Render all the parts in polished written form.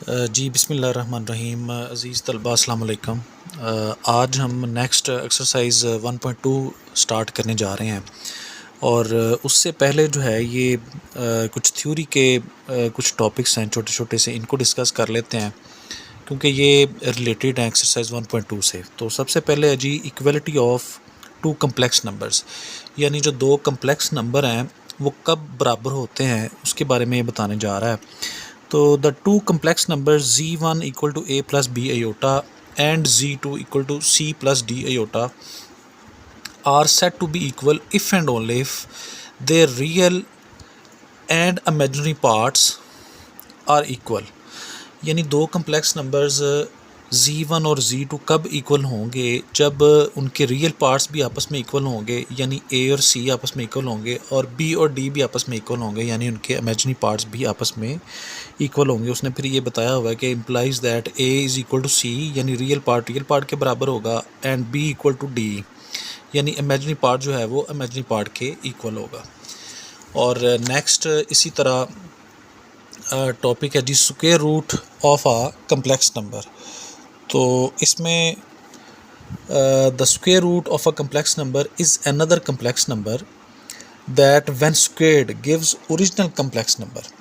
जी बिस्मिल्लाहिर्रहमानिर्रहीम। अज़ीज़ तलबा अस्सलाम वालेकुम। आज हम नेक्स्ट एक्सरसाइज 1.2 स्टार्ट करने जा रहे हैं और उससे पहले जो है ये कुछ थ्योरी के कुछ टॉपिक्स हैं छोटे छोटे से, इनको डिस्कस कर लेते हैं क्योंकि ये रिलेटेड है एक्सरसाइज 1.2 से। तो सबसे पहले है जी equality of two complex numbers, यानी जो दो कम्प्लेक्स नंबर हैं वो कब बराबर होते हैं उसके बारे में ये बताने जा रहा है। तो the two complex numbers z1 equal to a plus b iota and z2 equal to c plus d iota are said to be equal if and only if their real and imaginary parts are equal। यानी दो complex numbers z1 और z2 कब equal होंगे? जब उनके real parts भी आपस में इक्वल होंगे, यानी a और c आपस में इक्वल होंगे, और b और d भी आपस में इक्वल होंगे, यानी उनके इमेजिनरी पार्ट्स भी आपस में इक्वल होंगे। उसने फिर ये बताया हुआ है कि implies that a is equal to c, यानी रियल पार्ट के बराबर होगा, and b equal to d, यानी इमेजिनरी पार्ट जो है वो इमेजिनरी पार्ट के इक्वल होगा। और नेक्स्ट इसी तरह टॉपिक है जी square root of a complex number. तो इसमें the square root of a complex number is another complex number that when squared gives original complex number.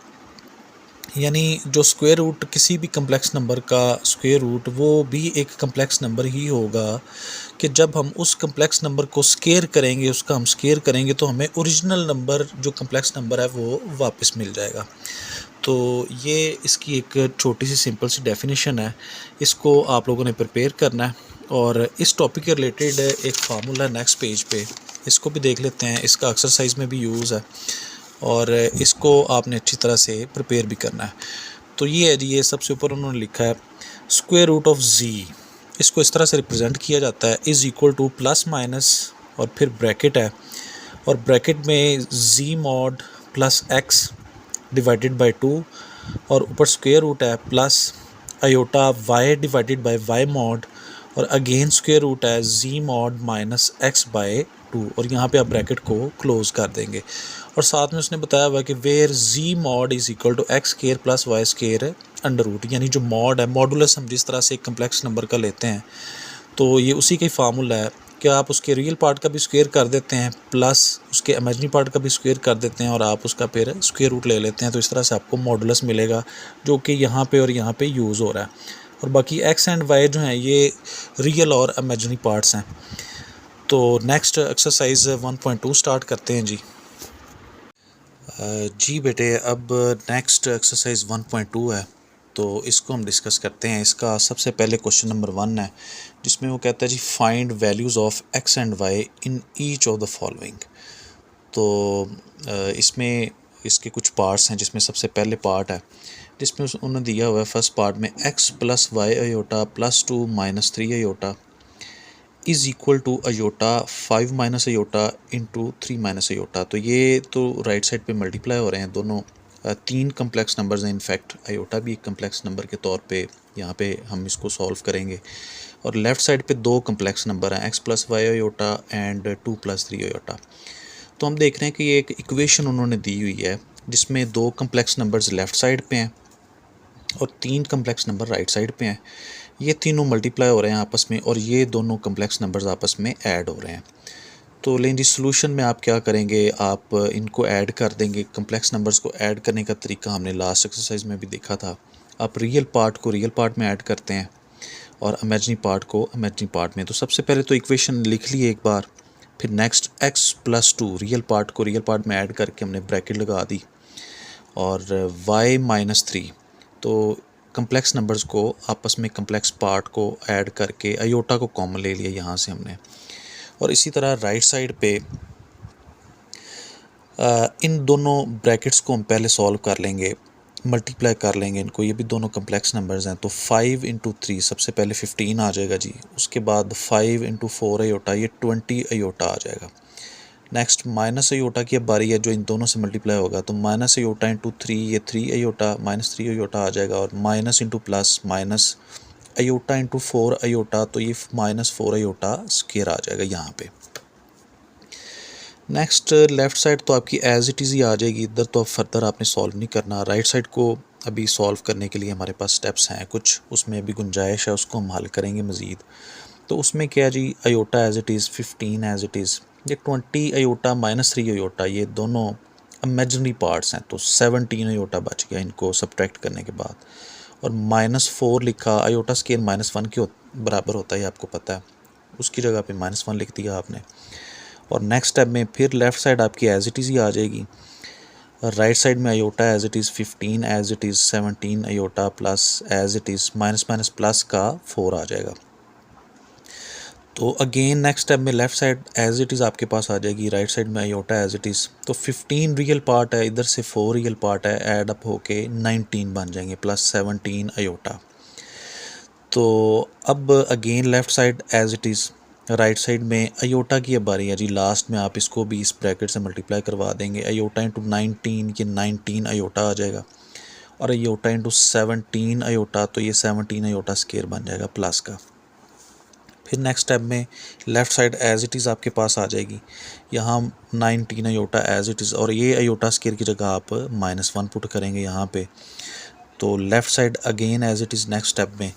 यानी जो स्क्वायर रूट किसी भी कम्प्लेक्स नंबर का स्क्वायर रूट वो भी एक कम्प्लेक्स नंबर ही होगा कि जब हम उस कम्प्लेक्स नंबर को स्क्वायर करेंगे, उसका हम स्क्वायर करेंगे तो हमें ओरिजिनल नंबर जो कम्प्लेक्स नंबर है वो वापस मिल जाएगा। तो ये इसकी एक छोटी सी सिंपल सी डेफिनेशन है, इसको आप लोगों ने प्रिपेयर करना है। और इस टॉपिक के रिलेटेड एक फार्मूला है नेक्स्ट पेज पे, इसको भी देख लेते हैं, इसका एक्सरसाइज में भी यूज़ है और इसको आपने अच्छी तरह से प्रिपेयर भी करना है। तो ये है जी, ये सबसे ऊपर उन्होंने लिखा है स्क्वायर रूट ऑफ जी, इसको इस तरह से रिप्रेजेंट किया जाता है is equal to plus minus और फिर ब्रैकेट है, और ब्रैकेट में जी mod plus x divided by 2, और ऊपर स्क्वायर रूट है plus iota y divided by y mod, और अगेन स्क्वायर रूट है जी मॉड माइनस एक्स बाई 2, और यहाँ पे आप ब्रैकेट को क्लोज कर देंगे। और साथ में उसने बताया हुआ कि where z mod is equal to x square plus y square under root, यानी जो मॉड है, मॉडुलस हम जिस तरह से एक कम्प्लेक्स नंबर का लेते हैं तो ये उसी का ही फार्मूला है कि आप उसके रियल पार्ट का भी स्क्वायर कर देते हैं प्लस उसके इमेजिनरी पार्ट का भी स्क्वायर कर देते हैं और आप उसका फिर स्क्वायर रूट ले लेते हैं। तो इस तरह से आपको मॉडुलस मिलेगा जो कि यहाँ पे और यहाँ पे यूज़ हो रहा है। और बाकी एक्स एंड वाई जो हैं ये रियल और इमेजिनरी पार्ट्स हैं। तो नेक्स्ट एक्सरसाइज 1.2 स्टार्ट करते हैं जी। जी बेटे, अब नेक्स्ट एक्सरसाइज 1.2 है तो इसको हम डिस्कस करते हैं। इसका सबसे पहले क्वेश्चन नंबर 1 है जिसमें वो कहता है जी find values of x and y in each of the following. तो इसमें इसके कुछ पार्ट्स हैं जिसमें सबसे पहले पार्ट है जिसमें उन्होंने दिया हुआ है फर्स्ट पार्ट में x plus y iota plus 2 minus 3 iota is equal to iota 5 minus iota into 3 minus iota. तो ये तो राइट साइड पे मल्टीप्लाई हो रहे हैं दोनों, तीन कम्प्लेक्स नंबर्स हैं। इनफैक्ट अयोटा भी एक कम्प्लेक्स नंबर के तौर पे यहाँ पे हम इसको सॉल्व करेंगे। और लेफ़्ट साइड पे दो कम्प्लेक्स नंबर हैं x plus y iota and 2 plus 3 iota. तो हम देख रहे हैं कि ये एक इक्वेशन उन्होंने दी हुई है जिसमें दो कम्प्लेक्स नंबर्स लेफ़्ट साइड पे हैं और तीन कम्प्लेक्स नंबर राइट साइड पे हैं। ये तीनों मल्टीप्लाई हो रहे हैं आपस में और ये दोनों कम्प्लेक्स नंबर्स आपस में ऐड हो रहे हैं। तो लेकिन जी सोल्यूशन में आप क्या करेंगे, आप इनको ऐड कर देंगे। कम्प्लेक्स नंबर्स को ऐड करने का तरीका हमने लास्ट एक्सरसाइज में भी देखा था। आप रियल पार्ट को रियल पार्ट में ऐड करते हैं और इमेजिनरी पार्ट को इमेजिनरी पार्ट में। तो सबसे पहले तो इक्वेशन लिख लिए एक बार, फिर next x plus 2 real part को रियल पार्ट में ऐड करके हमने ब्रैकेट लगा दी, और वाई माइनस 3, तो कम्प्लेक्स नंबर्स को आपस में कम्प्लेक्स पार्ट को ऐड करके अयोटा को कॉमन ले लिया यहाँ से हमने। और इसी तरह राइट साइड पे इन दोनों ब्रैकेट्स को हम पहले सॉल्व कर लेंगे, मल्टीप्लाई कर लेंगे इनको। ये भी दोनों कम्प्लेक्स नंबर्स हैं तो 5 इंटू 3 सबसे पहले 15 आ जाएगा जी। उसके बाद 5 इंटू 4 अयोटा, ये 20 अयोटा आ जाएगा। नेक्स्ट माइनस अयोटा की अब बारी है जो इन दोनों से मल्टीप्लाई होगा, तो माइनस अयोटा इंटू 3, ये 3 अयोटा माइनस 3 अयोटा आ जाएगा। और minus into plus minus iota into 4 iota, तो ये माइनस 4 अयोटा स्क्वायर आ जाएगा यहाँ पे। नेक्स्ट लेफ़्ट साइड तो आपकी एज इट इज़ ही आ जाएगी, इधर तो अब फर्दर आपने सॉल्व नहीं करना। राइट साइड को अभी सॉल्व करने के लिए हमारे पास स्टेप्स हैं कुछ, उसमें अभी गुंजाइश है, उसको हम हल करेंगे मज़ीद। तो उसमें क्या जी, iota as it is, 15 as it is, ये 20 अयोटा -3 अयोटा, ये दोनों इमेजिनरी पार्ट्स हैं, तो 17 अयोटा बच गया इनको सब्ट्रैक्ट करने के बाद। और -4 लिखा, अयोटा स्केयर -1 के बराबर होता है, आपको पता है, उसकी जगह पे -1 लिख दिया आपने। और नेक्स्ट स्टेप में फिर लेफ़्ट साइड आपकी एज इट इज़ ही आ जाएगी, राइट साइड में iota as it is 15 as it is 17 iota plus as it is minus minus plus का 4 आ जाएगा। तो अगेन नेक्स्ट स्टेप में left side as it is आपके पास आ जाएगी, राइट साइड में अयोटा एज इट इज़। तो 15 रियल पार्ट है, इधर से 4 रियल पार्ट है, ऐड अप होके 19 बन जाएंगे प्लस 17 अयोटा। तो अब again left side as it is, right side में अयोटा की अब बारी है जी, लास्ट में आप इसको भी इस ब्रैकेट से मल्टीप्लाई करवा देंगे, अयोटा इंटू 19, ये 19 अयोटा आ जाएगा, और अयोटा इंटू 17 अयोटा, तो ये 17 अयोटा स्केयर बन जाएगा प्लस का। फिर नेक्स्ट स्टेप में left side as it is आपके पास आ जाएगी, यहाँ 19 अयोटा एज इट इज़, और ये अयोटा स्केयर की जगह आप -1 पुट करेंगे यहाँ पे। तो left side again as it is next step में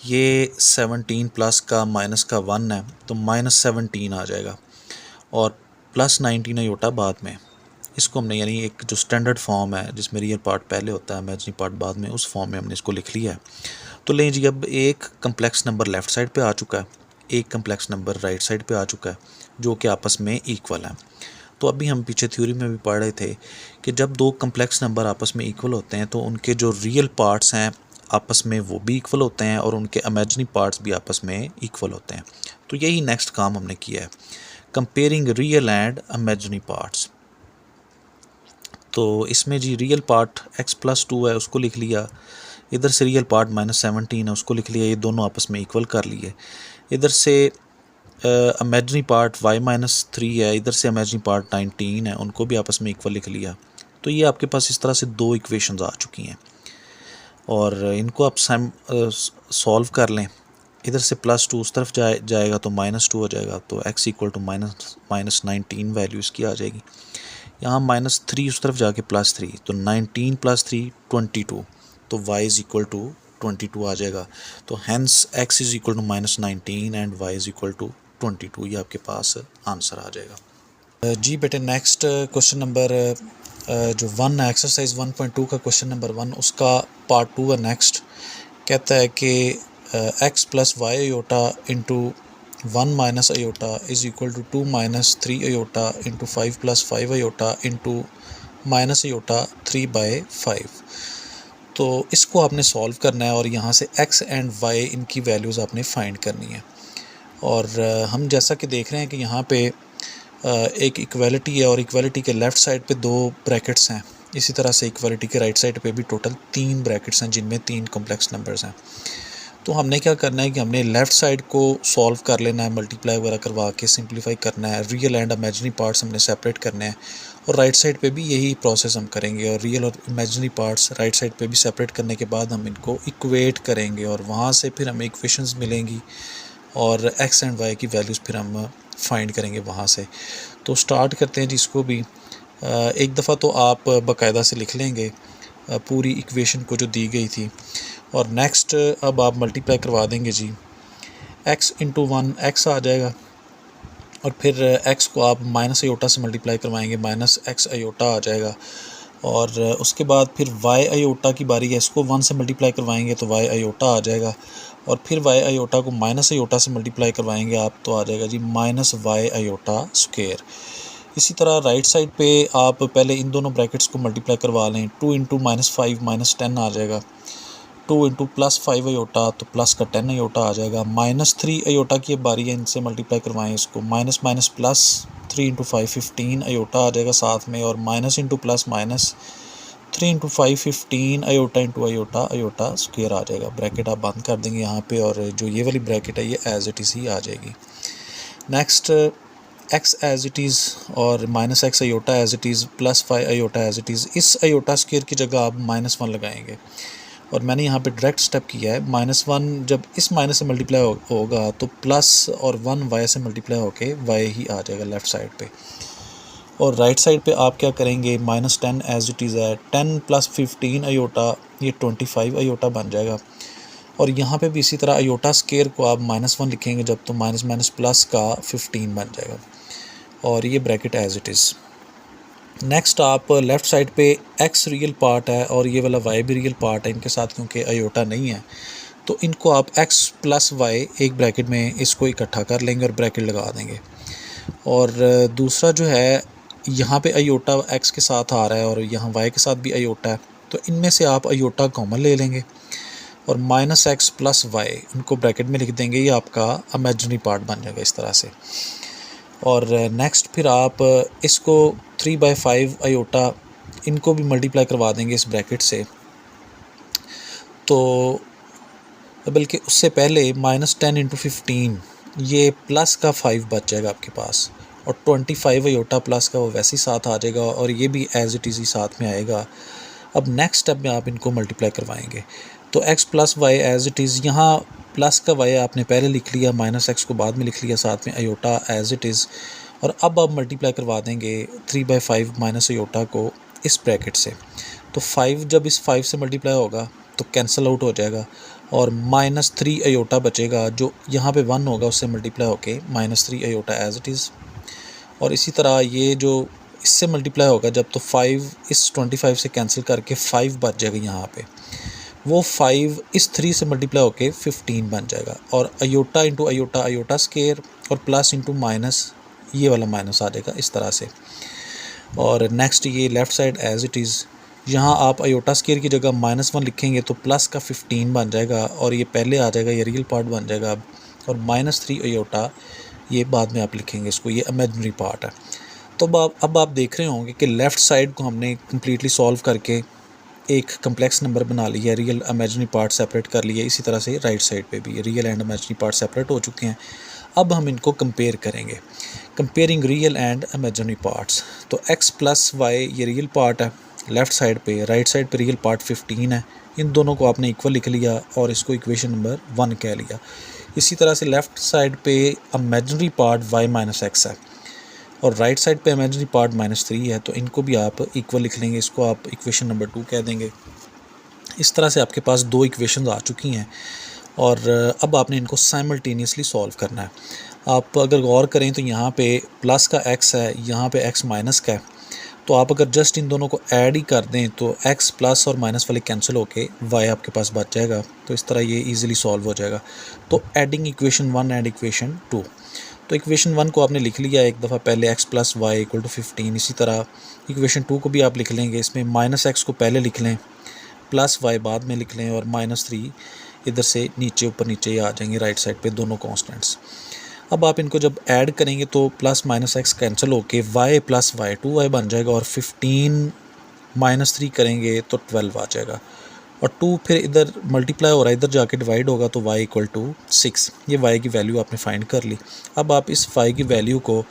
ये 17 प्लस का माइनस का 1 है, तो -17 आ जाएगा, और प्लस 19 अयोटा बाद में। इसको हमने यानी एक जो स्टैंडर्ड फॉर्म है जिसमें रियल पार्ट पहले होता है, इमेजिनरी पार्ट बाद में, उस फॉर्म में हमने इसको लिख लिया है। तो लें जी, अब एक कम्प्लेक्स नंबर लेफ़्ट साइड पे आ चुका है, एक कम्प्लेक्स नंबर राइट साइड पे आ चुका है, जो कि आपस में इक्वल है। तो अभी हम पीछे थ्योरी में भी पढ़ रहे थे कि जब दो कम्प्लेक्स नंबर आपस में इक्वल होते हैं तो उनके जो रियल पार्ट्स हैं आपस में वो भी इक्वल होते हैं, और उनके इमेजिनरी पार्ट्स भी आपस में इक्वल होते हैं। तो यही नेक्स्ट काम हमने किया है, comparing real and imaginary parts. तो इसमें जी रियल पार्ट x+2 है, उसको लिख लिया, इधर से रियल पार्ट -17 है, उसको लिख लिया, ये दोनों आपस में इक्वल कर लिए। इधर से इमेजिनरी पार्ट y-3 है, इधर से इमेजिनरी पार्ट 19 है, उनको भी आपस में इक्वल लिख लिया। तो ये आपके पास इस तरह से दो इक्वेशंस आ चुकी हैं, और इनको आप सॉल्व कर लें। इधर से +2 उस तरफ जाएगा तो -2 हो जाएगा, तो x इक्वल टू -19 वैल्यू इसकी आ जाएगी। यहाँ -3 उस तरफ जाके +3, तो 19 + 3 22, तो y इज़ इक्वल टू 22 आ जाएगा। तो hence x is equal to -19 and y is equal to 22, ये आपके पास आंसर आ जाएगा। जी बेटे, नेक्स्ट क्वेश्चन नंबर जो 1 है, एक्सरसाइज 1.2 का क्वेश्चन नंबर 1, उसका पार्ट 2 है नेक्स्ट। कहता है कि x + y iota into 1 - iota is equal to 2 - 3 iota into 5 + 5 iota into -iota 3/5। तो इसको आपने सॉल्व करना है, और यहाँ से x एंड y इनकी वैल्यूज़ आपने फाइंड करनी है। और हम जैसा कि देख रहे हैं कि यहाँ पे एक इक्वालिटी है, और इक्वालिटी के लेफ़्ट साइड पे 2 ब्रैकेट्स हैं, इसी तरह से इक्वालिटी के राइट साइड पे भी टोटल 3 ब्रैकेट्स हैं जिनमें 3 कॉम्प्लेक्स नंबर्स हैं। तो हमने क्या करना है कि हमने लेफ़्ट साइड को सॉल्व कर लेना है, मल्टीप्लाई वगैरह करवा के सिंप्लीफाई करना है, रियल एंड इमेजिनरी पार्ट्स हमने सेपरेट करने हैं, और राइट साइड पे भी यही प्रोसेस हम करेंगे, और रियल और इमेजिनरी पार्ट्स राइट साइड पे भी सेपरेट करने के बाद हम इनको इक्वेट करेंगे, और वहाँ से फिर हमें इक्वेशंस मिलेंगी, और x एंड y की वैल्यूज़ फिर हम फाइंड करेंगे वहाँ से। तो स्टार्ट करते हैं जिसको भी एक दफ़ा तो आप बाकायदा से लिख लेंगे पूरी इक्वेशन को जो दी गई थी, और नेक्स्ट अब आप मल्टीप्लाई करवा देंगे जी, x इंटू 1 x आ जाएगा, और फिर x को आप माइनस अयोटा से मल्टीप्लाई करवाएंगे, -x अयोटा आ जाएगा, और उसके बाद फिर y अयोटा की बारी है, इसको 1 से मल्टीप्लाई करवाएंगे तो y अयोटा आ जाएगा, और फिर y अयोटा को माइनस अयोटा से मल्टीप्लाई करवाएंगे आप, तो आ जाएगा जी -y अयोटा स्क्वायर। इसी तरह राइट साइड पे आप पहले इन दोनों ब्रैकेट्स को मल्टीप्लाई करवा लें, 2 इंटू -5 -10 आ जाएगा, 2 इंटू +5 अयोटा, तो प्लस का 10 अयोटा आ जाएगा, -3 अयोटा की बारी है, इनसे मल्टीप्लाई करवाएं इसको, minus minus plus 3 into 5 15 iota आ जाएगा साथ में, और minus into plus minus 3 into 5 15 iota into iota iota square आ जाएगा। ब्रैकेट आप बंद कर देंगे यहाँ पे, और जो ये वाली ब्रैकेट है ये एज इट इज़ ही आ जाएगी। Next x as it is, और -x iota as it is, +5 iota as it is. इस अयोटा स्क्वायर की जगह आप -1 लगाएंगे, और मैंने यहाँ पे डायरेक्ट स्टेप किया है। -1 जब इस माइनस से मल्टीप्लाई होगा तो प्लस और 1 y से मल्टीप्लाई होके y ही आ जाएगा लेफ़्ट साइड पे। और राइट साइड पे आप क्या करेंगे, -10 एज इट इज़ है, 10 + 15 अयोटा, ये 25 अयोटा बन जाएगा। और यहाँ पे भी इसी तरह अयोटा स्केयर को आप -1 लिखेंगे जब, तो माइनस माइनस प्लस का 15 बन जाएगा, और ये bracket as it is. Next आप लेफ़्ट साइड पे x रियल पार्ट है और ये वाला y भी रियल पार्ट है इनके साथ, क्योंकि अयोटा नहीं है, तो इनको आप x + y एक ब्रैकेट में इसको इकट्ठा कर लेंगे और ब्रैकेट लगा देंगे। और दूसरा जो है, यहाँ पे अयोटा x के साथ आ रहा है और यहाँ y के साथ भी अयोटा है, तो इनमें से आप अयोटा कॉमन ले लेंगे और -x + y उनको ब्रैकेट में लिख देंगे, ये आपका इमेजिनरी पार्ट बन जाएगा इस तरह से। और नेक्स्ट फिर आप इसको 3/5 अयोटा इनको भी मल्टीप्लाई करवा देंगे इस ब्रैकेट से, तो बल्कि उससे पहले -10 × 15 ये प्लस का 5 बच जाएगा आपके पास, और 25 अयोटा प्लस का वो वैसे ही साथ आ जाएगा, और ये भी एज इट इज़ ही साथ में आएगा। अब नेक्स्ट स्टेप में आप इनको मल्टीप्लाई करवाएंगे, तो x + y as it is, यहाँ प्लस का y आपने पहले लिख लिया, -x को बाद में लिख लिया, साथ में अयोटा एज इट इज़, और अब आप मल्टीप्लाई करवा देंगे 3/5 माइनस अयोटा को इस ब्रैकेट से। तो 5 जब इस 5 से मल्टीप्लाई होगा तो कैंसिल आउट हो जाएगा, और -3 अयोटा बचेगा, जो यहाँ पे 1 होगा उससे मल्टीप्लाई होके -3 अयोटा एज इट इज़। और इसी तरह ये जो इससे मल्टीप्लाई होगा जब, तो 5 इस 25 से कैंसिल करके 5 बच जाएगा यहाँ पे, वो 5 इस 3 से मल्टीप्लाई होके 15 बन जाएगा, और iota into iota iota square, और प्लस इंटू माइनस ये वाला माइनस आ जाएगा इस तरह से। और नेक्स्ट ये left side as it is, यहाँ आप अयोटा स्केयर की जगह -1 लिखेंगे तो प्लस का 15 बन जाएगा, और ये पहले आ जाएगा, ये रियल पार्ट बन जाएगा अब, और -3 अयोटा ये बाद में आप लिखेंगे इसको, ये इमेजिनरी पार्ट है। तो अब आप देख रहे होंगे कि लेफ़्ट साइड को हमने कम्प्लीटली सॉल्व करके एक कम्प्लेक्स नंबर बना लिया, रियल इमेजिनरी पार्ट सेपरेट कर लिया। इसी तरह से राइट साइड पे भी real and imaginary part separate हो चुके हैं। अब हम इनको कंपेयर करेंगे, comparing real and imaginary parts. तो x + y ये रियल पार्ट है लेफ़्ट साइड पे, राइट साइड पे रियल पार्ट 15 है, इन दोनों को आपने इक्वल लिख लिया और इसको इक्वेशन नंबर 1 कह लिया। इसी तरह से लेफ़्ट साइड पे इमेजिनरी पार्ट y - x है, और राइट साइड पे इमेजिनरी पार्ट -3 है, तो इनको भी आप इक्वल लिख लेंगे, इसको आप इक्वेशन नंबर 2 कह देंगे। इस तरह से आपके पास 2 इक्वेशंस आ चुकी हैं, और अब आपने इनको साइमल्टेनियसली सॉल्व करना है। आप अगर गौर करें तो यहाँ पे प्लस का x है, यहाँ पे x माइनस का है, तो आप अगर जस्ट इन दोनों को ऐड ही कर दें तो x प्लस और माइनस वाले कैंसिल होके y आपके पास बच जाएगा। तो इस तरह ये इजीली सॉल्व हो जाएगा। तो एडिंग इक्वेशन 1 एंड इक्वेशन 2, तो इक्वेशन 1 को आपने लिख लिया एक दफ़ा पहले, x + y = 15। इसी तरह इक्वेशन 2 को भी आप लिख लेंगे, इसमें -x को पहले लिख लें, प्लस y बाद में लिख लें, और -3 इधर से नीचे ऊपर नीचे ही आ जाएंगे राइट साइड पे दोनों कॉन्स्टेंट्स। अब आप इनको जब ऐड करेंगे तो प्लस -x कैंसिल होके y + y 2y बन जाएगा, और 15 -3 करेंगे तो 12 आ जाएगा, और 2 फिर इधर मल्टीप्लाई हो रहा है, इधर जाके डिवाइड होगा तो y = 6। ये y की वैल्यू आपने फाइंड कर ली। अब आप इस y की वैल्यू को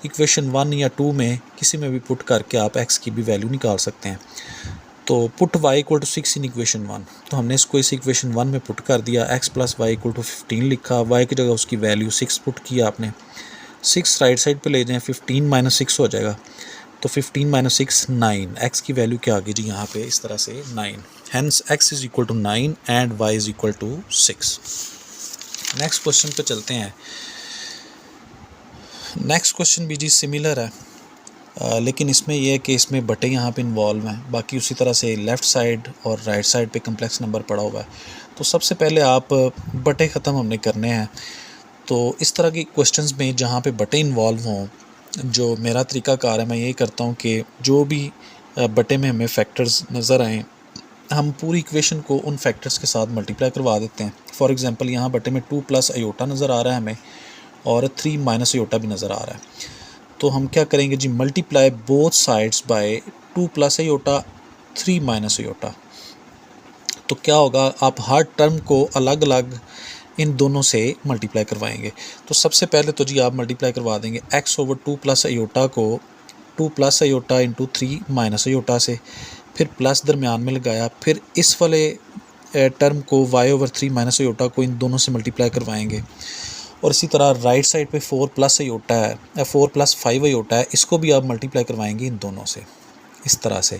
इक्वेशन 1 या 2 में किसी में भी पुट करके आप x की भी वैल्यू निकाल सकते हैं। तो पुट y = 6 इन इक्वेशन 1, तो हमने इसको इस इक्वेशन 1 में पुट कर दिया, x + y = 15 लिखा, y की जगह उसकी वैल्यू 6 पुट किया आपने। 6 राइट साइड पे ले जाएं, 15 - 6 हो जाएगा, तो 15 - 6 9, x की वैल्यू क्या आ गई जी यहाँ पे इस तरह से 9, hence x = 9 and y = 6। Next question पे चलते हैं। नेक्स्ट क्वेश्चन भी जी सिमिलर है, लेकिन इसमें यह है कि इसमें बटे यहाँ पे इन्वॉल्व हैं, बाकी उसी तरह से लेफ़्ट साइड और राइट साइड पे कम्प्लेक्स नंबर पड़ा हुआ है। तो सबसे पहले आप बटे ख़त्म हमने करने हैं। तो इस तरह के क्वेश्चंस में जहाँ पे बटे इन्वॉल्व हों, जो मेरा तरीक़ाकार है, मैं यही करता हूँ कि जो भी बटे में हमें फैक्टर्स नज़र आएँ, हम पूरी इक्वेशन को उन फैक्टर्स के साथ मल्टीप्लाई करवा देते हैं। फॉर एग्ज़ाम्पल यहाँ बटे में 2 + अयोटा नज़र आ रहा है हमें, और 3 - अयोटा भी नज़र आ रहा है। तो हम क्या करेंगे जी, multiply both sides by 2 + iota 3 - iota. तो क्या होगा, आप हर टर्म को अलग अलग इन दोनों से मल्टीप्लाई करवाएंगे। तो सबसे पहले तो जी आप मल्टीप्लाई करवा देंगे x/2 + अयोटा को 2 + अयोटा × 3 - अयोटा से, फिर प्लस दरमियान में लगाया, फिर इस वाले टर्म को y/3 - अयोटा को इन दोनों से मल्टीप्लाई करवाएंगे, और इसी तरह राइट साइड पे 4 प्लस अयोटा है या 4 प्लस 5 अयोटा है, इसको भी आप मल्टीप्लाई करवाएंगे इन दोनों से इस तरह से।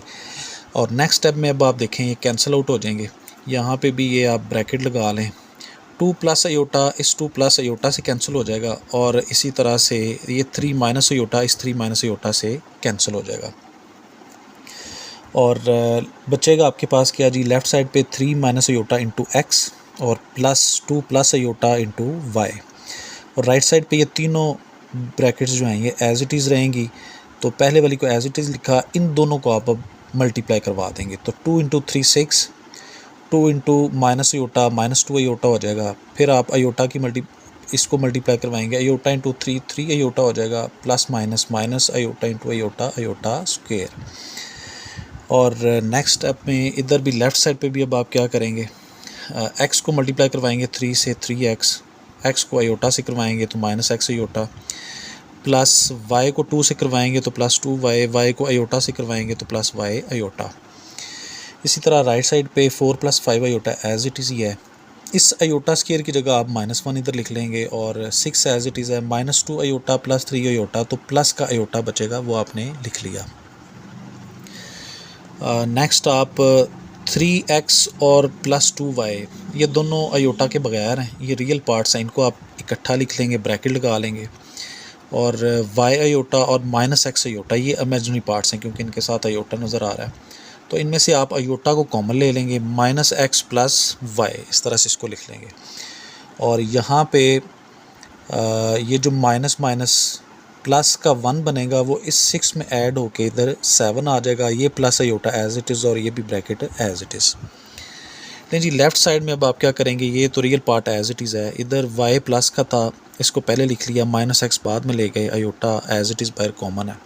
और नेक्स्ट स्टेप में अब आप देखें ये कैंसिल आउट हो जाएंगे। यहाँ पे भी ये आप ब्रैकेट लगा लें, 2 प्लस अयोटा इस 2 प्लस अयोटा से कैंसिल हो जाएगा, और इसी तरह से ये 3 माइनस अयोटा इस 3 माइनस अयोटा से कैंसिल हो जाएगा। और बचेगा आपके पास क्या जी, लेफ़्ट साइड पे 3 माइनस अयोटा इंटू एक्स और plus 2 plus iota into y. और राइट साइड पे ये तीनों ब्रैकेट्स जो हैं ये एज़ इट इज़ रहेंगी। तो पहले वाली को एज़ इट इज़ लिखा, इन दोनों को आप अब मल्टीप्लाई करवा देंगे। तो 2 into 3 6, 2 into minus iota minus 2 iota हो जाएगा। फिर आप अयोटा की इसको मल्टीप्लाई करवाएंगे, अयोटा इंटू 3 3 अयोटा हो जाएगा, plus minus minus iota into iota iota square. और नेक्स्ट स्टेप में इधर भी लेफ़्ट साइड पे भी अब आप क्या करेंगे, एक्स को मल्टीप्लाई करवाएंगे 3 से 3x, एक्स को अयोटा से करवाएंगे तो minus x iota, plus y को 2 से करवाएंगे तो प्लस 2y, वाई को अयोटा से करवाएंगे तो प्लस y अयोटा। इसी तरह राइट साइड पे 4 plus 5 iota as it is ही है। इस अयोटा स्क्वायर की जगह आप -1 इधर लिख लेंगे, और 6 एज़ इट इज़ है, -2 अयोटा प्लस 3 अयोटा, तो प्लस का अयोटा बचेगा वो आपने लिख लिया। नेक्स्ट आप 3x और प्लस 2y, ये दोनों अयोटा के बगैर हैं, ये रियल पार्ट्स हैं, इनको आप इकट्ठा लिख लेंगे, ब्रैकेट लगा लेंगे। और y अयोटा और -x अयोटा ये इमेजिनरी पार्ट्स हैं क्योंकि इनके साथ अयोटा नज़र आ रहा है। तो इनमें से आप अयोटा को कॉमन ले लेंगे, -x प्लस y, इस तरह से इसको लिख लेंगे। और यहाँ पे ये जो माइनस माइनस प्लस का 1 बनेगा वो इस 6 में ऐड होके इधर 7 आ जाएगा, ये plus iota as it is और ये भी ब्रैकेट एज़ इट इज़। नहीं जी, लेफ़्ट साइड में अब आप क्या करेंगे, ये तो real part as it is है, इधर y प्लस का था, इसको पहले लिख लिया, -x बाद में ले गए, अयोटा एज़ इट इज़ बाहर कॉमन है।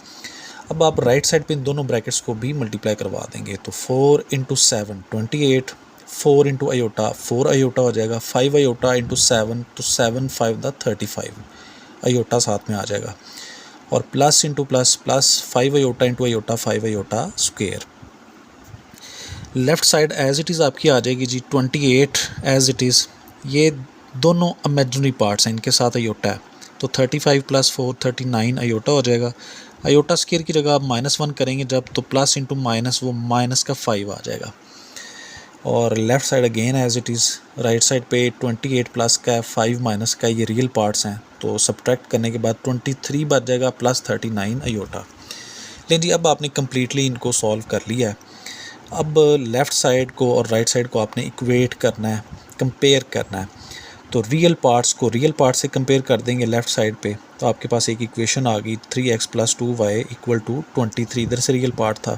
अब आप राइट साइड पे इन दोनों ब्रैकेट्स को भी मल्टीप्लाई करवा देंगे। तो 4 इंटू 7 28, 4 इंटू अयोटा 4 अयोटा हो जाएगा, 5 अयोटा इंटू 7 तो 7 5 द 35 अयोटा साथ में आ जाएगा, और plus into plus plus 5 iota into iota 5 iota square. Left side as it is आपकी आ जाएगी जी 28 एज़ इट इज़, ये दोनों इमेजिनरी पार्ट्स हैं, इनके साथ अयोटा है, तो 35 प्लस 4 39 अयोटा हो जाएगा। अयोटा स्क्वायर की जगह आप -1 करेंगे जब, तो प्लस इंटू माइनस वो माइनस का 5 आ जाएगा। और left side again as it is, right side पे 28 प्लस का 5 माइनस का, ये रियल पार्ट्स हैं, तो सब्ट्रैक्ट करने के बाद 23 बच जाएगा प्लस 39 अयोटा। लेकिन जी अब आपने कम्प्लीटली इनको सॉल्व कर लिया है। अब लेफ़्ट साइड को और राइट साइड को आपने इक्वेट करना है, कंपेयर करना है। तो रियल पार्ट्स को रियल पार्ट से कंपेयर कर देंगे लेफ़्ट साइड पे, तो आपके पास एक इक्वेशन आ गई 3x plus 2y equal to 23, इधर से रियल पार्ट था।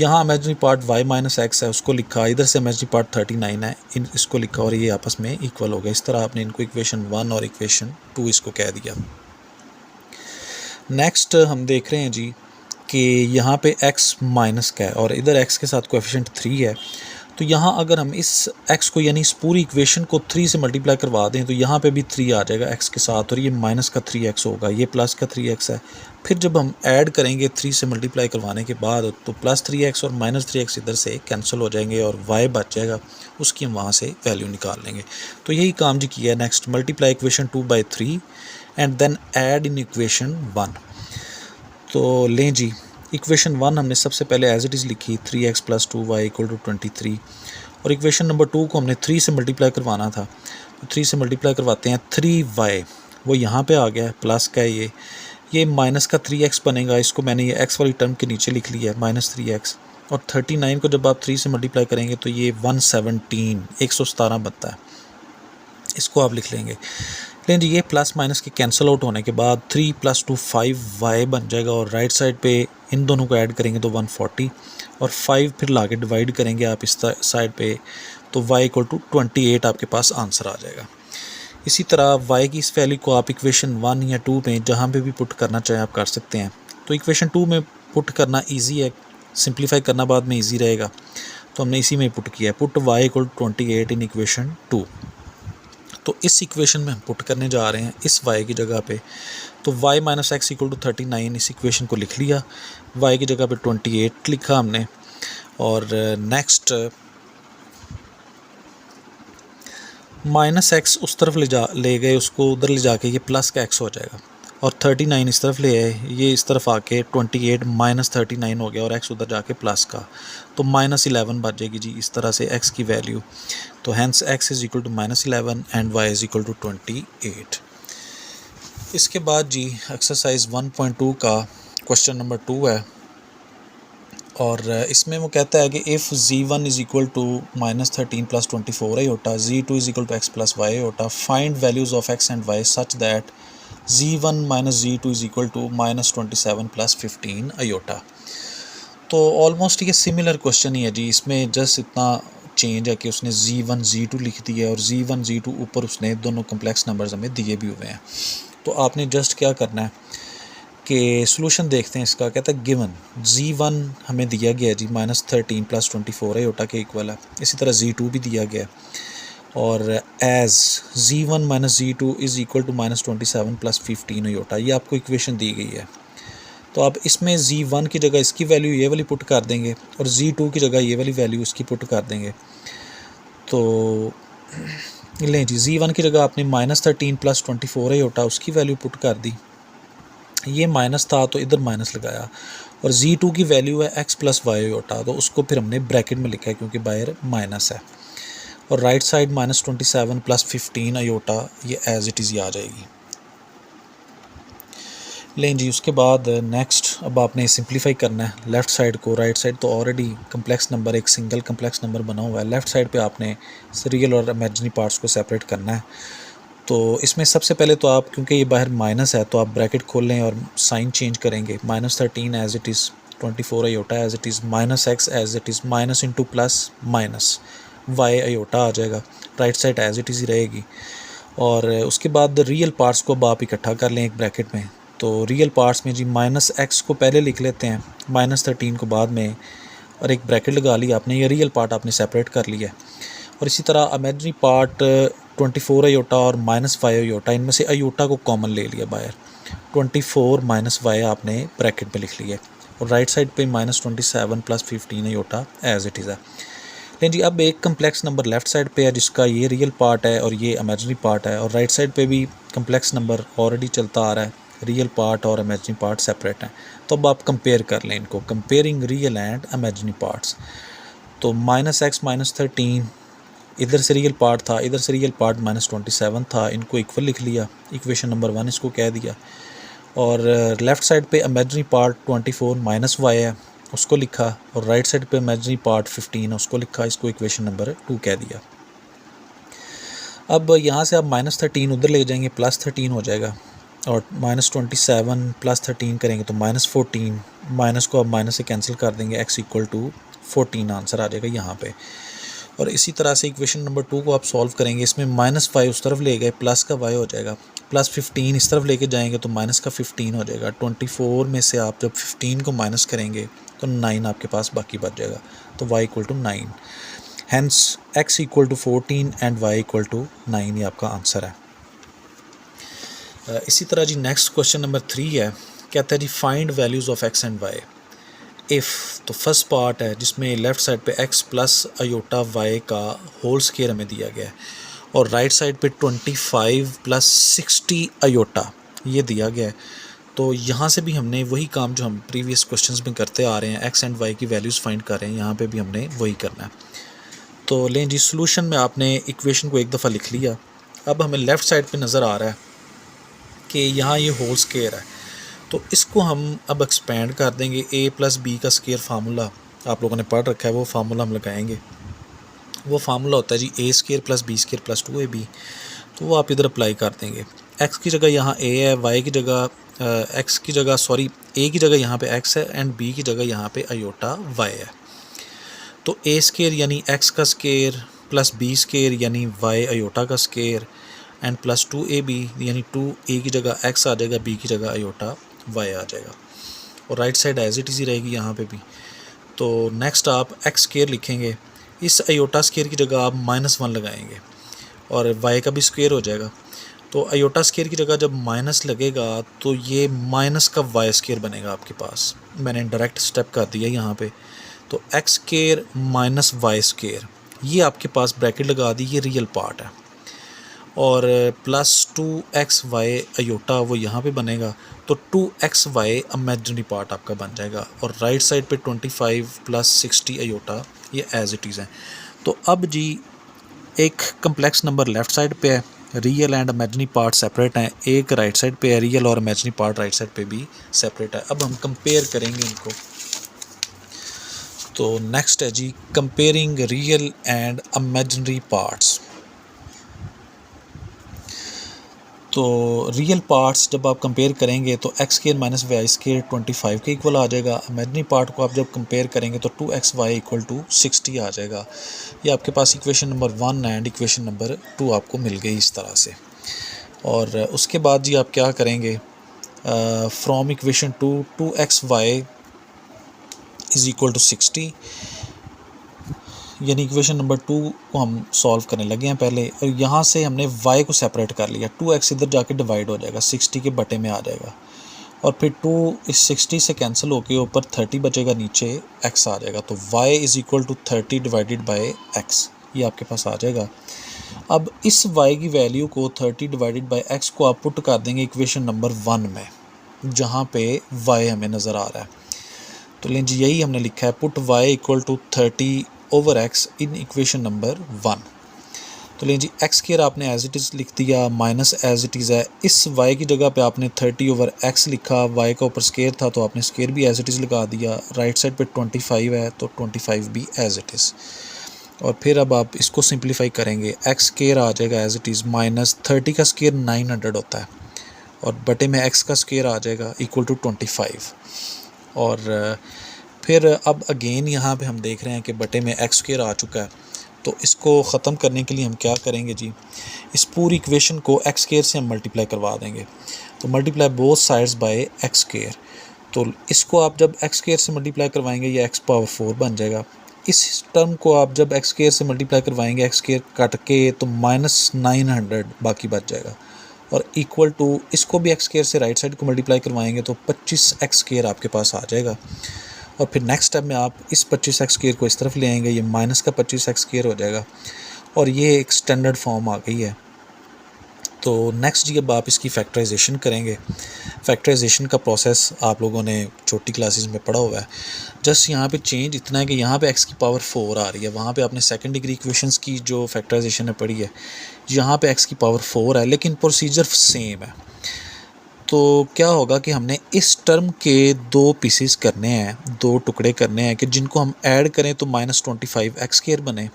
यहाँ imaginary part y minus x है, उसको लिखा, इधर से इमेजिनरी पार्ट 39 है, इसको लिखा, और ये आपस में इक्वल हो गया। इस तरह आपने इनको इक्वेशन 1 और इक्वेशन 2 इसको कह दिया। नेक्स्ट हम देख रहे हैं जी कि यहाँ पे x माइनस का है और इधर x के साथ कोएफिशिएंट 3 है। तो यहाँ अगर हम इस x को यानी इस पूरी इक्वेशन को 3 से मल्टीप्लाई करवा दें तो यहाँ पे भी 3 आ जाएगा x के साथ, और ये माइनस का 3x होगा, ये प्लस का 3x है। फिर जब हम ऐड करेंगे 3 से मल्टीप्लाई करवाने के बाद, तो प्लस 3x और माइनस 3x इधर से कैंसिल हो जाएंगे और y बच जाएगा, उसकी हम वहाँ से वैल्यू निकाल लेंगे। तो यही काम जी किया है। Next multiply equation 2/3 and then add in equation 1। तो लें जी, इक्वेशन 1 हमने सबसे पहले एज इट इज़ लिखी 3x plus 2y equal to 23, और इक्वेशन नंबर 2 को हमने 3 से मल्टीप्लाई करवाना था, तो 3 से मल्टीप्लाई करवाते हैं, 3y वो यहाँ पे आ गया है, प्लस का है ये माइनस का 3x बनेगा, इसको मैंने ये x वाली टर्म के नीचे लिख लिया है -3x, और 39 को जब आप 3 से मल्टीप्लाई करेंगे तो ये 117 बनता है, इसको आप लिख लेंगे। लेकिन ये प्लस माइनस के कैंसिल आउट होने के बाद 3 + 2 5y बन जाएगा, और राइट साइड पे इन दोनों को ऐड करेंगे तो 140, और 5 फिर लाके डिवाइड करेंगे आप इस साइड पे, तो y इक्वल टू 28 आपके पास आंसर आ जाएगा। इसी तरह y की इस वैल्यू को आप इक्वेशन 1 या 2 में जहाँ पे भी पुट करना चाहें आप कर सकते हैं। तो इक्वेशन 2 में पुट करना ईजी है, सिंप्लीफाई करना बाद में ईजी रहेगा, तो हमने इसी में पुट किया है, put y equal to 28 in equation 2। तो इस इक्वेशन में हम पुट करने जा रहे हैं इस y की जगह पे, तो y minus x equal to 39, इस इक्वेशन को लिख लिया, y की जगह पे 28 लिखा हमने। और नेक्स्ट माइनस एक्स उस तरफ ले गए, उसको उधर ले जाके ये प्लस का एक्स हो जाएगा, और 39 इस तरफ ले आए, ये इस तरफ आके 28 माइनस 39 हो गया, और एक्स उधर जाके प्लस का, तो -11 बच जाएगी जी इस तरह से एक्स की वैल्यू। तो hence x is equal to -11 and y is equal to 28। इसके बाद जी एक्सरसाइज 1.2 का क्वेश्चन नंबर 2 है, और इसमें वो कहता है कि if z1 is equal to -13 + 24 iota, z2 is equal to x + y iota, find values of x and y such that z1 - z2 is equal to -27 + 15 iota. तो ऑलमोस्ट ये सिमिलर क्वेश्चन ही है जी, इसमें जस्ट इतना change है कि उसने z1 z2 लिख दिया है, और z1 z2 ऊपर उसने दोनों कम्प्लेक्स नंबर्स हमें दिए भी हुए हैं। तो आपने जस्ट क्या करना है कि सॉल्यूशन देखते हैं इसका। कहता है गिवन z1 हमें दिया गया है जी -13 + 24 आयोटा के इक्वल है, इसी तरह z2 भी दिया गया है, और as z1 - z2 is equal to -27 + 15 iota, ये आपको इक्वेशन दी गई है। तो आप इसमें z1 की जगह इसकी वैल्यू ये वाली पुट कर देंगे, और z2 की जगह ये वाली वैल्यू इसकी पुट कर देंगे। तो लें जी, z1 की जगह आपने -13 + 24 आयोटा उसकी वैल्यू पुट कर दी, ये माइनस था तो इधर माइनस लगाया, और z2 की वैल्यू है x + y आयोटा, तो उसको फिर हमने ब्रैकेट में लिखा है क्योंकि बाहर माइनस है, और राइट साइड -27 + 15 आयोटा ये एज इट इज़ आ जाएगी। लें जी, उसके बाद नेक्स्ट अब आपने सिंप्लीफाई करना है लेफ़्ट साइड को, राइट साइड तो ऑलरेडी कम्प्लेक्स नंबर, एक सिंगल कम्प्लेक्स नंबर बना हुआ है, लेफ़्ट साइड पे आपने रियल और इमेजिनरी पार्ट्स को सेपरेट करना है। तो इसमें सबसे पहले तो आप, क्योंकि ये बाहर माइनस है, तो आप ब्रैकेट खोल लें और साइन चेंज करेंगे, -13 as it is, 24 iota as it is, -x as it is, minus into plus minus y iota आ जाएगा, right side as it is ही रहेगी। और उसके बाद रियल पार्ट्स को अब आप इकट्ठा कर लें एक ब्रैकेट में। तो रियल पार्ट्स में जी -x को पहले लिख लेते हैं, -13 को बाद में, और एक ब्रैकेट लगा ली आपने, ये रियल पार्ट आपने सेपरेट कर लिया है। और इसी तरह इमेजिनरी पार्ट 24 आयोटा और -5 आयोटा, इनमें से आयोटा को कॉमन ले लिया बाहर, 24 - y आपने ब्रैकेट में लिख लिया, और राइट साइड पे -27 + 15 आयोटा एज इट इज़ है। लेकिन जी अब एक कम्प्लेक्स नंबर लेफ़्ट साइड पे है जिसका ये रियल पार्ट है और ये इमेजिनरी पार्ट है, और राइट साइड पे भी कम्प्लेक्स नंबर ऑलरेडी चलता आ रहा है, रियल पार्ट और इमेजिनरी पार्ट सेपरेट हैं। तो अब आप कंपेयर कर लें इनको, comparing real and imaginary parts. तो -x -13 इधर से रियल पार्ट था, इधर से रियल पार्ट -27 था, इनको इक्वल लिख लिया, इक्वेशन नंबर 1 इसको कह दिया। और लेफ़्ट साइड पे इमेजिनरी पार्ट 24 - y है, उसको लिखा, और राइट साइड पे इमेजिनरी पार्ट 15 है, उसको लिखा, इसको इक्वेशन नंबर 2 कह दिया। अब यहाँ से आप -13 उधर ले जाएंगे, +13 हो जाएगा, और -27 + 13 करेंगे तो -14, माइनस को अब माइनस से कैंसिल कर देंगे, x = 14 आंसर आ जाएगा यहाँ पे। और इसी तरह से इक्वेशन नंबर 2 को आप सॉल्व करेंगे, इसमें -5 उस तरफ ले गए, प्लस का y हो जाएगा, +15 इस तरफ लेके जाएंगे तो माइनस का 15 हो जाएगा। 24 में से आप जब 15 को माइनस करेंगे तो 9 आपके पास बाकी बच जाएगा, तो y = 9, hence x = 14 and y = 9, ये आपका आंसर है। इसी तरह जी नेक्स्ट क्वेश्चन नंबर 3 है, कहता है जी find values of x and y if. तो फर्स्ट पार्ट है जिसमें लेफ़्ट साइड पे x + आयोटा y का होल स्क्वायर हमें दिया गया है, और राइट साइड पे 25 + 60 आयोटा ये दिया गया है। तो यहाँ से भी हमने वही काम जो हम प्रीवियस क्वेश्चंस में करते आ रहे हैं, x एंड y की वैल्यूज़ फाइंड कर रहे हैं, यहाँ पे भी हमने वही करना है। तो लें जी, सोल्यूशन में आपने इक्वेशन को एक दफ़ा लिख लिया। अब हमें लेफ़्ट साइड पे नज़र आ रहा है कि यहाँ ये होल स्क्वायर है, तो इसको हम अब एक्सपेंड कर देंगे। a + b का स्क्वायर फार्मूला आप लोगों ने पढ़ रखा है, वो फार्मूला हम लगाएंगे। वो फार्मूला होता है जी a² + b² + 2ab, तो वो आप इधर अप्लाई कर देंगे। x की जगह यहाँ a है, y की जगह x की जगह a की जगह यहाँ पे x है, एंड b की जगह यहाँ पे आयोटा y है। तो a² यानी x का स्क्वायर + b² यानी y आयोटा का स्क्वायर, एंड + 2ab यानी 2a की जगह x आ जाएगा, b की जगह आयोटा y आ जाएगा, और right side as it is रहेगी यहाँ पे भी। तो नेक्स्ट आप x² लिखेंगे, इस आयोटा स्क्वायर की जगह आप -1 लगाएंगे, और y का भी स्क्वायर हो जाएगा। तो आयोटा स्क्वायर की जगह जब माइनस लगेगा तो ये माइनस का y² बनेगा आपके पास, मैंने डायरेक्ट स्टेप कर दिया यहाँ पे। तो x² - y² ये आपके पास ब्रैकेट लगा दी, ये रियल पार्ट है। और प्लस 2xy अयोटा वो यहाँ पे बनेगा, तो 2xy इमेजिनरी पार्ट आपका बन जाएगा। और राइट साइड पे 25 प्लस 60 अयोटा ये एज इट इज़ है। तो अब जी एक कम्प्लेक्स नंबर लेफ़्ट साइड पे है, real and imaginary part separate हैं, एक राइट साइड पे है, रियल और इमेजिनरी पार्ट राइट साइड पे भी सेपरेट है। अब हम कंपेयर करेंगे इनको। तो नेक्स्ट है जी comparing real and imaginary parts. तो रियल पार्ट्स जब आप कंपेयर करेंगे तो x square minus y square 25 के इक्वल आ जाएगा। इमेजिनरी पार्ट को आप जब कंपेयर करेंगे तो 2xy इक्वल टू 60 आ जाएगा। ये आपके पास equation number 1 and equation number 2 आपको मिल गई इस तरह से। और उसके बाद जी आप क्या करेंगे, from equation 2xy is equal to 60, यानी इक्वेशन नंबर 2 को हम सॉल्व करने लगे हैं पहले। और यहाँ से हमने y को सेपरेट कर लिया, 2x इधर जाके डिवाइड हो जाएगा, 60 के बटे में आ जाएगा। और फिर 2 इस 60 से कैंसिल होके ऊपर 30 बचेगा, नीचे x आ जाएगा। तो y is equal to 30 divided by x, ये आपके पास आ जाएगा। अब इस y की वैल्यू को 30 डिवाइडेड बाय x को आप पुट कर देंगे इक्वेशन नंबर 1 में, जहाँ पे y हमें नज़र आ रहा है। तो लें जी यही हमने लिखा है, put y equal to 30 over x in equation number 1। तो लें जी एक्स स्केयर आपने एज इट इज़ लिख दिया, माइनस एज इट इज़ है। इस y की जगह पे आपने 30 ओवर x लिखा, y का ऊपर स्केयर था तो आपने स्केयर भी एज इट इज़ लगा दिया। राइट साइड पे 25 है तो 25 भी एज इट इज़। और फिर अब आप इसको सिंप्लीफाई करेंगे, एक्स स्केयर आ जाएगा एज इट इज़, माइनस 30 का स्केयर 900 होता है, और बटे में x का स्केयर आ जाएगा इक्वल टू 25। और फिर अब अगेन यहाँ पे हम देख रहे हैं कि बटे में एक्स स्क्वायर आ चुका है। तो इसको ख़त्म करने के लिए हम क्या करेंगे जी, इस पूरी इक्वेशन को एक्स स्क्वायर से हम मल्टीप्लाई करवा देंगे। तो multiply both sides bye x square. तो इसको आप जब एक्स स्क्वायर से मल्टीप्लाई करवाएंगे ये एक्स पावर 4 बन जाएगा। इस टर्म को आप जब एक्स स्क्वायर से मल्टीप्लाई करवाएंगे, एक्स स्क्वायर काट के, तो माइनस 900 बाकी बच जाएगा। और इक्वल टू इसको भी एक्स स्क्वायर से राइट साइड को मल्टीप्लाई करवाएंगे तो 25 एक्स स्क्वायर आपके पास आ जाएगा। और फिर नेक्स्ट स्टेप में आप इस 25 एक्स स्क्वायर को इस तरफ ले आएंगे, ये माइनस का 25 एक्स स्क्वायर हो जाएगा। और ये एक स्टैंडर्ड फॉर्म आ गई है। तो नेक्स्ट जी अब आप इसकी फैक्टराइजेशन करेंगे। फैक्टराइजेशन का प्रोसेस आप लोगों ने छोटी क्लासेस में पढ़ा हुआ है। जस्ट यहाँ पे चेंज इतना है कि यहाँ पे x की पावर 4 आ रही है, वहाँ पे आपने सेकंड डिग्री इक्वेशंस की जो फैक्टराइजेशन है पढ़ी है, यहाँ पे x की पावर 4 है, लेकिन प्रोसीजर सेम है। तो क्या होगा कि हमने इस टर्म के दो पीसेस करने हैं, दो टुकड़े करने हैं कि जिनको हम ऐड करें तो -25 एक्स स्क्वायर बने।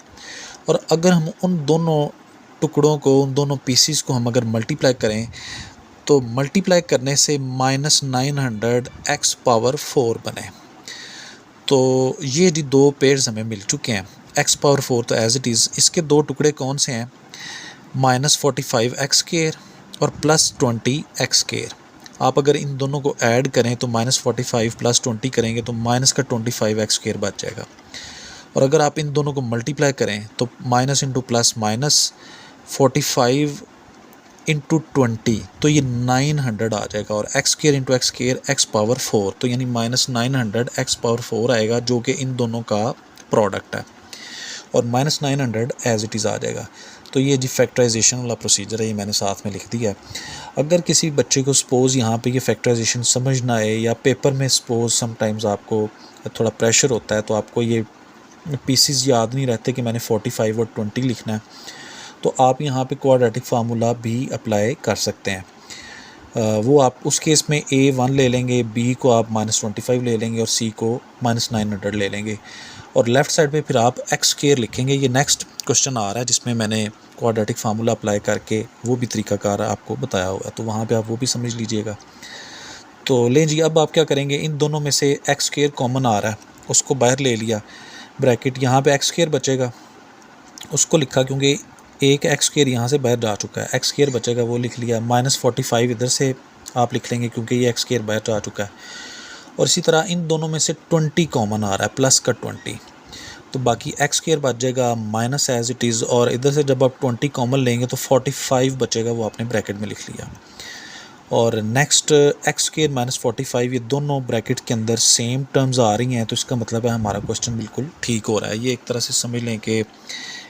और अगर हम उन दोनों टुकड़ों को, उन दोनों पीसेस को हम अगर मल्टीप्लाई करें तो मल्टीप्लाई करने से -900 एक्स पावर 4 बने। तो ये जी दो पेयर्स हमें मिल चुके हैं। एक्स पावर 4 तो एज इट इज़, इसके दो टुकड़े कौन से हैं, -45 एक्स स्क्वायर और +20 एक्स स्क्वायर। आप अगर इन दोनों को ऐड करें तो -45 + 20 करेंगे तो माइनस का 25 एक्स स्क्वायर बच जाएगा। और अगर आप इन दोनों को मल्टीप्लाई करें तो minus into plus minus 45 into 20, तो ये 900 आ जाएगा। और x square into x square x power 4, तो यानी -900 एक्स पावर 4 आएगा, जो कि इन दोनों का प्रोडक्ट है। और -900 एज इट इज़ आ जाएगा। तो ये जी फैक्टराइजेशन वाला प्रोसीजर है, ये मैंने साथ में लिख दिया है। अगर किसी बच्चे को सपोज़ यहाँ पे ये फैक्टराइजेशन समझ ना आए, या पेपर में सपोज़ समटाइम्स आपको थोड़ा प्रेशर होता है तो आपको ये पीसेस याद नहीं रहते कि मैंने 45 और 20 लिखना है, तो आप यहाँ पे क्वाड्रेटिक फार्मूला भी अप्लाई कर सकते हैं। वो आप उस केस में A1 ले लेंगे, B को आप -25 ले लेंगे और C को -900 ले लेंगे। और लेफ़्ट साइड पे फिर आप एक्स स्क्वायर लिखेंगे। ये नेक्स्ट क्वेश्चन आ रहा है जिसमें मैंने क्वाड्रेटिक फार्मूला अप्लाई करके वो भी तरीकाकार आपको बताया हुआ है, तो वहाँ पे आप वो भी समझ लीजिएगा। तो लें जी अब आप क्या करेंगे, इन दोनों में से एक्स स्क्वायर कॉमन आ रहा है, उसको बाहर ले लिया, ब्रैकेट यहाँ पे एक्स स्क्वायर बचेगा, उसको लिखा क्योंकि एक एक्स स्क्वायर यहाँ से बाहर जा चुका है, एक्स स्क्वायर बचेगा वो लिख लिया। -45 इधर से आप लिख लेंगे क्योंकि ये एक्स स्क्वायर बाहर जा चुका है। और इसी तरह इन दोनों में से 20 कॉमन आ रहा है, प्लस का 20, तो बाकी एक्स स्क्वायर बच जाएगा माइनस एज इट इज़। और इधर से जब आप 20 कॉमन लेंगे तो 45 बचेगा, वो आपने ब्रैकेट में लिख लिया। और नेक्स्ट एक्स स्क्वायर -45, ये दोनों ब्रैकेट के अंदर सेम टर्म्स आ रही हैं, तो इसका मतलब है हमारा क्वेश्चन बिल्कुल ठीक हो रहा है। ये एक तरह से समझ लें कि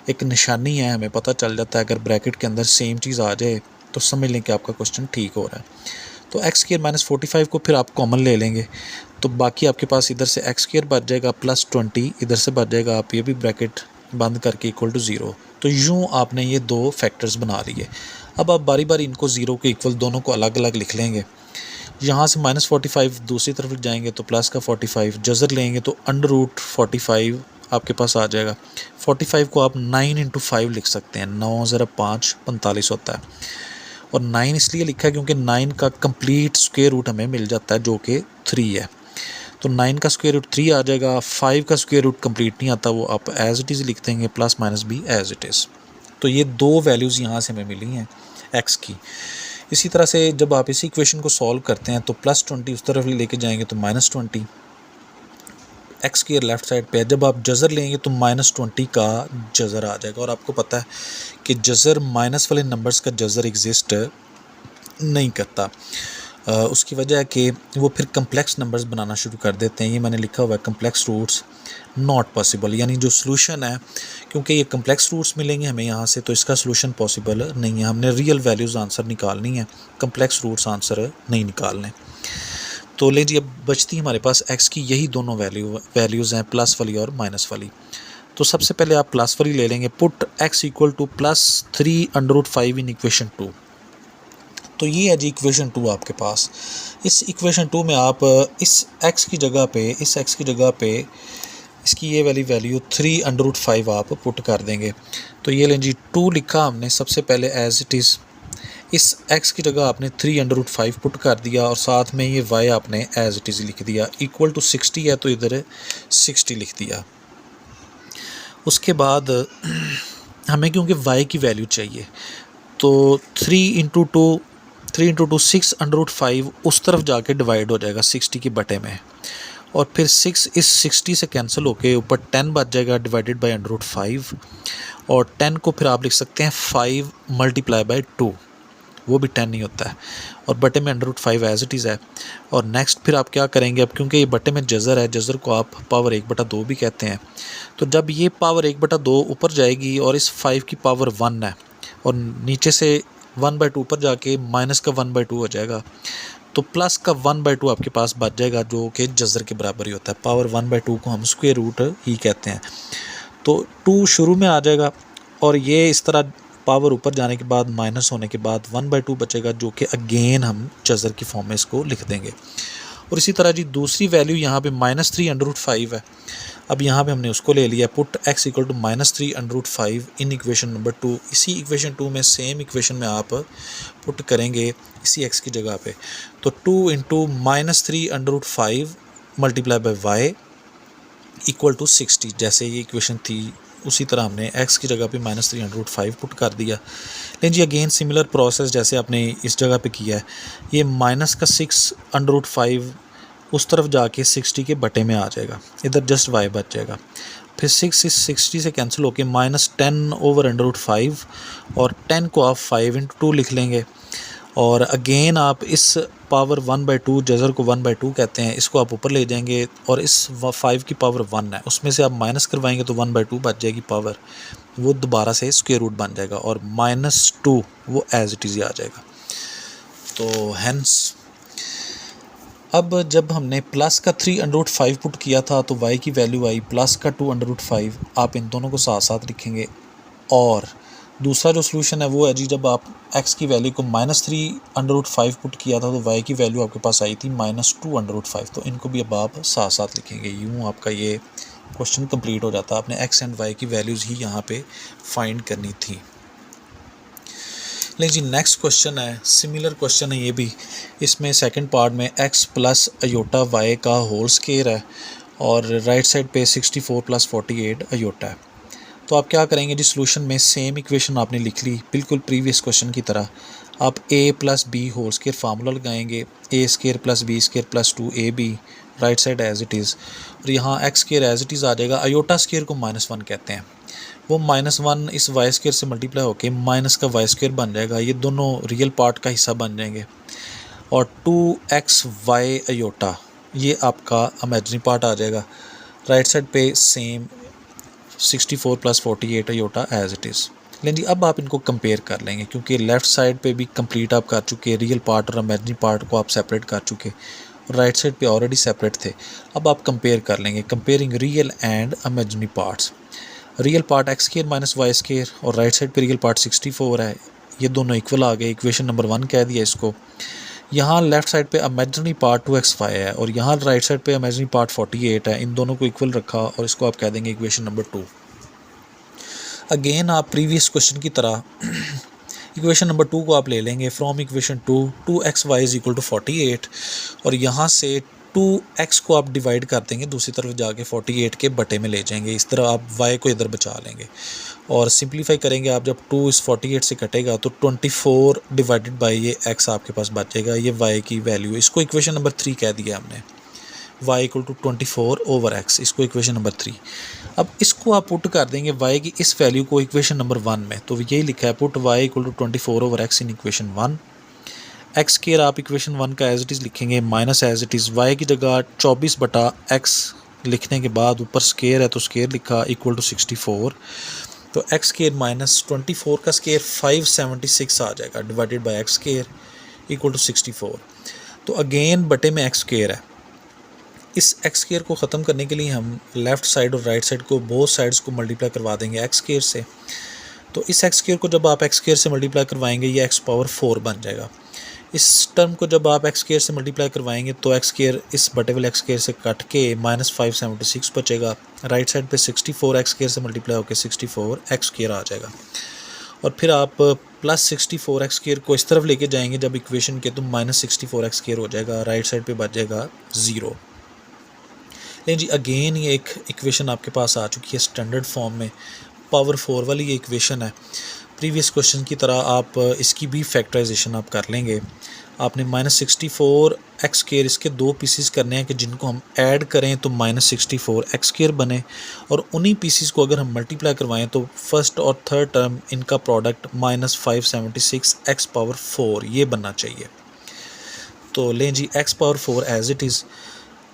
एक निशानी है, हमें पता चल जाता है अगर ब्रैकेट के अंदर सेम चीज़ आ जाए तो समझ लें कि आपका क्वेश्चन ठीक हो रहा है। तो एक्स स्क्वायर माइनस 45 को फिर आप कॉमन ले लेंगे, तो बाकी आपके पास इधर से एक्स स्क्वायर बच जाएगा प्लस 20, इधर से बच जाएगा, आप ये भी ब्रैकेट बंद करके इक्वल टू 0। तो यूँ आपने ये दो फैक्टर्स बना लिए। अब आप बारी बारी इनको 0 के इक्वल दोनों को अलग अलग लिख लेंगे। यहाँ से माइनस 45 दूसरी तरफ जाएंगे तो प्लस का 45, जज़र लेंगे तो अंडर रूट 45 आपके पास आ जाएगा। 45 को आप 9 इंटू 5 लिख सकते हैं, 9 ज़रा 5 45 होता है। और 9 इसलिए लिखा है क्योंकि 9 का कंप्लीट स्क्वायर रूट हमें मिल जाता है जो कि 3 है। तो 9 का स्क्वायर रूट 3 आ जाएगा। 5 का स्क्वायर रूट कंप्लीट नहीं आता, वो आप एज इट इज़ लिख देंगे, प्लस माइनस भी एज इट इज़। तो ये दो वैल्यूज़ यहाँ से हमें मिली हैं एक्स की। इसी तरह से जब आप इसी इक्वेशन को सॉल्व करते हैं तो प्लस 20 उस तरफ लेके जाएंगे तो minus 20, x square left side पे है। जब आप जज़र लेंगे तो माइनस 20 का जज़र आ जाएगा। और आपको पता है कि जज़र माइनस वाले नंबर्स का जज़र एग्जिस्ट नहीं करता। उसकी वजह है कि वो फिर कम्प्लेक्स नंबर्स बनाना शुरू कर देते हैं। ये मैंने लिखा हुआ है कम्प्लेक्स रूट्स नॉट पॉसिबल, यानी जो सोल्यूशन है, क्योंकि ये कम्प्लेक्स रूट्स मिलेंगे हमें यहाँ से, तो इसका सोल्यूशन पॉसिबल नहीं है। हमने रियल वैल्यूज़ आंसर निकालनी है, कम्प्लेक्स रूट्स आंसर नहीं निकालने। तो ले जी, अब बचती हमारे पास एक्स की यही दोनों वैल्यूज़ हैं, प्लस वाली और माइनस वाली। तो सबसे पहले आप प्लस वाली ले लेंगे, put x equal to plus 3 under root 5 in equation 2। तो ये है जी इक्वेशन 2 आपके पास। इस इक्वेशन 2 में आप इस x की जगह पे इसकी ये वाली वैल्यू 3 अंडर रूट 5 आप पुट कर देंगे। तो ये लें जी, 2 लिखा हमने सबसे पहले एज इट इज़, इस x की जगह आपने 3 अंडर रूट 5 पुट कर दिया और साथ में ये y आपने एज इट इज़ लिख दिया। इक्वल टू 60 है तो इधर 60 लिख दिया। उसके बाद हमें क्योंकि y की वैल्यू चाहिए तो 3 इंटू 2 6 अंडर रूट 5 उस तरफ जाके डिवाइड हो जाएगा 60 के बटे में, और फिर 6 इस 60 से कैंसिल होके ऊपर 10 बच जाएगा डिवाइडेड बाय अंडर रूट 5, और 10 को फिर आप लिख सकते हैं 5 मल्टीप्लाई बाय 2, वो भी 10 नहीं होता है, और बटे में under root 5 as it is है। और नेक्स्ट फिर आप क्या करेंगे, अब क्योंकि ये बटे में जज़र है, जज़र को आप पावर 1/2 भी कहते हैं, तो जब ये पावर 1/2 ऊपर जाएगी और इस 5 की पावर 1 है और नीचे से 1/2 ऊपर जाके माइनस का 1/2 हो जाएगा, तो प्लस का 1/2 आपके पास बच जाएगा जो कि जज़र के बराबर ही होता है। पावर 1/2 को हम स्क्वायर रूट ही कहते हैं। तो 2 शुरू में आ जाएगा और ये इस तरह पावर ऊपर जाने के बाद माइनस होने के बाद 1/2 बचेगा जो कि अगेन हम जज़र की फॉर्म में इसको लिख देंगे। और इसी तरह जी दूसरी वैल्यू यहाँ पे -3 अंडर रूट 5 है। अब यहाँ पे हमने उसको ले लिया, put x equal to -3 under root 5 in equation number 2। इसी इक्वेशन 2 में सेम इक्वेशन में आप पुट करेंगे इसी x की जगह पे, तो 2 into -3 under root 5 multiply by y equal to 60। जैसे ये इक्वेशन थी उसी तरह हमने x की जगह पे -3 अंडर रूट 5 पुट कर दिया। लेकिन जी अगेन सिमिलर प्रोसेस जैसे आपने इस जगह पे किया है, ये माइनस का 6 अंडर रूट 5 उस तरफ जाके 60 के बटे में आ जाएगा, इधर जस्ट y बच जाएगा। फिर 6 इस 60 से कैंसिल होके -10 ओवर अंडर रूट 5, और 10 को आप 5 इंटू 2 लिख लेंगे, और अगेन आप इस पावर 1/2 जज़र को 1/2 कहते हैं, इसको आप ऊपर ले जाएंगे और इस 5 की पावर 1 है उसमें से आप माइनस करवाएंगे तो 1/2 बच जाएगी पावर, वो दोबारा से स्क्वायर रूट बन जाएगा, और -2 वो एज इट इज़ आ जाएगा। तो हैंस अब जब हमने प्लस का 3 अंडर रूट 5 पुट किया था तो y की वैल्यू आई प्लस का 2 अंडर रूट 5। आप इन दोनों को साथ साथ लिखेंगे। और दूसरा जो सोल्यूशन है वो है जी, जब आप x की वैल्यू को -3 अंडर रूट 5 पुट किया था तो y की वैल्यू आपके पास आई थी -2 अंडर रूट 5। तो इनको भी अब आप साथ साथ लिखेंगे। यूँ आपका ये क्वेश्चन कंप्लीट हो जाता है। आपने x एंड y की वैल्यूज़ ही यहाँ पे फाइंड करनी थी। लेकिन जी नेक्स्ट क्वेश्चन है, सिमिलर क्वेश्चन है ये भी। इसमें सेकंड पार्ट में x प्लस अयोटा y का होल स्क्वायर है और राइट साइड पे 64 प्लस 48 अयोटा है। तो आप क्या करेंगे जी, सोल्यूशन में सेम इक्वेशन आपने लिख ली बिल्कुल प्रीवियस क्वेश्चन की तरह। आप a plus b whole square formula लगाएंगे, a square plus b square plus 2ab right side as it is, और यहाँ x square as it is आ जाएगा। अयोटा स्क्वायर को -1 कहते हैं, वो -1 इस वाई स्क्वायर से मल्टीप्लाई होके माइनस का वाई स्क्वायर बन जाएगा। ये दोनों रियल पार्ट का हिस्सा बन जाएंगे, और 2xy अयोटा ये आपका इमेजिनरी पार्ट आ जाएगा। राइट साइड पे same 64 + 48 iota as it is. लेकिन जी अब आप इनको कंपेयर कर लेंगे, क्योंकि लेफ़्ट साइड पे भी कंप्लीट आप कर चुके, रियल पार्ट और इमेजिनरी पार्ट को आप सेपरेट कर चुके और राइट साइड पे ऑलरेडी सेपरेट थे। अब आप कंपेयर कर लेंगे, comparing real and imaginary parts. Real part x² - y² और राइट साइड पे रियल पार्ट 64 है, ये दोनों इक्वल आ गए, इक्वेशन नंबर 1 कह दिया इसको। यहाँ लेफ़्ट साइड पे इमेजिनरी पार्ट 2xy है और यहाँ राइट साइड पे इमेजिनरी पार्ट 48 है, इन दोनों को इक्वल रखा और इसको आप कह देंगे इक्वेशन नंबर 2। अगेन आप प्रीवियस क्वेश्चन की तरह इक्वेशन नंबर 2 को आप ले लेंगे फ्रॉम इक्वेशन 2xy = 48 और यहाँ से 2x को आप डिवाइड कर देंगे, दूसरी तरफ जाके 48 के बटे में ले जाएंगे, इस तरह आप y को इधर बचा लेंगे और सिंप्लीफाई करेंगे आप। जब 2 इस 48 से कटेगा तो 24 डिवाइडेड बाई ये x आपके पास बचेगा, ये y की वैल्यू, इसको इक्वेशन नंबर 3 कह दिया हमने, y = 24/x, इसको इक्वेशन नंबर 3। अब इसको आप पुट कर देंगे y की इस वैल्यू को इक्वेशन नंबर 1 में, तो यही लिखा है पुट y = 24/x इन इक्वेशन 1। x² आप इक्वेशन 1 का एज इट इज़ लिखेंगे minus as it is y की जगह 24/x लिखने के बाद ऊपर स्केयर है तो स्केयर लिखा = 64, तो x² - 24 का स्केयर 576 आ जाएगा डिवाइडेड बाई x² = 64। तो अगेन बटे में x² है, इस x² को ख़त्म करने के लिए हम लेफ़्ट साइड और राइट साइड को बोथ साइड्स को मल्टीप्लाई करवा देंगे x² से। तो इस x² को जब आप x² से मल्टीप्लाई करवाएंगे ये x⁴ बन जाएगा। इस टर्म को जब आप x² से मल्टीप्लाई करवाएंगे तो x² इस बटे वाले x² से कट के -576 बचेगा, राइट साइड पे 64 x² से मल्टीप्लाई होकर 64 x² आ जाएगा और फिर आप प्लस 64 x² को इस तरफ लेके जाएंगे जब इक्वेशन के, तो -64 x² हो जाएगा, राइट साइड पे बच जाएगा 0। लेकिन जी अगेन ये एक इक्वेशन आपके पास आ चुकी है स्टैंडर्ड फॉर्म में, पावर 4 वाली ये इक्वेशन है। प्रीवियस क्वेश्चन की तरह आप इसकी भी फैक्टराइजेशन आप कर लेंगे। आपने -64 x² इसके दो पीसीस करने हैं कि जिनको हम ऐड करें तो -64 x² बने और उन्हीं पीसीस को अगर हम मल्टीप्लाई करवाएं तो फर्स्ट और थर्ड टर्म इनका प्रोडक्ट -576 x⁴ ये बनना चाहिए। तो लें जी x⁴ एज इट इज़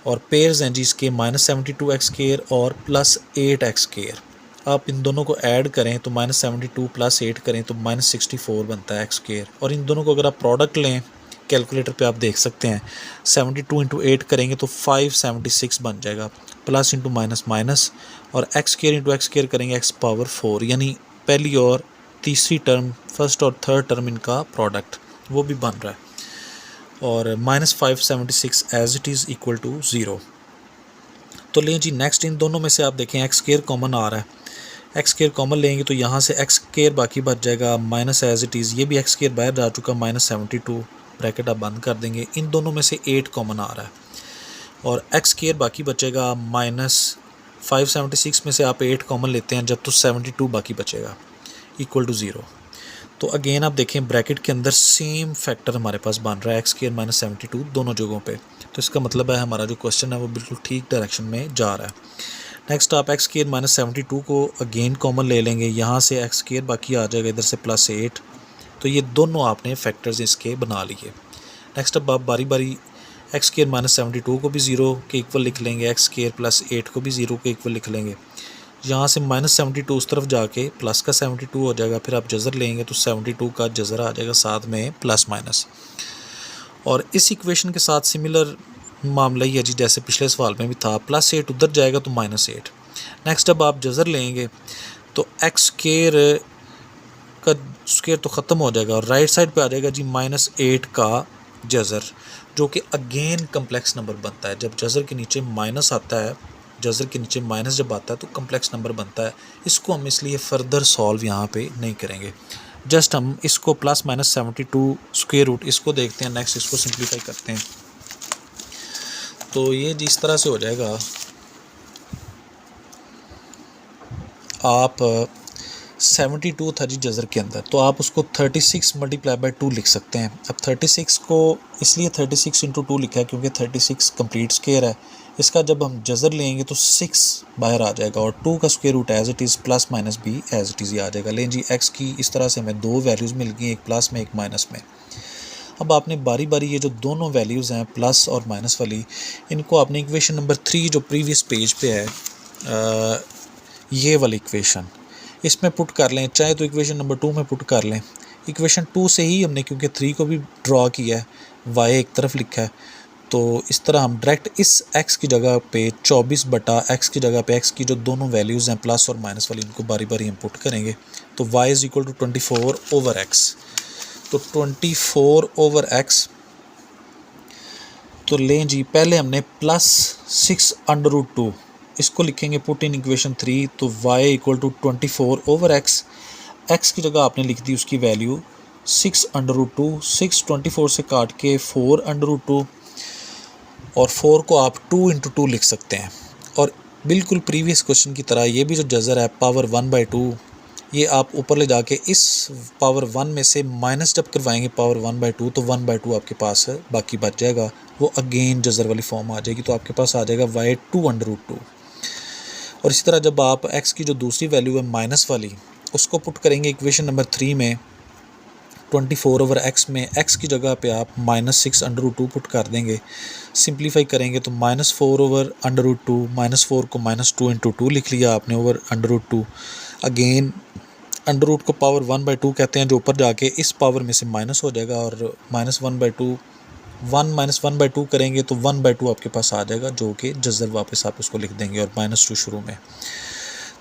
और पेयर्स हैं जी इसके -72 x² और +8 x²। आप इन दोनों को ऐड करें तो -72 + 8 करें तो -64 बनता है x² और इन दोनों को अगर आप प्रोडक्ट लें कैलकुलेटर पे आप देख सकते हैं 72 × 8 करेंगे तो 576 बन जाएगा, प्लस इंटू माइनस माइनस और x² × x² करेंगे x⁴, यानी पहली और तीसरी टर्म फर्स्ट और थर्ड टर्म इनका प्रोडक्ट वो भी बन रहा है और -576 एज इट इज़ = 0। तो लें जी नेक्स्ट इन दोनों में से आप देखें x² कॉमन आ रहा है, x² कॉमन लेंगे तो यहाँ से x² बाकी बच जाएगा माइनस एज इट इज़, ये भी x² बाहर जा चुका -72, ब्रैकेट आप बंद कर देंगे। इन दोनों में से 8 कॉमन आ रहा है और x² बाकी बचेगा -576 में से आप 8 कॉमन लेते हैं जब तो 72 बाकी बचेगा = 0। तो अगेन आप देखें ब्रैकेट के अंदर सेम फैक्टर हमारे पास बन रहा है x² - 72 दोनों जगहों पे, तो इसका मतलब है हमारा जो क्वेश्चन है वो बिल्कुल ठीक डायरेक्शन में जा रहा है। नेक्स्ट आप x² - 72 को अगेन कॉमन ले लेंगे, यहाँ से x² बाकी आ जाएगा इधर से +8, तो ये दोनों आपने फैक्टर्स इसके बना लिए। नेक्स्ट अब आप बारी बारी x² - 72 को भी 0 के इक्वल लिख लेंगे, x² + 8 को भी 0 के इक्वल लिख लेंगे। यहाँ से -72 उस तरफ जाके प्लस का 72 हो जाएगा, फिर आप जज़र लेंगे तो 72 का जज़र आ जाएगा साथ में प्लस माइनस। और इस इक्वेशन के साथ सिमिलर मामला ही है जी जैसे पिछले सवाल में भी था, +8 उधर जाएगा तो -8। नेक्स्ट अब आप जज़र लेंगे तो x² का स्क्वायर तो ख़त्म हो जाएगा और राइट साइड पे आ जाएगा जी -8 का जज़र, जो कि अगेन कम्प्लेक्स नंबर बनता है। जब जज़र के नीचे माइनस आता है, जज़र के नीचे माइनस जब आता है तो कम्प्लेक्स नंबर बनता है। इसको हम इसलिए फ़र्दर सॉल्व यहाँ पे नहीं करेंगे, जस्ट हम इसको +-72 स्क्वायर रूट इसको देखते हैं। नेक्स्ट इसको सिंप्लीफाई करते हैं तो ये जिस तरह से हो जाएगा, आप 72 था जी जज़र के अंदर, तो आप उसको 36 × 2 लिख सकते हैं। अब 36 को इसलिए 36 × 2 लिखा है क्योंकि 36 कंप्लीट स्क्वायर है। इसका जब हम जज़र लेंगे तो 6 बाहर आ जाएगा और 2 का square root as it is +- भी एज इट इज़ आ जाएगा। लें जी x की इस तरह से हमें दो वैल्यूज़ मिल गई, एक प्लस में एक माइनस में। अब आपने बारी बारी ये जो दोनों वैल्यूज़ हैं प्लस और माइनस वाली, इनको आपने इक्वेशन नंबर 3 जो प्रीवियस पेज पे है ये वाली इक्वेशन इसमें पुट कर लें, चाहे तो इक्वेशन नंबर 2 में पुट कर लें। इक्वेशन 2 से ही हमने क्योंकि 3 को भी ड्रॉ किया है, y एक तरफ लिखा है, तो इस तरह हम डायरेक्ट इस x की जगह पे 24 बटा x की जगह पे x की जो दोनों वैल्यूज़ हैं प्लस और माइनस वाली, इनको बारी बारी हम पुट करेंगे। तो y is equal to 24/x। तो 24/x, तो लें जी, पहले हमने +6√2 इसको लिखेंगे पुट इन इक्वेशन 3। तो y equal to 24/x, x की जगह आपने लिख दी उसकी वैल्यू 6√2, 6 24 से काट के 4√2, और 4 को आप 2 × 2 लिख सकते हैं। और बिल्कुल प्रीवियस क्वेश्चन की तरह ये भी जो जज़र है पावर 1/2, ये आप ऊपर ले जाके इस पावर 1 में से माइनस जब करवाएंगे पावर 1/2, तो 1/2 आपके पास बाकी बच जाएगा, वो अगेन जज़र वाली फॉर्म आ जाएगी। तो आपके पास आ जाएगा y 2√2। और इसी तरह जब आप x की जो दूसरी वैल्यू है माइनस वाली, उसको पुट करेंगे इक्वेशन नंबर 3 में, 24/x में x की जगह पे आप -6√2 पुट कर देंगे। सिंप्लीफाई करेंगे तो -4/√2, -4 को -2 × 2 लिख लिया आपने ओवर √2। अगेन अंडर रूट को पावर 1/2 कहते हैं, जो ऊपर जाके इस पावर में से माइनस हो जाएगा, और -1/2 1 -1/2 करेंगे तो 1/2 आपके पास आ जाएगा, जो कि जज़र वापस आप उसको लिख देंगे और -2 शुरू में।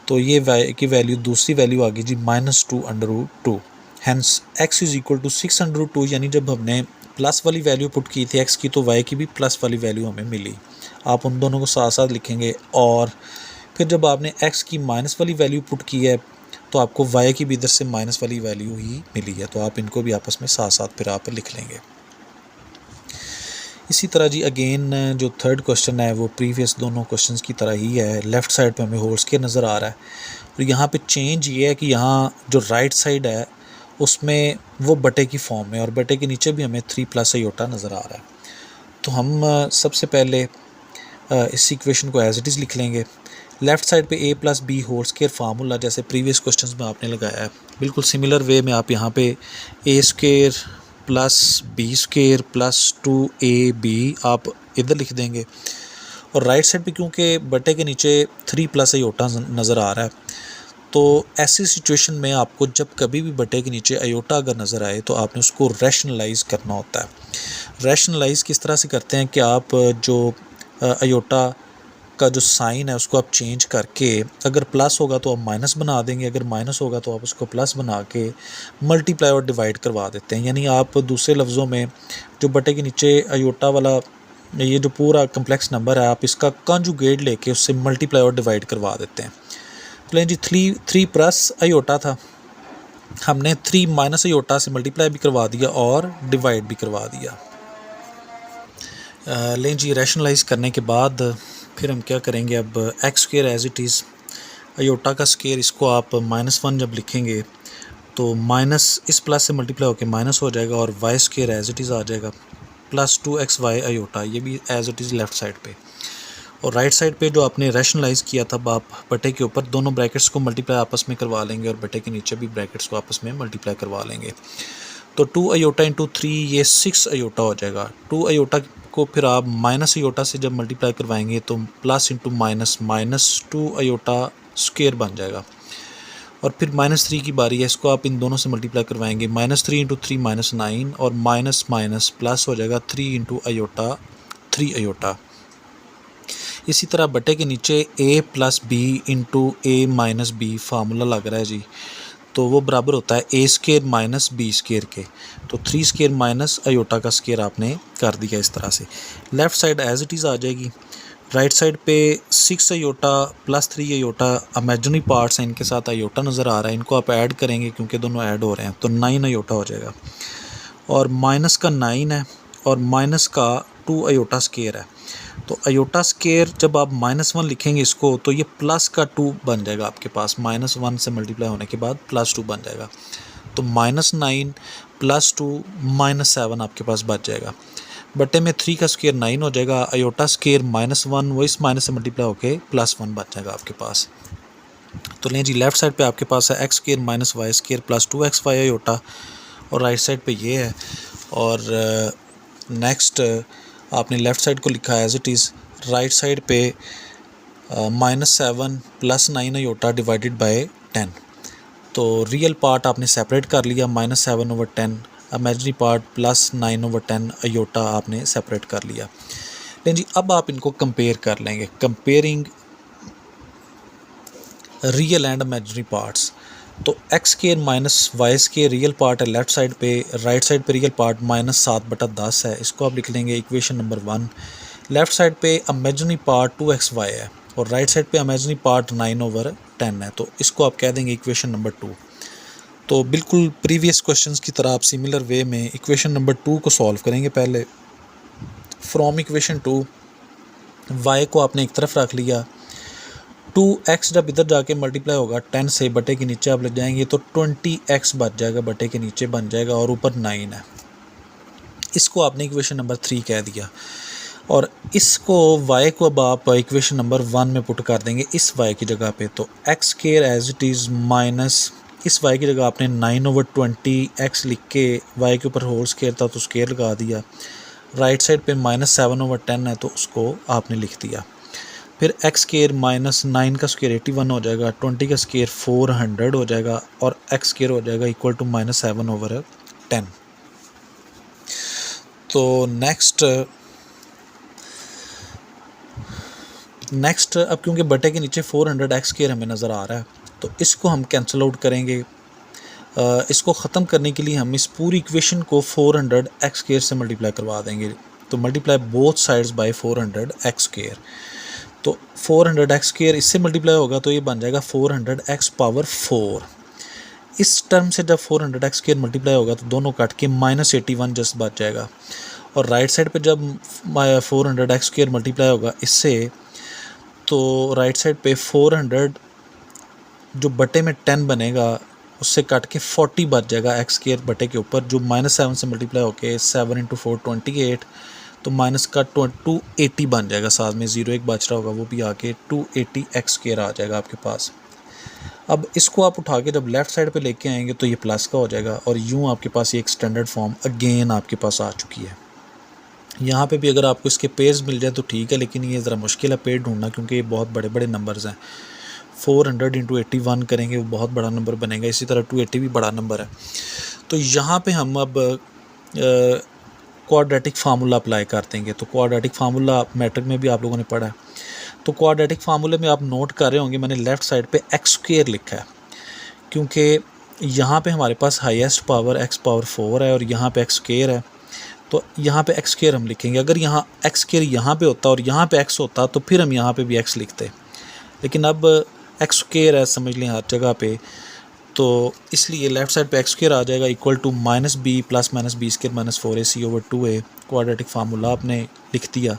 तो ये y की वैल्यू, दूसरी वैल्यू आ गई जी -2/√2। Hence x is equal to 6/√2, यानी जब हमने प्लस वाली वैल्यू पुट की थी x की, तो y की भी प्लस वाली वैल्यू हमें मिली। आप उन दोनों को साथ साथ लिखेंगे, और फिर जब आपने x की माइनस वाली वैल्यू पुट की है, तो आपको y की भी इधर से माइनस वाली वैल्यू ही मिली है। तो आप इनको भी आपस में साथ साथ फिर आप लिख लेंगे। इसी तरह जी अगेन जो थर्ड क्वेश्चन है वो प्रीवियस दोनों क्वेश्चंस की तरह ही है। लेफ़्ट साइड पे हमें होल स्क्वायर नज़र आ रहा है, और यहाँ पे चेंज ये है कि यहाँ जो राइट साइड है उसमें वो बटे की फॉर्म में, और बटे के नीचे भी हमें 3 + आयोटा नज़र आ रहा है। तो हम सबसे पहले इस इक्वेशन को एज इट इज़ लिख लेंगे। लेफ़्ट साइड पे a + b whole square formula जैसे प्रीवियस क्वेश्चंस में आपने लगाया है, बिल्कुल सिमिलर वे में आप यहाँ पे a² + b² + 2ab आप इधर लिख देंगे। और राइट साइड पे क्योंकि बटे के नीचे 3 + आयोटा नज़र आ रहा है, तो ऐसी सिचुएशन में आपको जब कभी भी बटे के नीचे आयोटा अगर नज़र आए तो आपने उसको रैशनलाइज़ करना होता है। रैशनलाइज़ किस तरह से करते हैं कि आप जो आयोटा का जो साइन है उसको आप चेंज करके, अगर प्लस होगा तो आप माइनस बना देंगे, अगर माइनस होगा तो आप उसको प्लस बना के मल्टीप्लाई और डिवाइड करवा देते हैं। यानी आप दूसरे लफ्ज़ों में जो बटे के नीचे आयोटा वाला ये जो पूरा कम्प्लेक्स नंबर है, आप इसका कॉन्जुगेट लेके उससे मल्टीप्लाई और डिवाइड करवा देते हैं। प्लेन जी 3 + आयोटा था, हमने 3 - आयोटा से मल्टीप्लाई भी करवा दिया और डिवाइड भी करवा दिया। लें जी रैशनलाइज़ करने के बाद फिर हम क्या करेंगे, अब x² as it is, iota का स्क्वायर, इसको आप -1 जब लिखेंगे तो माइनस इस प्लस से मल्टीप्लाई होकर माइनस हो जाएगा, और y² एज इट इज़ आ जाएगा +2xy आयोटा, ये भी as it is left side पे। और राइट साइड पे जो आपने रैशनलाइज़ किया था, आप बटे के ऊपर दोनों ब्रैकेट्स को मल्टीप्लाई आपस में करवा लेंगे, और बटे के नीचे भी ब्रैकेट्स को आपस में मल्टीप्लाई करवा लेंगे। तो 2 आयोटा × 3 ये 6 आयोटा हो जाएगा। 2 आयोटा को फिर आप माइनस आयोटा से जब मल्टीप्लाई करवाएंगे तो प्लस × माइनस -2 आयोटा स्क्वायर बन जाएगा। और फिर -3 की बारी है, इसको आप इन दोनों से मल्टीप्लाई करवाएंगे, -3 × 3 -9, और माइनस माइनस प्लस हो जाएगा 3 × आयोटा 3 आयोटा। इसी तरह बटे के नीचे a + b × a - b formula लग रहा है जी, तो वो बराबर होता है a² - b² के। तो 3² - आयोटा का स्क्वायर आपने कर दिया इस तरह से। Left side as it is आ जाएगी। राइट साइड पे 6 आयोटा + 3 आयोटा इमेजिनरी पार्ट्स हैं, इनके साथ आयोटा नज़र आ रहा है, इनको आप ऐड करेंगे क्योंकि दोनों ऐड हो रहे हैं, तो 9 आयोटा हो जाएगा। और माइनस का 9 है, और माइनस का 2 आयोटा स्क्वायर है। तो आयोटा स्क्वायर जब आप -1 लिखेंगे इसको, तो ये प्लस का 2 बन जाएगा आपके पास, -1 से मल्टीप्लाई होने के बाद +2 बन जाएगा। तो -9 + 2 -7 आपके पास बच जाएगा। बटे में 3 का स्क्वायर 9 हो जाएगा, आयोटा स्क्वायर -1 वो इस माइनस से मल्टीप्लाई होके +1 बच जाएगा आपके पास। तो लें जी लेफ़्ट साइड पे आपके पास है x² - y² + 2xy आयोटा, और राइट साइड पे ये है। और नेक्स्ट आपने लेफ़्ट साइड को लिखा है as it is, right side पे -7 + 9 अयोटा डिवाइडेड बाय 10। तो रियल पार्ट आपने सेपरेट कर लिया, -7/10, इमेजिनरी पार्ट +9/10 अयोटा आपने सेपरेट कर लिया। लेकिन जी अब आप इनको कंपेयर कर लेंगे, comparing real and imaginary parts. तो x² - y² रियल पार्ट है लेफ़्ट साइड पे, राइट साइड पे रियल पार्ट -7/10 है, इसको आप लिख लेंगे इक्वेशन नंबर 1। लेफ़्ट साइड पे इमेजिनरी पार्ट 2xy है और राइट साइड पे इमेजिनरी पार्ट 9/10 है, तो इसको आप कह देंगे इक्वेशन नंबर 2। तो बिल्कुल प्रीवियस क्वेश्चंस की तरह आप सिमिलर वे में इक्वेशन नंबर 2 को सॉल्व करेंगे। पहले फ्रॉम इक्वेशन 2 y को आपने एक तरफ रख लिया, 2x जब इधर जाके मल्टीप्लाई होगा 10 से, बटे के नीचे आप ले जाएंगे तो 20x बच जाएगा, बटे के नीचे बन जाएगा और ऊपर 9 है। इसको आपने इक्वेशन नंबर 3 कह दिया और इसको y को अब आप इक्वेशन नंबर 1 में पुट कर देंगे इस y की जगह पे। तो x² as it is minus इस y की जगह आपने 9/20 लिख के y के ऊपर होल स्केयर था तो स्केयर लगा दिया, राइट साइड पे -7/10 है तो उसको आपने लिख दिया। फिर x² -9 का स्क्वायर 81 हो जाएगा, 20 का स्क्वायर 400 हो जाएगा और x² हो जाएगा इक्वल टू -7/10। तो नेक्स्ट अब क्योंकि बटे के नीचे 400 x² हमें नज़र आ रहा है तो इसको हम कैंसिल आउट करेंगे। इसको ख़त्म करने के लिए हम इस पूरी इक्वेशन को 400 x² से मल्टीप्लाई करवा देंगे। तो multiply both sides bye 400 x²। तो 400 x² इससे मल्टीप्लाई होगा तो ये बन जाएगा 400x⁴। इस टर्म से जब 400 x² मल्टीप्लाई होगा तो दोनों कट के -81 जस्ट बच जाएगा। और राइट साइड पे जब 400 x² मल्टीप्लाई होगा इससे तो राइट साइड पे 400 जो बटे में 10 बनेगा उससे काट के 40 बच जाएगा x² बटे के ऊपर, जो -7 से मल्टीप्लाई होके 7 × 4 28, तो माइनस का 280 बन जाएगा, साथ में 0 एक बच रहा होगा वो भी आके 280 x² आ जाएगा आपके पास। अब इसको आप उठा के जब लेफ़्ट साइड पे लेके आएंगे तो ये प्लस का हो जाएगा और यूँ आपके पास ये एक स्टैंडर्ड फॉर्म अगेन आपके पास आ चुकी है। यहाँ पे भी अगर आपको इसके पेयर्स मिल जाए तो ठीक है, लेकिन ये ज़रा मुश्किल है पेयर ढूंढना क्योंकि ये बहुत बड़े बड़े नंबर्स हैं। 400 × 81 करेंगे वो बहुत बड़ा नंबर बनेगा, इसी तरह 280 भी बड़ा नंबर है। तो यहाँ पे हम अब क्वाड्रेटिक फार्मूला अप्लाई कर देंगे। तो क्वाड्रेटिक फार्मूला मैट्रिक में भी आप लोगों ने पढ़ा है। तो क्वाड्रेटिक फार्मूले में आप नोट कर रहे होंगे मैंने लेफ़्ट साइड पे x² लिखा है क्योंकि यहाँ पे हमारे पास हाईएस्ट पावर x⁴ है और यहाँ पे x² है, तो यहाँ पे x² हम लिखेंगे। अगर यहाँ x² यहाँ पे होता और यहाँ पे x होता तो फिर हम यहाँ पे भी x लिखते, लेकिन अब x² है समझ लें हर जगह पे, तो इसलिए लेफ़्ट साइड पे x² आ जाएगा equal to -b + -b² - 4ac/2a। Quadratic formula आपने लिख दिया।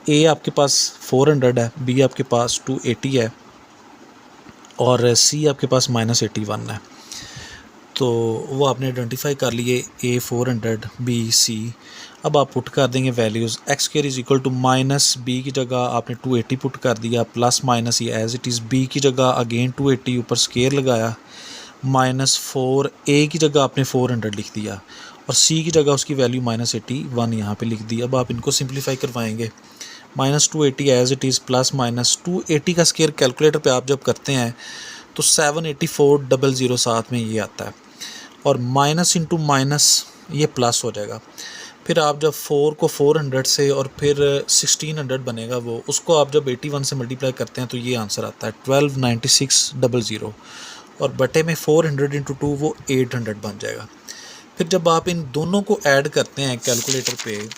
a आपके पास 400 है, b आपके पास 280 है और c आपके पास -81 है। तो वो आपने आइडेंटिफाई कर लिए, a 400 b c। अब आप पुट कर देंगे values. x² equal to -b की जगह आपने 280 पुट कर दिया, प्लस माइनस ये एज इट इज़, b की जगह अगेन 280 ऊपर स्केयर लगाया, -4 a की जगह आपने 400 लिख दिया और c की जगह उसकी वैल्यू -81 यहाँ पे लिख दी। अब आप इनको सिंप्लीफाई करवाएंगे, -280 एज इट इज़ प्लस -280 का स्केयर कैलकुलेटर पे आप जब करते हैं तो 784,000 साथ में ये आता है और माइनस इंटू माइनस ये प्लस हो जाएगा। फिर आप जब 4 को 400 से और फिर 1600 बनेगा वो, उसको आप जब 81 से मल्टीप्लाई करते हैं तो ये आंसर आता है 1296,000 और बटे में 400 × 2 वो 800 बन जाएगा। फिर जब आप इन दोनों को ऐड करते हैं कैलकुलेटर पे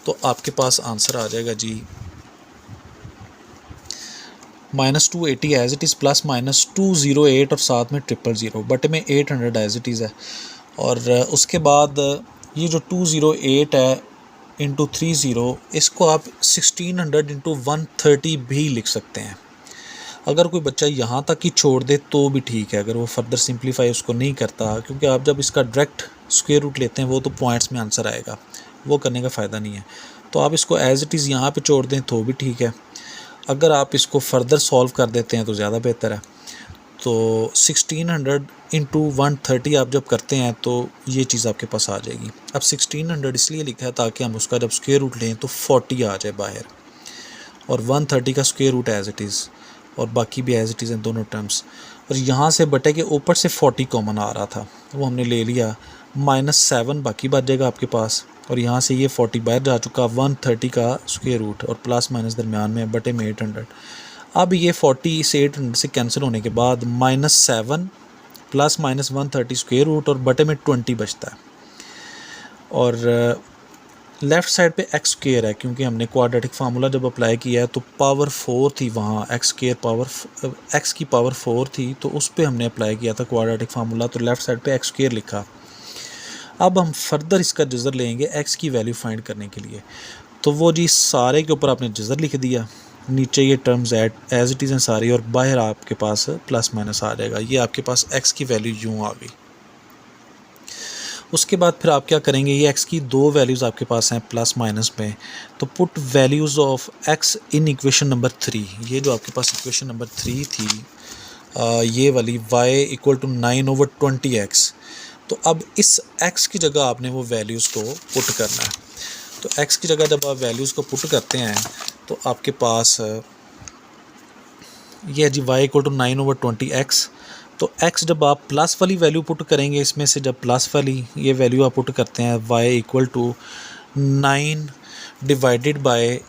तो आपके पास आंसर आ जाएगा जी -280 एज इट इज़ प्लस -208 और साथ में 000 बटे में 800 एज इट इज़ है। और उसके बाद ये जो 208 है इंटू 30, इसको आप 1600 × 130 भी लिख सकते हैं। अगर कोई बच्चा यहाँ तक ही छोड़ दे तो भी ठीक है, अगर वो फर्दर सिंप्लीफाई उसको नहीं करता, क्योंकि आप जब इसका डायरेक्ट स्क्वायर रूट लेते हैं वो तो पॉइंट्स में आंसर आएगा, वो करने का फ़ायदा नहीं है। तो आप इसको एज इट इज़ यहाँ पे छोड़ दें तो भी ठीक है, अगर आप इसको फर्दर सॉल्व कर देते हैं तो ज़्यादा बेहतर है। तो 1600 × 130 आप जब करते हैं तो ये चीज़ आपके पास आ जाएगी। अब 1600 इसलिए लिखा है ताकि हम उसका जब स्क्वायर रूट लें तो 40 आ जाए बाहर और 130 का square root as it is और बाकी भी एज इट इज़ हैं दोनों टर्म्स। और यहाँ से बटे के ऊपर से 40 कॉमन आ रहा था, वो हमने ले लिया, -7 बाकी बच जाएगा आपके पास, और यहाँ से ये 40 बाहर जा चुका, 130 का स्क्वायर रूट और प्लस माइनस दरमियान में बटे में 800। अब ये 40 से 800 से कैंसिल होने के बाद -7 प्लस माइनस 130 स्क्वायर रूट और बटे में 20 बचता है। और लेफ़्ट साइड पे एक्स स्क्वायर है, क्योंकि हमने क्वाड्रेटिक फार्मूला जब अप्लाई किया है तो पावर 4 थी वहाँ, एक्स स्क्वायर पावर एक्स की पावर 4 थी, तो उस पर हमने अप्लाई किया था क्वाड्रेटिक फार्मूला, तो लेफ़्ट साइड पे एक्स स्क्वायर लिखा। अब हम फर्दर इसका जज़र लेंगे एक्स की वैल्यू फाइंड करने के लिए, तो वो जी सारे के ऊपर आपने जज़र लिख दिया, नीचे ये टर्म्स एज इट इज़ हैं सारी, और बाहर आपके पास प्लस माइनस आ जाएगा। ये आपके पास एक्स की वैल्यू यूँ आ गई। उसके बाद फिर आप क्या करेंगे, ये एक्स की दो वैल्यूज़ आपके पास हैं प्लस माइनस में, तो put values of x in equation number 3। ये जो आपके पास इक्वेशन नंबर 3 थी, ये वाली y = 9/20x, तो अब इस x की जगह आपने वो वैल्यूज़ को पुट करना है। तो x की जगह जब आप वैल्यूज़ को पुट करते हैं तो आपके पास ये है जी y = 9/20x। तो x जब आप प्लस वाली वैल्यू पुट करेंगे, इसमें से जब प्लस वाली ये वैल्यू आप पुट करते हैं, y = 9 divided by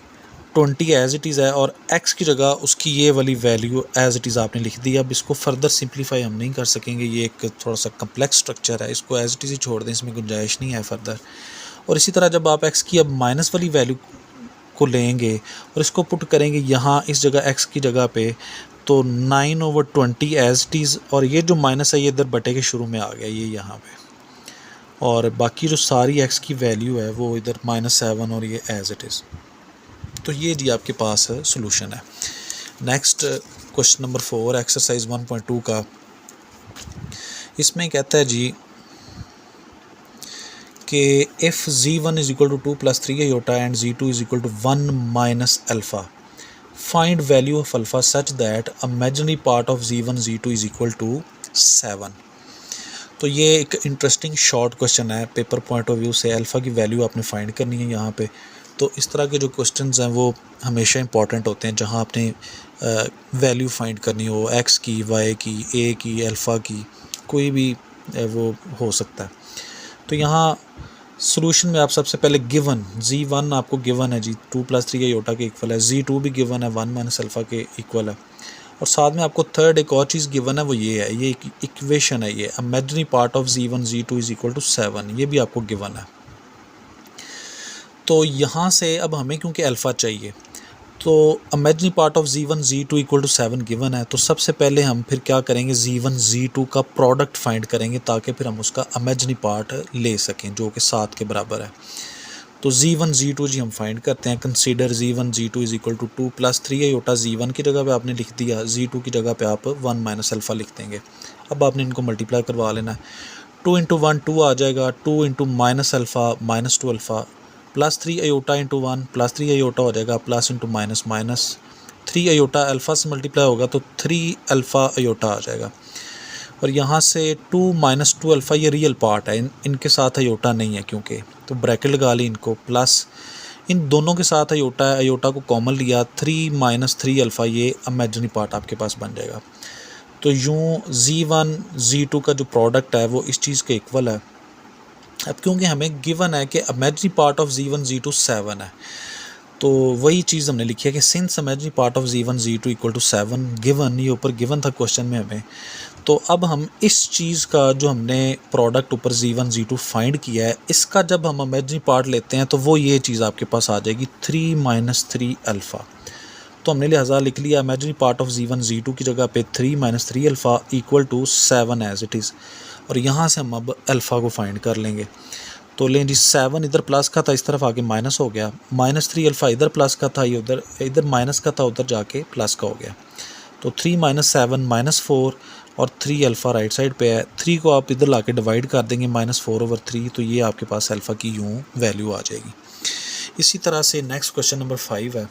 20 as it is है, और x की जगह उसकी ये वाली वैल्यू एज इट इज़ आपने लिख दी। अब इसको फर्दर सिंप्लीफाई हम नहीं कर सकेंगे, ये एक थोड़ा सा कम्प्लेक्स स्ट्रक्चर है, इसको एज इट इज़ ही छोड़ दें, इसमें गुंजाइश नहीं है फर्दर। और इसी तरह जब आप x की अब माइनस वाली वैल्यू को लेंगे और इसको पुट करेंगे यहाँ इस जगह x की जगह पे, तो 9/20 एज इट इज़, और ये जो माइनस है ये इधर बटे के शुरू में आ गया, ये यहाँ पे, और बाकी जो सारी x की वैल्यू है वो इधर -7 और ये एज इट इज़। तो ये जी आपके पास सोल्यूशन है। नेक्स्ट क्वेश्चन नंबर 4 एक्सरसाइज 1.2 का, इसमें कहता है जी कि if z1 = 2 + 3 iota and z2 = 1 - alpha, find value of alpha such that imaginary part of z1 z2 = 7। तो ये एक इंटरेस्टिंग शॉर्ट क्वेश्चन है, पेपर पॉइंट ऑफ व्यू से अल्फ़ा की वैल्यू आपने फाइंड करनी है यहाँ पे। तो इस तरह के जो क्वेश्चंस हैं वो हमेशा इंपॉर्टेंट होते हैं, जहाँ आपने वैल्यू फाइंड करनी हो, एक्स की, वाई की, ए की, अल्फ़ा की, कोई भी वो हो सकता है। तो यहाँ सॉल्यूशन में आप सबसे पहले गिवन z1 आपको गिवन है जी 2 + 3 iota के इक्वल है, z2 भी गिवन है 1 - अल्फ़ा के इक्वल है, और साथ में आपको थर्ड एक और चीज़ गिवन है, वो ये है, ये एक इक्वेशन है, ये imaginary part of z1 z2 = 7, ये भी आपको गिवन है। तो यहाँ से अब हमें क्योंकि अल्फ़ा चाहिए, तो imaginary part of z1 z2 = 7 given है, तो सबसे पहले हम फिर क्या करेंगे, z1 z2 का प्रोडक्ट फाइंड करेंगे, ताकि फिर हम उसका इमेजिनरी पार्ट ले सकें जो कि 7 के बराबर है। तो z1 z2 जी हम फाइंड करते हैं। Consider z1 z2 = 2 + 3 iota, z1 की जगह पे आपने लिख दिया, z2 की जगह पे आप 1 - अल्फ़ा लिख देंगे। अब आपने इनको मल्टीप्लाई करवा लेना है, 2 × 1 2 आ जाएगा, 2 × -अल्फ़ा -2 अल्फ़ा, +3 iota × 1 +3 iota हो जाएगा, plus into minus minus, 3 iota alpha से मल्टीप्लाई होगा तो 3 अल्फ़ा iota आ जाएगा। और यहाँ से 2 - 2 अल्फ़ा ये रियल पार्ट है, इनके साथ iota नहीं है क्योंकि, तो ब्रैकेट लगा ली इनको, प्लस इन दोनों के साथ iota है, iota को कॉमन लिया, 3 - 3 अल्फ़ा ये इमेजिनरी पार्ट आपके पास बन जाएगा। तो यूँ z1 z2 का जो प्रोडक्ट है वो इस चीज़ के इक्वल है। अब क्योंकि हमें गिवन है कि imaginary part of z1 z2 7 है, तो वही चीज़ हमने लिखी है कि since imaginary part of z1 z2 = 7 given, ये ऊपर गिवन था क्वेश्चन में हमें, तो अब हम इस चीज़ का जो हमने प्रोडक्ट ऊपर z1 z2 फाइंड किया है, इसका जब हम इमेजिनरी पार्ट लेते हैं तो वो ये चीज़ आपके पास आ जाएगी 3 - 3 अल्फ़ा। तो हमने लिहाजा लिख लिया imaginary part of z1 z2 की जगह पे 3 - 3 अल्फ़ा = 7 एज इट इज़, और यहाँ से हम अब अल्फ़ा को फाइंड कर लेंगे। तो लें जी 7 इधर प्लस का था, इस तरफ आके माइनस हो गया, -3 अल्फ़ा इधर प्लस का था, ये इधर माइनस का था, उधर जाके प्लस का हो गया। तो 3 - 7 -4 और 3 अल्फ़ा राइट साइड पे है, 3 को आप इधर लाके डिवाइड कर देंगे -4/3, तो ये आपके पास अल्फ़ा की यूँ वैल्यू आ जाएगी। इसी तरह से नेक्स्ट क्वेश्चन नंबर 5 है।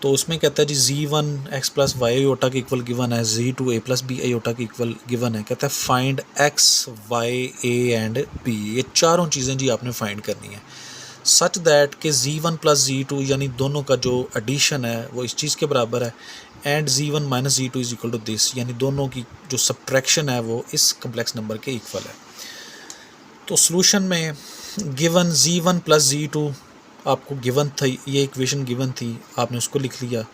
तो उसमें कहता है जी z1 x + y iota के इक्वल गिवन है, z2 a + b iota के इक्वल गिवन है। कहता है find x y a and b, ये चारों चीज़ें जी आपने फाइंड करनी है सच दैट कि z1 + z2 यानी दोनों का जो एडिशन है वो इस चीज़ के बराबर है, and Z1 minus Z2 is equal to this, यानी दोनों की जो सब्ट्रैक्शन है वो इस कम्प्लेक्स नंबर के इक्वल है। तो सॉल्यूशन में गिवन Z1 प्लस Z2 आपको गिवन थी, ये इक्वेशन गिवन थी, आपने उसको लिख लिया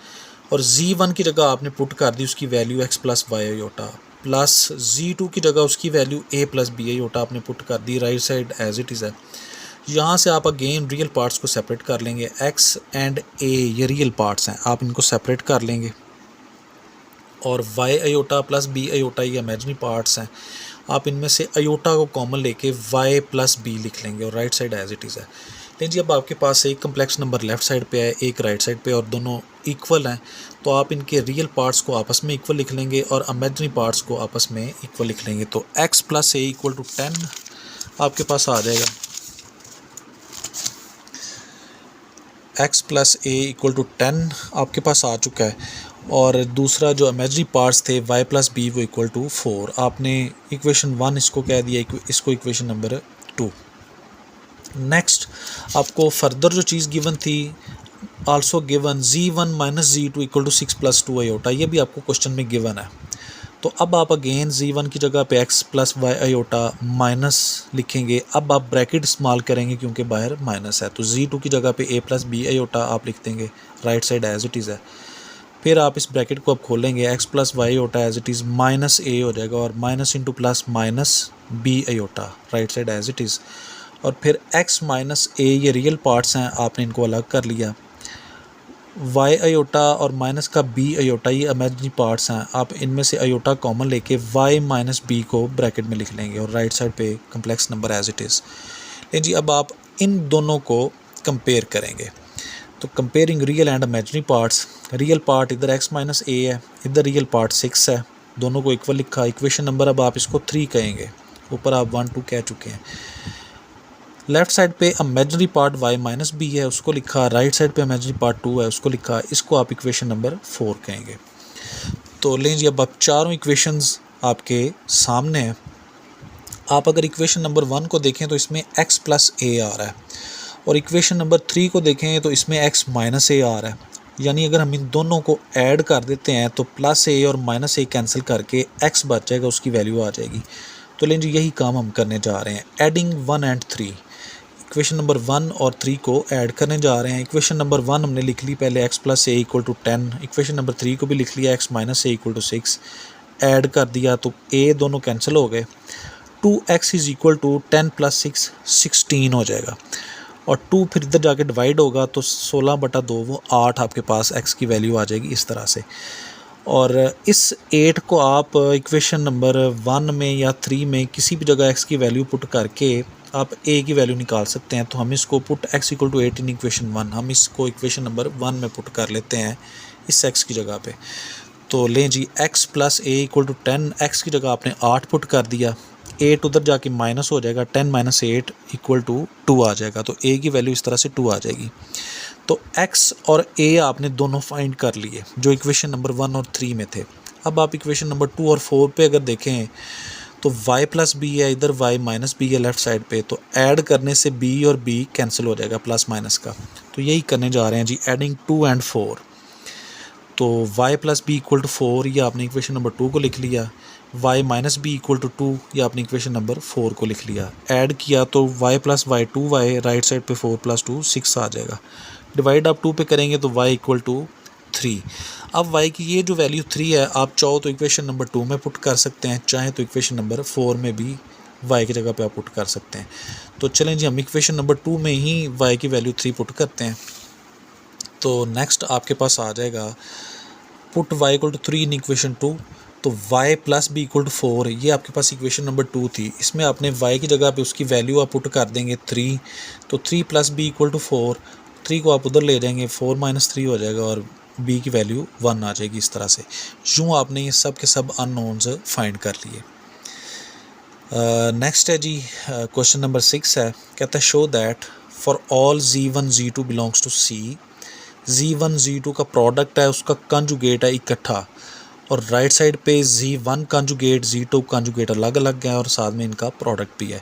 और Z1 की जगह आपने पुट कर दी उसकी value x plus y iota, plus Z2 की जगह उसकी value a plus b iota आपने पुट कर दी, right side as it is है। यहाँ से आप अगेन रियल पार्ट्स को सेपरेट कर लेंगे, x एंड a ये रियल पार्ट्स हैं, आप इनको सेपरेट कर लेंगे और y iota plus b iota ये इमेजिनरी पार्ट्स हैं, आप इनमें से आयोटा को कॉमन लेके y प्लस b लिख लेंगे और right side as it is है। लेकिन जी अब आपके पास एक कम्प्लेक्स नंबर लेफ़्ट साइड पे है, एक राइट साइड पे और दोनों इक्वल हैं, तो आप इनके रियल पार्ट्स को आपस में इक्वल लिख लेंगे और इमेजिनरी पार्ट्स को आपस में इक्वल लिख लेंगे। तो x plus a equal to 10 आपके पास आ जाएगा, x plus a equal to 10 आपके पास आ चुका है और दूसरा जो इमेजिनरी पार्ट्स थे y प्लस बी वो इक्वल टू 4, आपने इक्वेशन 1 इसको कह दिया, इसको इक्वेशन नंबर 2। नेक्स्ट आपको फर्दर जो चीज़ गिवन थी also given Z1 minus Z2 equal to 6 plus 2 iota, ये भी आपको क्वेश्चन में गिवन है। तो अब आप अगेन Z1 की जगह पे x plus y iota minus लिखेंगे, अब आप ब्रैकेट इस्तेमाल करेंगे क्योंकि बाहर माइनस है, तो Z2 की जगह पे a प्लस बी आयोटा आप लिख देंगे, right side as it is है। फिर आप इस ब्रैकेट को अब खोलेंगे, x plus y iota as it is minus a हो जाएगा और minus into plus minus b iota, right side as it is. और फिर x माइनस a ये रियल पार्ट्स हैं, आपने इनको अलग कर लिया, y आयोटा और माइनस का b आयोटा ये इमेजिनरी पार्ट्स हैं, आप इनमें से आयोटा कॉमन लेके y माइनस b को ब्रैकेट में लिख लेंगे और राइट साइड पे complex number as it is. लेकिन जी अब आप इन दोनों को कंपेयर करेंगे, तो comparing real and imaginary parts, real part इधर x माइनस a है, इधर रियल पार्ट 6 है, दोनों को इक्वल लिखा, इक्वेशन नंबर अब आप इसको 3 कहेंगे, ऊपर आप 1 2 कह चुके हैं। लेफ्ट साइड पे imaginary part y minus b है, उसको लिखा, राइट साइड पे इमेजिनरी पार्ट 2 है, उसको लिखा, इसको आप इक्वेशन नंबर 4 कहेंगे। तो लें जी अब आप चारों इक्वेशंस आपके सामने हैं। आप अगर इक्वेशन नंबर 1 को देखें तो इसमें x प्लस a आ रहा है और इक्वेशन नंबर 3 को देखें तो इसमें x माइनस a आ रहा है, यानी अगर हम इन दोनों को ऐड कर देते हैं तो प्लस a और माइनस a कैंसिल करके x बच जाएगा, उसकी वैल्यू आ जाएगी। तो लें जी यही काम हम करने जा रहे हैं, एडिंग 1 एंड 3, इक्वेशन नंबर 1 और 3 को ऐड करने जा रहे हैं। इक्वेशन नंबर 1 हमने लिख ली पहले, x plus a equal to 10, equation number 3 को भी लिख लिया, x minus a equal to 6, add कर दिया तो a दोनों कैंसिल हो गए, 2x is equal to 10 plus 6 16 हो जाएगा और 2 फिर इधर जाके डिवाइड होगा तो 16/2 वो 8 आपके पास x की वैल्यू आ जाएगी इस तरह से। और इस 8 को आप इक्वेशन नंबर 1 में या 3 में किसी भी जगह x की वैल्यू पुट करके आप a की वैल्यू निकाल सकते हैं। तो हम इसको put x equal to 8 in equation 1, हम इसको इक्वेशन नंबर 1 में पुट कर लेते हैं इस x की जगह पे। तो लें जी x plus a equal to 10, x की जगह आपने 8 पुट कर दिया, 8 उधर जाके माइनस हो जाएगा, 10 माइनस 8 इक्वल टू 2 आ जाएगा, तो a की वैल्यू इस तरह से 2 आ जाएगी। तो x और a आपने दोनों फाइंड कर लिए जो इक्वेशन नंबर 1 और 3 में थे। अब आप इक्वेशन नंबर 2 और 4 पे अगर देखें तो y प्लस बी है, इधर y माइनस बी है लेफ़्ट साइड पे, तो ऐड करने से b और b कैंसिल हो जाएगा प्लस माइनस का। तो यही करने जा रहे हैं जी, एडिंग 2 एंड 4। तो y plus b equal to 4 ये आपने इक्वेशन नंबर 2 को लिख लिया, y minus b equal to 2 ये आपने इक्वेशन नंबर 4 को लिख लिया, ऐड किया तो y plus y 2y, right side पे 4 प्लस 2 6 आ जाएगा, डिवाइड आप 2 पे करेंगे तो y इक्वल टू 3। अब y की ये जो वैल्यू 3 है, आप चाहो तो इक्वेशन नंबर 2 में पुट कर सकते हैं, चाहे तो इक्वेशन नंबर 4 में भी y की जगह पे आप पुट कर सकते हैं। तो चलें जी हम इक्वेशन नंबर 2 में ही y की वैल्यू 3 पुट करते हैं। तो नेक्स्ट आपके पास आ जाएगा put y equal to 3 in equation 2, तो y plus b equal to 4, ये आपके पास इक्वेशन नंबर 2 थी, इसमें आपने y की जगह पे उसकी वैल्यू आप पुट कर देंगे 3, तो 3 प्लस बी इक्वल टू 4, 3 को आप उधर ले जाएंगे, 4 माइनस 3 हो जाएगा और b की वैल्यू 1 आ जाएगी। इस तरह से यूँ आपने ये सब के सब अननोन्स फाइंड कर लिए। नेक्स्ट है जी क्वेश्चन नंबर 6 है, कहता है show that for all z1 z2 belongs to c, z1 z2 का प्रोडक्ट है, उसका कंजुगेट है इकट्ठा, और राइट साइड पे z1 कंजुगेट z2 कंजुगेट अलग अलग है और साथ में इनका प्रोडक्ट भी है।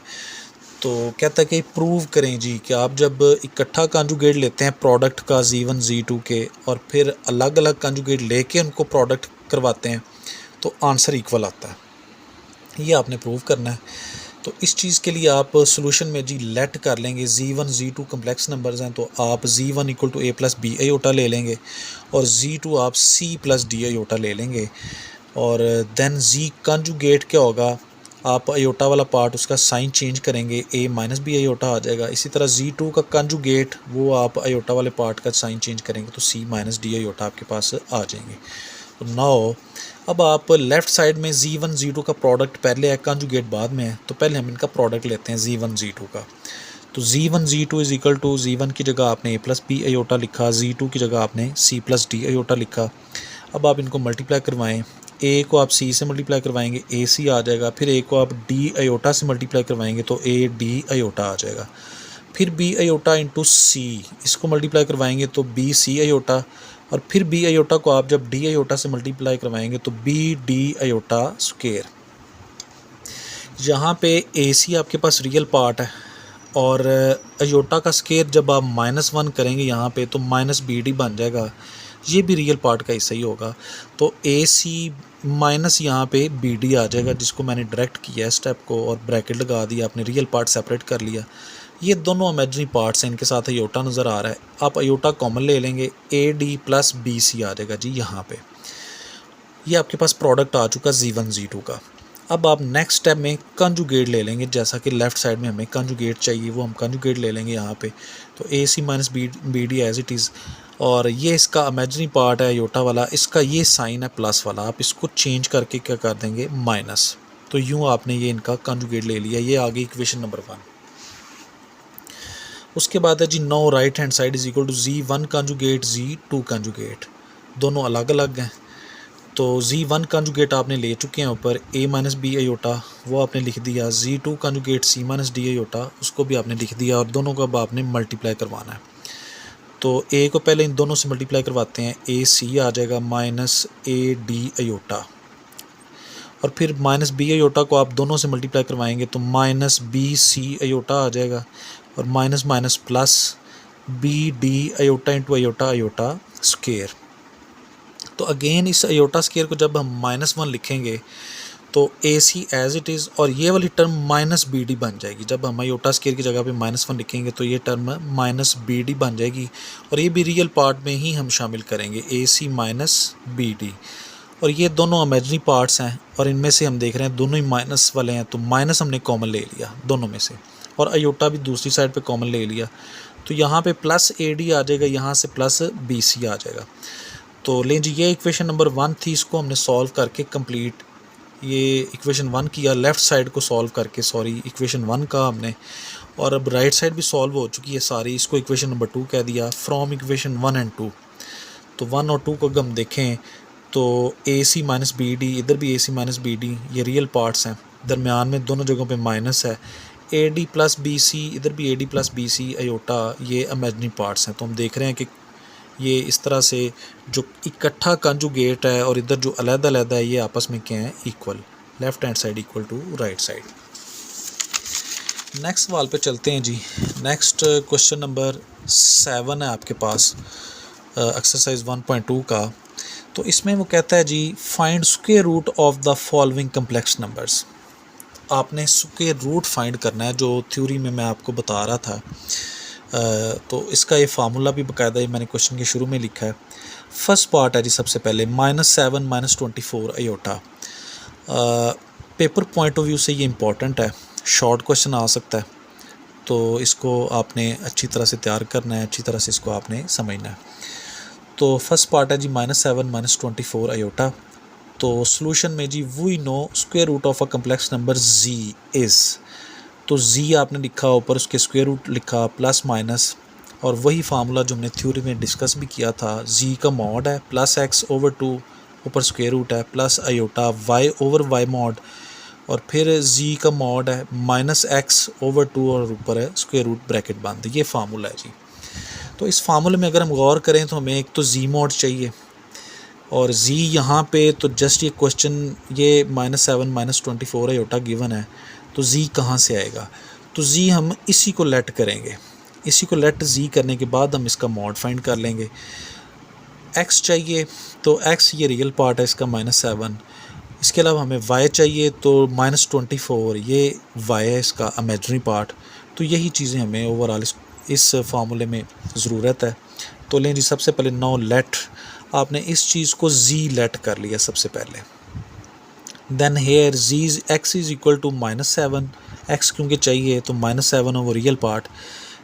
तो कहता है कि प्रूव करें जी कि आप जब इकट्ठा कंजुगेट लेते हैं प्रोडक्ट का Z1 Z2 के और फिर अलग अलग कंजुगेट लेके उनको प्रोडक्ट करवाते हैं तो आंसर इक्वल आता है। ये आपने प्रूव करना है। तो इस चीज़ के लिए आप सोल्यूशन में जी लेट कर लेंगे Z1 Z2 कम्प्लेक्स नंबर्स हैं तो आप Z1 equal to A plus B iota ले लेंगे और Z2 आप C प्लस D आयोटा ले लेंगे और देन Z कंजुगेट क्या होगा, आप आयोटा वाला पार्ट उसका साइन चेंज करेंगे, A माइनस B आयोटा आ जाएगा। इसी तरह Z2 का कंजुगेट वो आप आयोटा वाले पार्ट का साइन चेंज करेंगे तो C माइनस D आयोटा आपके पास आ जाएंगे। तो नाउ अब आप लेफ़्ट साइड में Z1 Z2 का प्रोडक्ट पहले है, कंजुगेट बाद में है, तो पहले हम इनका प्रोडक्ट लेते हैं Z1 Z2 का। तो Z1 Z2 is equal to Z1 की जगह आपने A प्लस B आयोटा लिखा, Z2 की जगह आपने C प्लस D आयोटा लिखा। अब आप इनको मल्टीप्लाई करवाएं, A को आप C से मल्टीप्लाई करवाएंगे AC आ जाएगा, फिर A को आप D आयोटा से मल्टीप्लाई करवाएंगे तो AD आयोटा आ जाएगा, फिर B आयोटा इंटू C इसको मल्टीप्लाई करवाएंगे तो BC आयोटा, और फिर B आयोटा को आप जब D आयोटा से मल्टीप्लाई करवाएंगे तो BD आयोटा स्क्वायर। यहाँ पे AC आपके पास रियल पार्ट है और आयोटा का स्क्वायर जब आप -1 करेंगे यहाँ पे तो -BD बन जाएगा, ये भी रियल पार्ट का हिस्सा ही होगा। तो AC माइनस यहाँ पे BD आ जाएगा, जिसको मैंने डायरेक्ट किया है स्टेप को और ब्रैकेट लगा दिया, आपने रियल पार्ट सेपरेट कर लिया। ये दोनों इमेजिनरी पार्ट्स हैं, इनके साथ आयोटा नज़र आ रहा है, आप आयोटा कॉमन ले लेंगे, AD प्लस BC आ जाएगा जी यहाँ पे। ये आपके पास प्रोडक्ट आ चुका Z1 Z2 का। अब आप नेक्स्ट स्टेप में कंजुगेट ले लेंगे, जैसा कि लेफ़्ट साइड में हमें कंजुगेट चाहिए वो हम कंजुगेट ले लेंगे यहाँ पे। तो AC minus BD as it is, और ये इसका इमेजिनरी पार्ट है आयोटा वाला, इसका ये साइन है प्लस वाला, आप इसको चेंज करके क्या कर देंगे माइनस। तो यूँ आपने ये इनका कंजुगेट ले लिया, ये आ गई इक्वेशन नंबर 1। उसके बाद है जी no right hand side is equal to Z1 conjugate Z2 conjugate, दोनों अलग अलग हैं। तो Z1 कंजुगेट आपने ले चुके हैं ऊपर, A माइनस B आयोटा वो आपने लिख दिया, Z2 conjugate C minus D iota उसको भी आपने लिख दिया, और दोनों को अब आपने मल्टीप्लाई करवाना है। तो A को पहले इन दोनों से मल्टीप्लाई करवाते हैं, AC आ जाएगा माइनस AD आयोटा, और फिर माइनस B आयोटा को आप दोनों से मल्टीप्लाई करवाएंगे तो माइनस BC आयोटा आ जाएगा, और minus minus plus BD iota into iota iota square. तो अगेन इस आयोटा स्क्वायर को जब हम -1 लिखेंगे तो AC एज इट इज़, और ये वाली टर्म माइनस BD बन जाएगी। जब हम आयोटा स्क्वायर की जगह पे -1 लिखेंगे तो ये टर्म माइनस BD बन जाएगी, और ये भी रियल पार्ट में ही हम शामिल करेंगे, AC माइनस BD। और ये दोनों इमेजिनरी पार्ट्स हैं और इनमें से हम देख रहे हैं दोनों ही माइनस वाले हैं, तो माइनस हमने कॉमन ले लिया दोनों में से, और आयोटा भी दूसरी साइड पे कॉमन ले लिया। तो यहाँ पे प्लस AD आ जाएगा, यहाँ से प्लस BC आ जाएगा। तो लें जी, ये इक्वेशन नंबर 1 थी, इसको हमने सॉल्व करके कंप्लीट, ये इक्वेशन 1 किया लेफ़्ट साइड को सॉल्व करके, सॉरी इक्वेशन 1 का हमने, और अब राइट साइड भी सॉल्व हो चुकी है सारी, इसको इक्वेशन नंबर 2 कह दिया फ्रॉम इक्वेशन 1 एंड 2। तो 1 और 2 को अगर हम देखें तो AC माइनस BD, इधर भी AC माइनस BD, ये रियल पार्ट्स हैं, दरमियान में दोनों जगहों पे माइनस है। AD प्लस BC, इधर भी AD प्लस BC आयोटा, ये इमेजिनरी पार्ट्स हैं। तो हम देख रहे हैं कि ये इस तरह से जो इकट्ठा कंजुगेट है और इधर जो अलग-अलग है ये आपस में क्या है, equal, left hand side equal to right side. Next सवाल पे चलते हैं जी। नेक्स्ट क्वेश्चन नंबर 7 है आपके पास एक्सरसाइज 1.2 का। तो इसमें वो कहता है जी find square root of the following complex numbers. आपने स्क्वायर रूट फाइंड करना है, जो थ्योरी में मैं आपको बता रहा था। तो इसका ये फार्मूला भी बाकायदा ही मैंने क्वेश्चन के शुरू में लिखा है। फर्स्ट पार्ट है जी सबसे पहले -7 -24 iota. Paper point of view से ये इम्पॉर्टेंट है, शॉर्ट क्वेश्चन आ सकता है, तो इसको आपने अच्छी तरह से तैयार करना है, अच्छी तरह से इसको आपने समझना है। तो फर्स्ट पार्ट है जी -7 -24 आयोटा। तो सॉल्यूशन में जी we know square root of a complex number Z is, तो Z आपने लिखा ऊपर, उसके स्क्वायर रूट लिखा प्लस माइनस, और वही फार्मूला जो हमने थ्योरी में डिस्कस भी किया था, Z का मॉड है +x/2, ऊपर स्क्वायर रूट है प्लस आयोटा y/y मॉड, और फिर Z का मॉड है -x/2 और ऊपर है स्क्वायर रूट ब्रैकेट बंद। ये फार्मूला है जी। तो इस फार्मूले में अगर हम गौर करें तो हमें एक तो Z मॉड चाहिए, और Z यहाँ पे तो जस्ट ये क्वेश्चन ये -7 -24 आयोटा गिवन है, तो Z कहाँ से आएगा। तो जी हम इसी को लेट करेंगे, इसी को लेट जी करने के बाद हम इसका मॉड फाइंड कर लेंगे। एक्स चाहिए तो एक्स ये रियल पार्ट है इसका -7, इसके अलावा हमें y चाहिए तो -24 ये y है इसका इमेजिनरी पार्ट। तो यही चीज़ें हमें ओवरऑल इस फार्मूले में ज़रूरत है। तो लें जी सबसे पहले नो लेट, आपने इस चीज़ को z लेट कर लिया सबसे पहले। Then here z x is equal to -7, x क्योंकि चाहिए तो -7 है वो real part,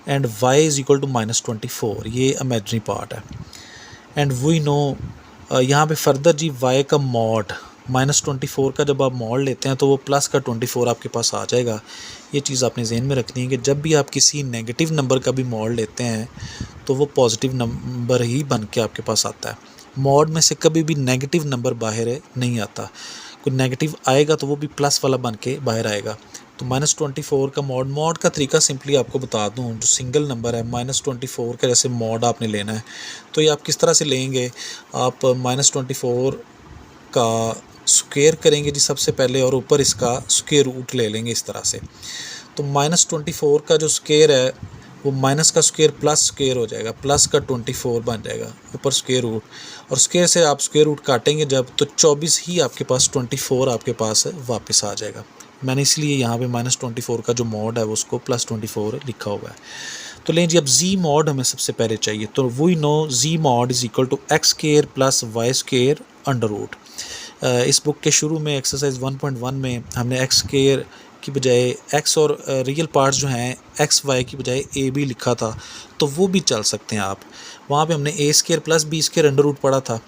and y is equal to -24 ये इमेजिनरी पार्ट है। एंड वी नो यहाँ पे फर्दर जी y का मॉड -24 का जब आप मॉड लेते हैं तो वो प्लस का 24 आपके पास आ जाएगा। ये चीज़ आपने जहन में रखनी है कि जब भी आप किसी नेगेटिव नंबर का भी मॉड लेते हैं तो वो पॉजिटिव नंबर ही बन के आपके पास आता है। मॉड में से कभी भी नेगेटिव नंबर बाहर नहीं आता, कोई नेगेटिव आएगा तो वो भी प्लस वाला बन के बाहर आएगा। तो -24 का मॉड का तरीका सिंपली आपको बता दूं, जो सिंगल नंबर है -24 का जैसे मॉड आपने लेना है तो ये आप किस तरह से लेंगे, आप -24 का स्क्वायर करेंगे जी सबसे पहले, और ऊपर इसका स्क्वायर रूट ले लेंगे इस तरह से। तो -24 का जो स्क्वायर है वो माइनस का स्क्वायर प्लस स्क्वायर हो जाएगा, प्लस का 24 बन जाएगा, ऊपर स्क्वायर रूट, और स्क्वायर से आप स्क्वायर रूट काटेंगे जब तो 24 ही आपके पास 24 आपके पास वापस आ जाएगा। मैंने इसलिए यहाँ पे -24 का जो मॉड है उसको +24 लिखा हुआ है। तो लें जी अब z मॉड हमें सबसे पहले चाहिए, तो we know z mod is equal to x square plus y square under root. इस बुक के शुरू में एक्सरसाइज 1.1 में हमने x स्क्वायर की बजाय x और रियल पार्ट्स जो हैं x y की बजाय a b लिखा था, तो वो भी चल सकते हैं आप। वहाँ पे हमने a square plus b square under root पढ़ा था,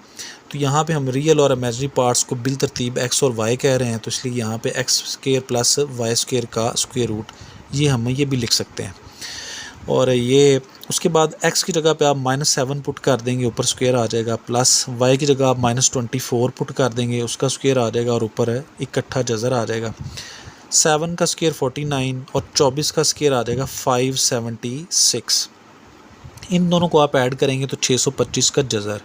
तो यहाँ पे हम रियल और इमेजिनरी पार्ट्स को बिल तरतीब x और y कह रहे हैं, तो इसलिए यहाँ पे x square plus y square का स्क्वायर रूट ये हम ये भी लिख सकते हैं। और ये उसके बाद x की जगह पे आप -7 पुट कर देंगे, ऊपर स्क्वायर आ जाएगा, प्लस y की जगह आप -24 पुट कर देंगे, उसका स्क्वायर आ जाएगा और ऊपर इकट्ठा जज़र आ जाएगा। 7 का स्क्वायर 49 और 24 का स्क्वायर आ जाएगा 576। इन दोनों को आप ऐड करेंगे तो 625 का जज़र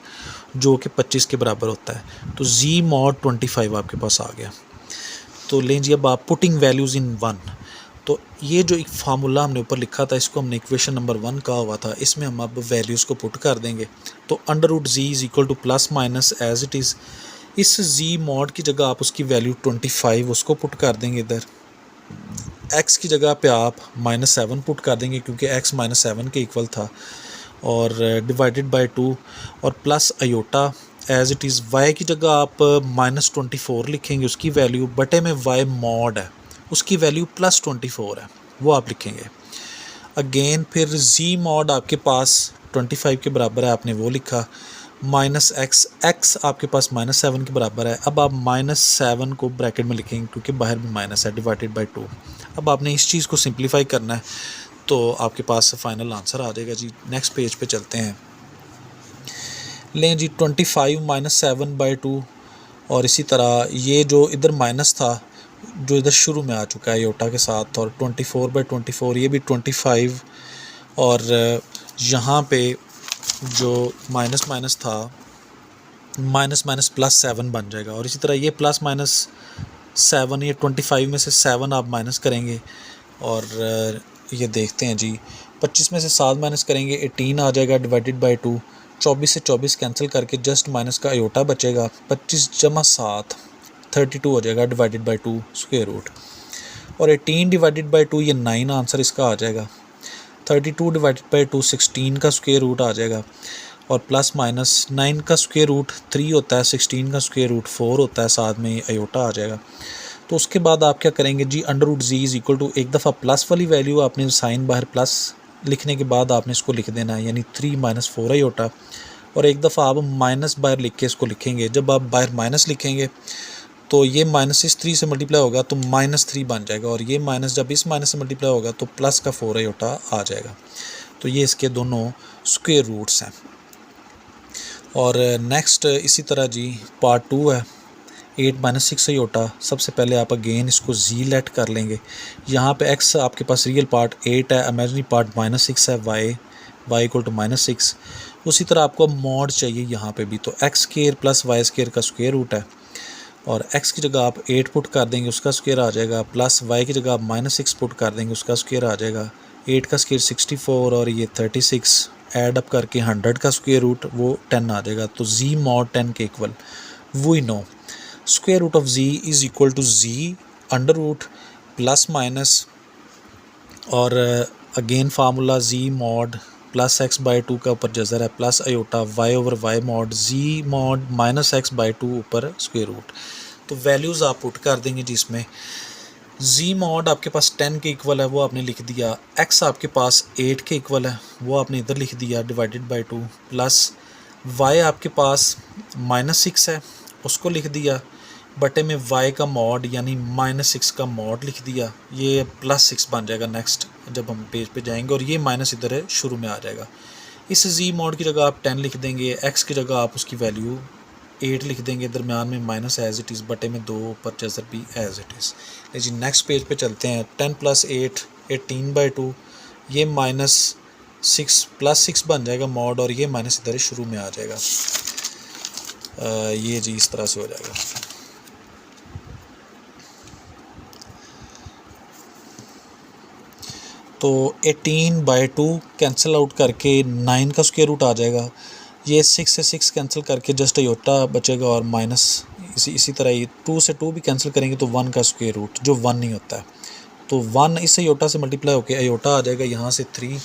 जो कि 25 के बराबर होता है। तो z मॉड 25 आपके पास आ गया। तो लें जी अब आप पुटिंग वैल्यूज़ इन 1, तो ये जो एक फार्मूला हमने ऊपर लिखा था इसको हमने इक्वेशन नंबर 1 कहा हुआ था, इसमें हम अब वैल्यूज़ को पुट कर देंगे। तो under root z is equal to plus minus as it is, इस z मॉड की जगह आप उसकी वैल्यू 25 उसको पुट कर देंगे इधर। x की जगह पे आप -7 पुट कर देंगे क्योंकि x -7 के इक्वल था, और डिवाइडेड बाय 2 और plus iota as it is. y की जगह आप -24 लिखेंगे उसकी वैल्यू, बटे में y मॉड है उसकी वैल्यू +24 है वो आप लिखेंगे। अगेन फिर z मॉड आपके पास 25 के बराबर है, आपने वो लिखा, -x आपके पास -7 के बराबर है। अब आप -7 को ब्रैकेट में लिखेंगे क्योंकि बाहर भी माइनस है, डिवाइडेड बाय 2। अब आपने इस चीज़ को सिंप्लीफाई करना है तो आपके पास फाइनल आंसर आ जाएगा जी। नेक्स्ट पेज पे चलते हैं। लें जी 25 - 7/2, और इसी तरह ये जो इधर माइनस था जो इधर शुरू में आ चुका है योटा के साथ, और 24/24 ये भी 25, और यहाँ पे जो माइनस माइनस था माइनस +7 बन जाएगा, और इसी तरह ये +-7 ये 25 में से 7 आप माइनस करेंगे, और ये देखते हैं जी 25 में से 7 माइनस करेंगे 18 आ जाएगा डिवाइडेड बाय 2। 24 से 24 कैंसिल करके जस्ट माइनस का अयोटा बचेगा, 25 + 7 32 हो जाएगा डिवाइडेड बाय 2 स्क्वायर रूट, और 18 डिवाइडेड बाय 2 ये 9 आंसर इसका आ जाएगा। 32 डिवाइडेड बाय 2 16 का स्क्वायर रूट आ जाएगा, और प्लस माइनस 9 का स्क्वायर रूट 3 होता है, 16 का स्क्वायर रूट 4 होता है, साथ में अयोटा आ जाएगा। तो उसके बाद आप क्या करेंगे जी, under root z is equal to एक दफ़ा प्लस वाली वैल्यू आपने साइन बाहर प्लस लिखने के बाद आपने इसको लिख देना है, यानी 3 - 4 अयोटा, और एक दफ़ा आप माइनस बाहर लिख के इसको लिखेंगे। जब आप बाहर माइनस लिखेंगे तो ये माइनस इस 3 से मल्टीप्लाई होगा तो -3 बन जाएगा, और ये माइनस जब इस माइनस से मल्टीप्लाई होगा तो प्लस का 4 अयोटा आ जाएगा। तो ये इसके दोनों स्क्वायर रूट्स हैं। और नेक्स्ट इसी तरह जी पार्ट 2 है 8 - 6 अयोटा। सबसे पहले आप अगेन इसको जी लेट कर लेंगे। यहाँ पे x आपके पास रियल पार्ट 8 है, इमेजिनरी पार्ट -6 है, y इक्वल टू -6। उसी तरह आपको मॉड चाहिए यहाँ पे भी, तो x square plus y square का स्क्वायर रूट है, और x की जगह आप 8 पुट कर देंगे, उसका स्क्वायर आ जाएगा, प्लस y की जगह आप -6 पुट कर देंगे, उसका स्क्वायर आ जाएगा। 8 का स्क्वायर 64 और ये 36 ऐड अप करके 100 का स्क्वायर रूट वो 10 आ जाएगा। तो z mod 10 के equal we know square root of z is equal to z under root plus minus और again formula z mod plus x by two का ऊपर जजर है plus iota y over y mod z mod minus x by two ऊपर square root. तो values आप put कर देंगे जिसमें z mod आपके पास 10 के इक्वल है वो आपने लिख दिया, x आपके पास 8 के इक्वल है वो आपने इधर लिख दिया डिवाइडेड बाई 2, प्लस y आपके पास -6 है उसको लिख दिया, बटे में y का मॉड यानी -6 का मॉड लिख दिया, ये +6 बन जाएगा नेक्स्ट जब हम पेज पे जाएंगे, और ये माइनस इधर है शुरू में आ जाएगा। इस z मॉड की जगह आप 10 लिख देंगे, x की जगह आप उसकी वैल्यू 8 लिख देंगे, दरमियान में माइनस एज इट इज़, बटे में 2 ऊपर जजर भी एज इट इज़। लेकिन नेक्स्ट पेज पे चलते हैं। 10 + 8 18/2, ये -6 +6 बन जाएगा मॉड, और ये माइनस इधर शुरू में आ जाएगा। ये जी इस तरह से हो जाएगा। तो 18/2 कैंसिल आउट करके 9 का स्क्वायर रूट आ जाएगा, ये 6 से 6 कैंसिल करके जस्ट अयोटा बचेगा, और माइनस इसी तरह ही 2 से 2 भी कैंसिल करेंगे तो 1 का स्क्वायर रूट जो 1 नहीं होता है, तो 1 इस अयोटा से मल्टीप्लाई होके अयोटा आ जाएगा, यहाँ से 3।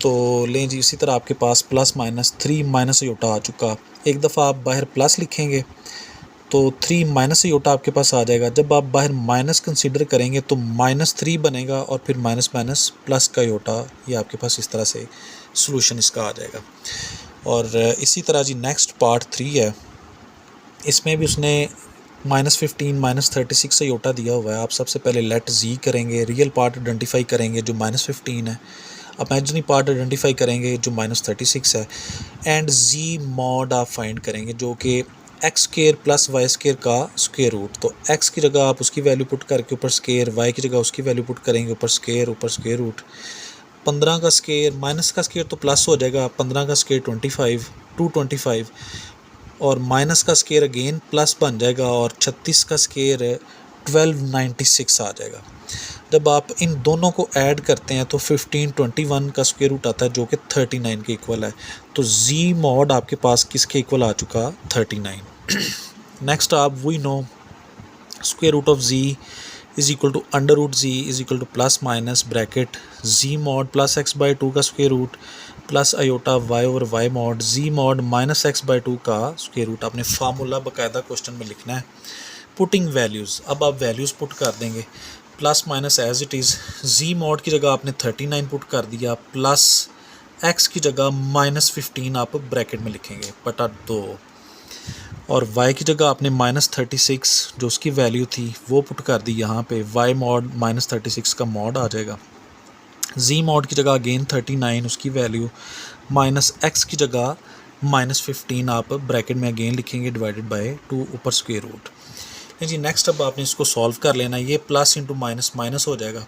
तो लें जी इसी तरह आपके पास +-3 माइनस अयोटा आ चुका। एक दफ़ा आप बाहर प्लस लिखेंगे तो 3 माइनस अयोटा आपके पास आ जाएगा। जब आप बाहर माइनस कंसीडर करेंगे तो -3 बनेगा, और फिर माइनस माइनस प्लस का अयोटा, ये आपके पास इस तरह से सॉल्यूशन इसका आ जाएगा। और इसी तरह जी नेक्स्ट पार्ट 3 है, इसमें भी उसने -15 -36 अयोटा दिया हुआ है। आप सबसे पहले लेट जी करेंगे, रियल पार्ट आइडेंटिफाई करेंगे जो -15 है, इमेजिनरी पार्ट आइडेंटिफाई करेंगे जो -36 है, एंड जी मॉड आप फाइंड करेंगे जो कि x² + y² का स्क्वायर रूट। तो x की जगह आप उसकी वैल्यू पुट करके ऊपर स्क्वायर, y की जगह उसकी वैल्यू पुट करेंगे ऊपर स्क्वायर रूट। 15 का स्क्वायर, माइनस का स्क्वायर तो प्लस हो जाएगा, 15 का स्क्वायर 225, और माइनस का स्क्वायर अगेन प्लस बन जाएगा, और 36 का स्क्वायर 1296 आ जाएगा। जब आप इन दोनों को ऐड करते हैं तो 1521 का स्क्वायर रूट आता है जो कि 39 के इक्वल है। तो z मॉड आपके पास किसके इक्वल आ चुका? 39। नेक्स्ट आप we know square root of z is equal to under root z is equal to plus minus bracket z mod +x/2 का square root plus iota y over y mod z mod -x/2 का square root. आपने formula बाकायदा question में लिखना है। Putting values, अब आप values put कर देंगे, plus minus as it is. z mod की जगह आपने 39 पुट कर दिया, प्लस x की जगह -15 आप ब्रैकेट में लिखेंगे बटा 2, और y की जगह आपने -36 जो उसकी वैल्यू थी वो पुट कर दी यहाँ पे, y मॉड -36 का मॉड आ जाएगा। z मॉड की जगह अगेन 39 उसकी वैल्यू, माइनस x की जगह -15 आप ब्रैकेट में अगेन लिखेंगे डिवाइडेड बाय 2 ऊपर स्क्वायर रूट। जी नेक्स्ट अब आपने इसको सॉल्व कर लेना, ये प्लस इंटू माइनस माइनस हो जाएगा,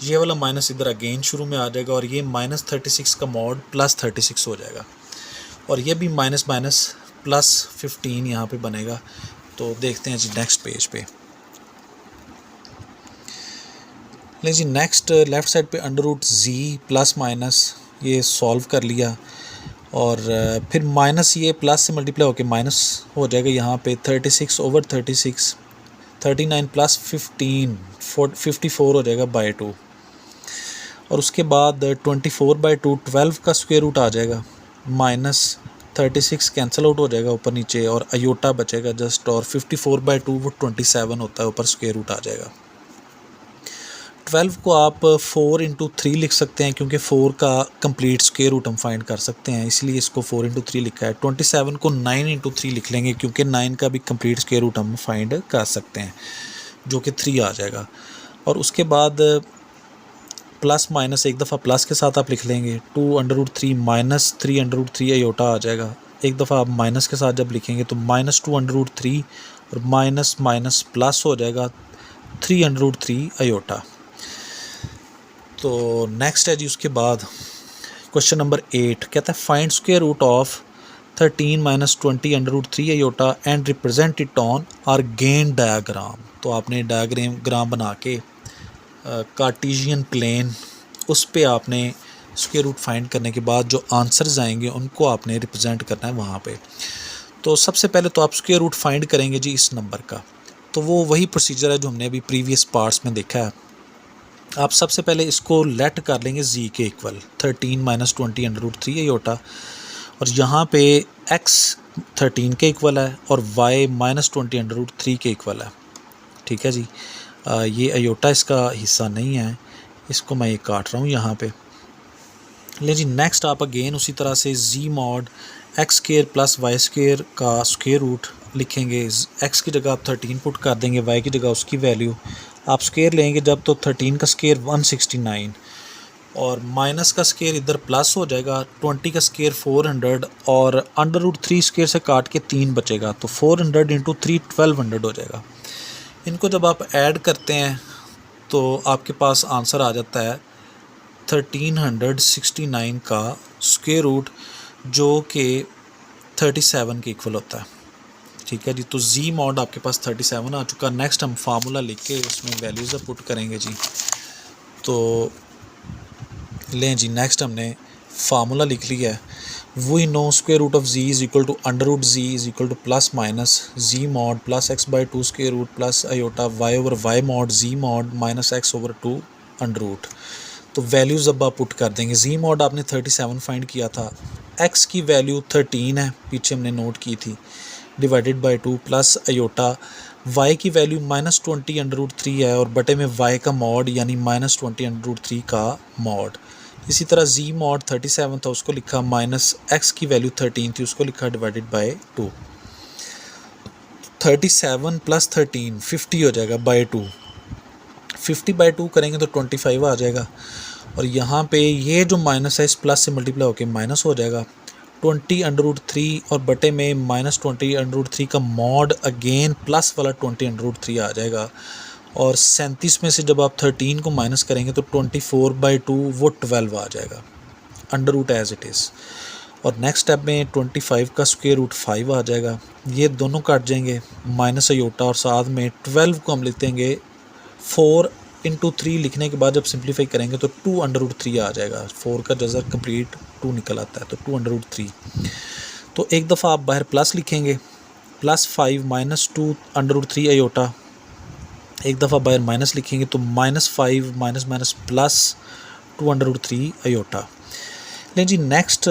ये वाला माइनस इधर अगेन शुरू में आ जाएगा, और ये -36 का मॉड +36 हो जाएगा, और ये भी माइनस माइनस +15 यहाँ पे बनेगा। तो देखते हैं जी नेक्स्ट पेज पे। ले जी नेक्स्ट लेफ़्ट साइड पे under root z plus minus ये सॉल्व कर लिया, और फिर माइनस ये प्लस से मल्टीप्लाई होके माइनस हो जाएगा यहाँ पे 36 ओवर 36, 39 प्लस 15 54 हो जाएगा बाय 2, और उसके बाद 24/2 12 का स्क्वायर रूट आ जाएगा, -36 कैंसिल आउट हो जाएगा ऊपर नीचे, और अयोटा बचेगा जस्ट, और 54/2 वो 27 होता है, ऊपर स्क्वायर रूट आ जाएगा। 12 को आप 4 इंटू 3 लिख सकते हैं क्योंकि 4 का कंप्लीट स्क्वायर रूट हम फाइंड कर सकते हैं, इसलिए इसको 4 इंटू 3 लिखा है। 27 को 9 इंटू 3 लिख लेंगे क्योंकि 9 का भी कंप्लीट स्क्वायर रूट हम फाइंड कर सकते हैं जो कि 3 आ जाएगा। और उसके बाद प्लस माइनस एक दफ़ा प्लस के साथ आप लिख लेंगे 2√3 माइनस 3√3 अयोटा आ जाएगा। एक दफ़ा आप माइनस के साथ जब लिखेंगे तो -2√3 और माइनस माइनस प्लस हो जाएगा 3√3 अयोटा। तो नेक्स्ट है जी उसके बाद क्वेश्चन नंबर 8 कहता है find square root of 13 minus 20 under root 3 iota and represent it on Argand diagram. तो आपने डायग्राम बना के कार्टेशियन प्लेन उस पे आपने स्क्वायर रूट फाइंड करने के बाद जो आंसर्स आएंगे उनको आपने रिप्रेजेंट करना है वहाँ पे। तो सबसे पहले तो आप स्क्वायर रूट फाइंड करेंगे जी इस नंबर का, तो वो वही प्रोसीजर है जो हमने अभी प्रीवियस पार्ट्स में देखा है। आप सबसे पहले इसको लेट कर लेंगे जी के equal 13 minus 20 under root 3 iota, और यहाँ पे x 13 के इक्वल है और y माइनस 20 अंडर रूट 3 के इक्वल है। ठीक है जी, ये आयोटा इसका हिस्सा नहीं है, इसको मैं ये काट रहा हूँ यहाँ पे। ले जी नेक्स्ट आप अगेन उसी तरह से जी mod x square plus y square का स्क्वायर रूट लिखेंगे। एक्स की जगह आप 13 पुट कर देंगे, वाई की जगह उसकी वैल्यू आप स्क्वायर लेंगे जब, तो 13 का स्क्वायर 169 और माइनस का स्क्वायर इधर प्लस हो जाएगा, 20 का स्क्वायर 400 और अंडर रूट 3 स्क्वायर से काट के 3 बचेगा, तो 400 इंटू 3 1200 हो जाएगा। इनको जब आप ऐड करते हैं तो आपके पास आंसर आ जाता है 1369 का स्क्वायर रूट, जो कि 37 के इक्वल होता है। ठीक है जी, तो जी मॉड आपके पास 37 आ चुका। नेक्स्ट हम फार्मूला लिख के उसमें वैल्यूज़ पुट करेंगे जी। तो लें जी, नेक्स्ट हमने फार्मूला लिख लिया है। We know square root of z is equal to under root z is equal to plus minus z mod plus x by 2 square root plus iota y over y mod z mod minus x over 2 under root. तो values अब आप put कर देंगे। जी mod आपने 37 find किया था, x की value 13 है, पीछे हमने नोट की थी, divided by 2 plus iota y की वैल्यू माइनस 20 अंडर रूट 3 है और बटे में वाई का मॉड यानी माइनस 20 अंडर रूट 3 का मॉड। इसी तरह जी मॉड 37 था, उसको लिखा माइनस एक्स की वैल्यू 13 थी, उसको लिखा डिवाइडेड बाई 2। 37 प्लस 13 50 हो जाएगा बाई 2, 50 बाई 2 करेंगे तो 25 आ जाएगा। और यहाँ पे ये जो माइनस है इस प्लस से मल्टीप्लाई होकर माइनस हो जाएगा, 20 अंडर रूट 3 और बटे में माइनस 20 अंडर रूट 3 का मॉड अगेन प्लस वाला 20 अंडर रूट 3 आ जाएगा। और 37 में से जब आप 13 को माइनस करेंगे तो 24 बाई 2 वो 12 आ जाएगा, under root as it is. और नेक्स्ट स्टेप में 25 का स्क्वायर रूट 5 आ जाएगा, ये दोनों काट जाएंगे, माइनस आयोटा और साथ में 12 को हम लिख देंगे 4 इंटू 3 लिखने के बाद जब सिंप्लीफाई करेंगे तो 2 अंडर रूट 3 आ जाएगा। 4 का जज़र कंप्लीट 2 निकल आता है, तो 2 अंडर रूट 3। तो एक दफ़ा आप बाहर प्लस लिखेंगे, plus 5 minus 2 under root 3 iota, एक दफ़ा बाहर माइनस लिखेंगे तो minus 5 minus minus plus 2 under root 3 iota. लेकिन जी नेक्स्ट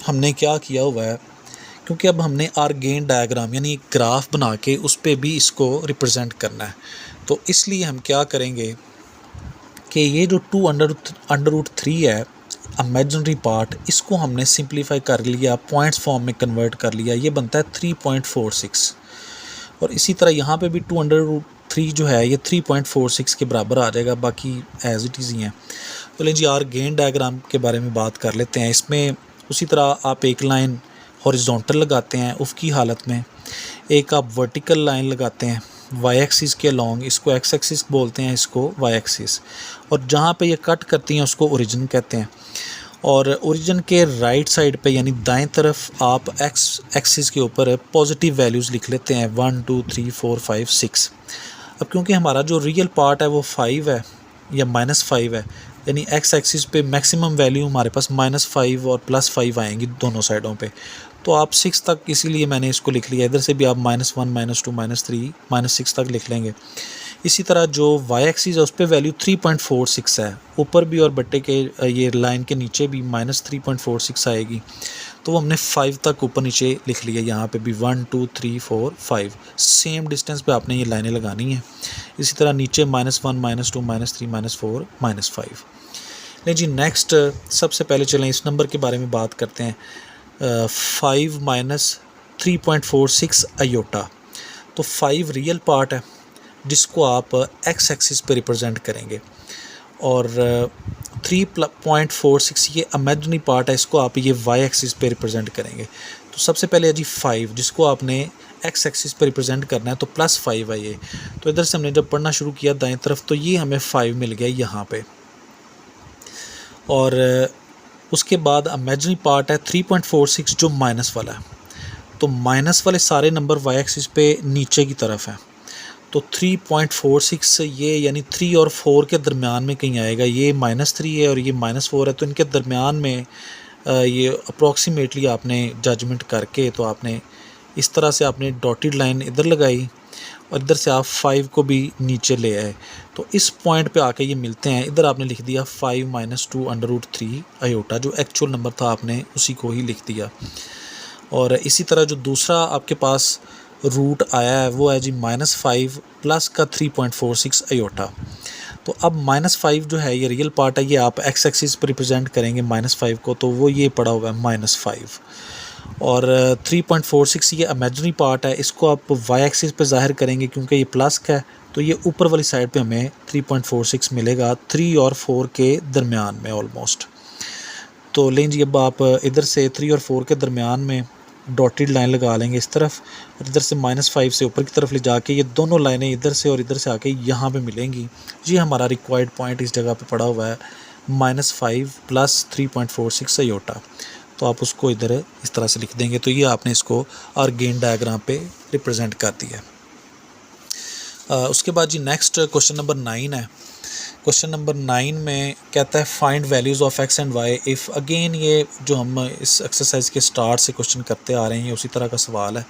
हमने क्या किया हुआ है, क्योंकि अब हमने आर गेन डायग्राम यानी एक ग्राफ बना के उस पर भी इसको रिप्रेजेंट करना है, तो इसलिए हम क्या करेंगे कि ये जो 2 अंडर रूट 3 है इमेजिनरी पार्ट, इसको हमने सिंप्लीफाई कर लिया, पॉइंट्स फॉर्म में कन्वर्ट कर लिया, ये बनता है 3.46। और इसी तरह यहाँ पे भी 2 अंडर रूट 3 जो है ये 3.46 के बराबर आ जाएगा, बाकी एज इट इज़ ही हैं। तो लेकिन जी आर गेन डायग्राम के बारे में बात कर लेते हैं। इसमें उसी तरह आप एक लाइन हॉरिजॉन्टल लगाते हैं उफ़क़ी हालत में, एक आप वर्टिकल लाइन लगाते हैं वाई एक्सिस के अलॉन्ग, इसको एक्स एक्सिस बोलते हैं, इसको वाई एक्सिस, और जहाँ पे ये कट करती हैं उसको ओरिजिन कहते हैं। और ओरिजिन के राइट साइड पे यानी दाएं तरफ आप एक्स एक्सिस के ऊपर पॉजिटिव वैल्यूज़ लिख लेते हैं 1 2 3 4 5 6। अब क्योंकि हमारा जो रियल पार्ट है वो 5 है या -5 है, यानी एक्स एक्सिस पे मैक्सिमम वैल्यू हमारे पास -5 और +5 आएंगी दोनों साइडों पे, तो आप 6 तक, इसीलिए मैंने इसको लिख लिया। इधर से भी आप -1 -2 -3 -6 तक लिख लेंगे। इसी तरह जो वाई एक्सिस है उस पर वैल्यू 3.46 है, ऊपर भी और बट्टे के ये लाइन के नीचे भी -3.46 आएगी, तो वो हमने 5 तक ऊपर नीचे लिख लिया। यहाँ पे भी 1 2 3 4 5 सेम डिस्टेंस पे आपने ये लाइनें लगानी है। इसी तरह नीचे -1 -2 -3 -4 -5। नहीं जी नेक्स्ट सबसे पहले चलें इस नंबर के बारे में बात करते हैं, 5 माइनस 3.46 आयोटा। तो 5 रियल पार्ट है जिसको आप एक्स एक्सिस पे रिप्रेजेंट करेंगे, और 3.46 ये इमेजिनरी पार्ट है, इसको आप ये वाई एक्सिस पे रिप्रेजेंट करेंगे। तो सबसे पहले है जी 5 जिसको आपने एक्स एक्सिस पे रिप्रेजेंट करना है, तो +5 है ये। तो इधर से हमने जब पढ़ना शुरू किया दाएं तरफ तो ये हमें 5 मिल गया यहाँ पे, और उसके बाद इमेजिनरी पार्ट है 3.46 जो माइनस वाला है। तो माइनस वाले सारे नंबर वाई एक्सिस पे नीचे की तरफ है। तो 3.46 ये यानी 3 और 4 के दरमियान में कहीं आएगा। ये -3 है और ये -4 है, तो इनके दरमियान में ये अप्रॉक्सीमेटली आपने जजमेंट करके तो आपने इस तरह से आपने डॉटेड लाइन इधर लगाई और इधर से आप 5 को भी नीचे ले आए। तो इस पॉइंट पे आके ये मिलते हैं। इधर आपने लिख दिया 5 - 2√3 आयोटा, जो एक्चुअल नंबर था आपने उसी को ही लिख दिया। और इसी तरह जो दूसरा आपके पास रूट आया है वो है जी -5 प्लस का 3.46 आयोटा। तो अब -5 जो है ये रियल पार्ट है, ये आप एक्स एक्सिस पर रिप्रेजेंट करेंगे -5 को, तो वो ये पड़ा हुआ है -5। और 3.46 ये इमेजिनरी पार्ट है, इसको आप वाई एक्सिस पे ज़ाहिर करेंगे क्योंकि ये प्लस का है, तो ये ऊपर वाली साइड पे हमें 3.46 मिलेगा 3 और 4 के दरमियान में ऑलमोस्ट। तो लें जी, अब आप इधर से 3 और 4 के दरमियान में डॉटेड लाइन लगा लेंगे इस तरफ, और इधर से -5 से ऊपर की तरफ ले जाके ये दोनों लाइनें इधर से और इधर से आके यहाँ पे मिलेंगी। ये हमारा रिक्वायर्ड पॉइंट इस जगह पे पड़ा हुआ है -5 प्लस 3.46 आयोटा। तो आप उसको इधर इस तरह से लिख देंगे। तो ये आपने इसको आर्गेन डायग्राम पे रिप्रेजेंट कर दिया। उसके बाद जी नेक्स्ट क्वेश्चन नंबर 9 है। क्वेश्चन नंबर 9 में कहता है find values of x and why if. Again ये जो हम इस एक्सरसाइज के स्टार्ट से क्वेश्चन करते आ रहे हैं, ये उसी तरह का सवाल है।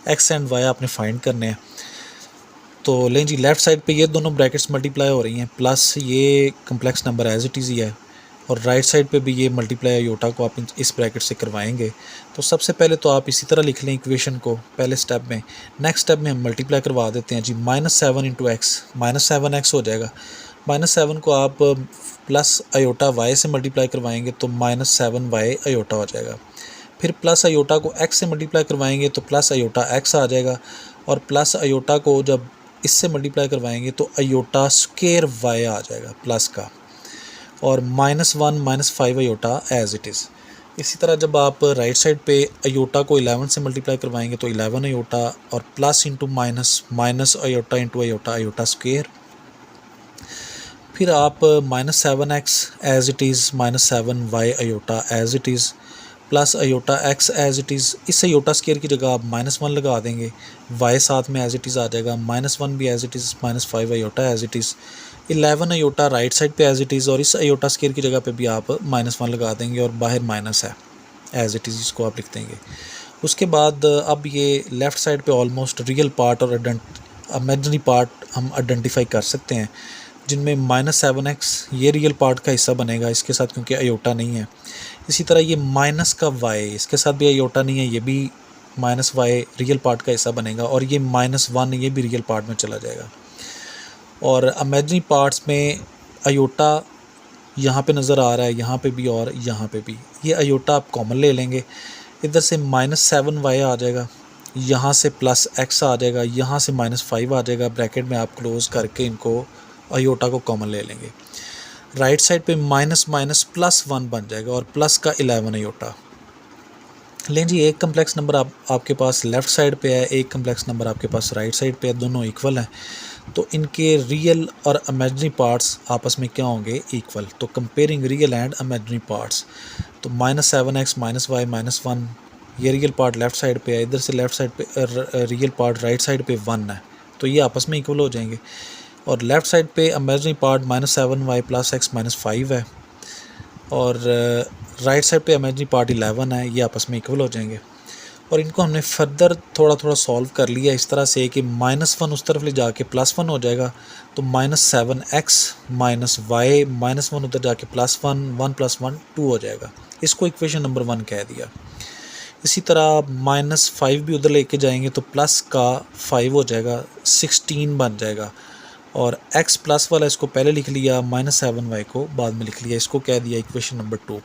एक्स एंड वाई आपने फाइंड करने हैं। तो लें जी, लेफ़्ट साइड पे ये दोनों ब्रैकेट्स मल्टीप्लाई हो रही हैं, प्लस ये complex number as it is ही है, और राइट साइड पे भी ये मल्टीप्लाई आयोटा को आप इस ब्रैकेट से करवाएंगे। तो सबसे पहले तो आप इसी तरह लिख लें इक्वेशन को पहले स्टेप में। नेक्स्ट स्टेप में हम मल्टीप्लाई करवा देते हैं जी। -7 × x -7x हो जाएगा। -7 को आप प्लस आयोटा y से मल्टीप्लाई करवाएंगे तो -7y आयोटा हो जाएगा। फिर प्लस आयोटा को x से मल्टीप्लाई करवाएंगे तो प्लस आयोटा x आ जाएगा, और प्लस आयोटा को जब इससे मल्टीप्लाई करवाएंगे तो आयोटा स्क्वायर y आ जाएगा प्लस का, और -1 - 5 आयोटा एज इट इज़। इसी तरह जब आप राइट साइड पे आयोटा को 11 से मल्टीप्लाई करवाएंगे तो 11 आयोटा, और plus into minus iota into iota, iota square. फिर आप -7x as it is, -7y iota as it is, plus iota x as it is. इस आयोटा स्क्वायर की जगह आप -1 लगा देंगे, y साथ में एज इट इज़ आ जाएगा, -1 भी as it is, -5 iota as it is, 11 iota right side पे एज इट इज़, और इस आयोटा स्क्वायर की जगह पे भी आप -1 लगा देंगे, और बाहर माइनस है एज इट इज़, इसको आप लिख देंगे। उसके बाद अब ये लेफ़्ट साइड पे ऑलमोस्ट रियल पार्ट और इमेजिनरी पार्ट हम आइडेंटिफाई कर सकते हैं, जिनमें -7x ये रियल पार्ट का हिस्सा बनेगा इसके साथ, क्योंकि आयोटा नहीं है। इसी तरह ये माइनस का y, इसके साथ भी आयोटा नहीं है, ये भी -y रियल पार्ट का हिस्सा बनेगा, और ये -1 ये भी रियल पार्ट में चला जाएगा। और इमेजिनरी पार्ट्स में आयोटा यहाँ पे नज़र आ रहा है, यहाँ पे भी और यहाँ पे भी। ये आयोटा आप कॉमन ले लेंगे, इधर से -7y आ जाएगा, यहाँ से +x आ जाएगा, यहाँ से -5 आ जाएगा। ब्रैकेट में आप क्लोज़ करके इनको आयोटा को कॉमन ले लेंगे। राइट साइड पे माइनस माइनस +1 बन जाएगा, और प्लस का 11 आयोटा। लें जी, एक कम्प्लेक्स नंबर आपके पास लेफ़्ट साइड पे है, एक कम्प्लेक्स नंबर आपके पास राइट साइड पे है, दोनों इक्वल हैं। तो इनके रियल और इमेजिनरी पार्ट्स आपस में क्या होंगे? इक्वल। तो comparing real and imaginary parts, तो -7x -y -1 ये रियल पार्ट लेफ़्ट साइड पे है, इधर से लेफ़्ट साइड पे रियल पार्ट राइट साइड पे 1 है, तो ये आपस में इक्वल हो जाएंगे। और लेफ़्ट साइड पे इमेजिनरी पार्ट -7y + x -5 है, और राइट साइड पे इमेजिनरी पार्ट 11 है, ये आपस में इक्वल हो जाएंगे। और इनको हमने फर्दर थोड़ा थोड़ा सॉल्व कर लिया इस तरह से कि -1 उस तरफ ले जाके +1 हो जाएगा, तो -7x -y -1 उधर जाके +1 1 + 1 2 हो जाएगा। इसको इक्वेशन नंबर 1 कह दिया। इसी तरह -5 भी उधर लेके जाएंगे तो प्लस का 5 हो जाएगा, 16 बन जाएगा। और x प्लस वाला इसको पहले लिख लिया, -7y को बाद में लिख लिया, इसको कह दिया इक्वेशन नंबर 2।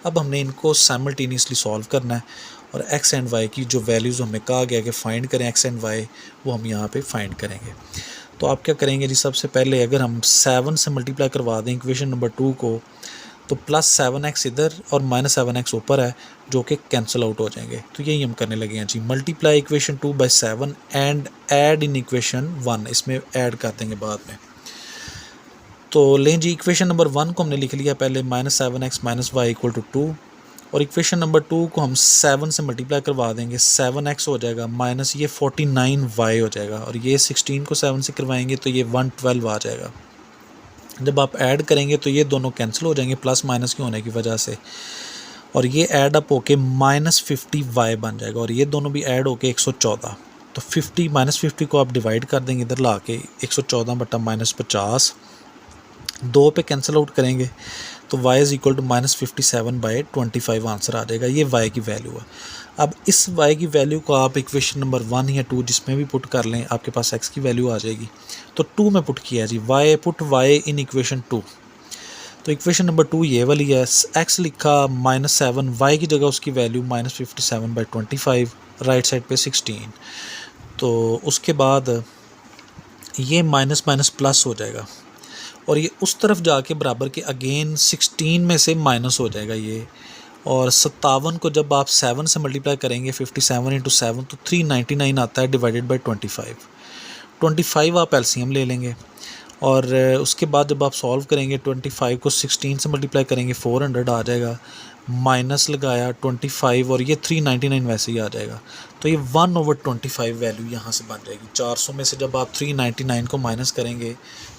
अब हमने इनको साइमल्टेनियसली सॉल्व करना है, और x एंड y की जो वैल्यूज़ हमें कहा गया कि फ़ाइंड करें x एंड y, वो हम यहाँ पे फाइंड करेंगे। तो आप क्या करेंगे जी? सबसे पहले अगर हम 7 से मल्टीप्लाई करवा दें इक्वेशन नंबर 2 को, तो +7x इधर और -7x ऊपर है, जो कि कैंसिल आउट हो जाएंगे। तो यही हम करने लगे हैं जी। Multiply equation 2 by 7 and add in equation 1, इसमें ऐड कर देंगे बाद में। तो लें जी, इक्वेशन नंबर 1 को हमने लिख लिया पहले, -7x-y = 2, और इक्वेशन नंबर 2 को हम 7 से मल्टीप्लाई करवा देंगे, 7x हो जाएगा माइनस ये 49y हो जाएगा, और ये 16 को 7 से करवाएंगे तो ये 112 आ जाएगा। जब आप ऐड करेंगे तो ये दोनों कैंसिल हो जाएंगे प्लस माइनस के होने की वजह से, और ये ऐड अप होके -50y बन जाएगा, और ये दोनों भी ऐड होके 114। तो 50 -50 को आप डिवाइड कर देंगे इधर ला के, 114 बटा -50, 2 पे कैंसिल आउट करेंगे तो y = -57/25 आंसर आ जाएगा। ये y की वैल्यू है। अब इस y की वैल्यू को आप इक्वेशन नंबर 1 या 2 जिसमें भी पुट कर लें, आपके पास x की वैल्यू आ जाएगी। तो 2 में पुट किया जी, पुट y इन इक्वेशन 2। तो इक्वेशन नंबर 2 ये वाली है, x लिखा -7, y की जगह उसकी वैल्यू -57/25, राइट साइड पे 16। तो उसके बाद ये माइनस माइनस प्लस हो जाएगा, और ये उस तरफ जाके बराबर के अगेन 16 में से माइनस हो जाएगा ये, और 57 को जब आप 7 से मल्टीप्लाई करेंगे, 57 × 7 तो 399 आता है डिवाइडेड बाई 25 आप एलसीएम ले लेंगे, और उसके बाद जब आप सॉल्व करेंगे 25 को 16 से मल्टीप्लाई करेंगे 400 आ जाएगा, माइनस लगाया 25 और ये 399 वैसे ही आ जाएगा। तो ये 1/25 वैल्यू यहाँ से बन जाएगी। 400 में से जब आप 399 को माइनस करेंगे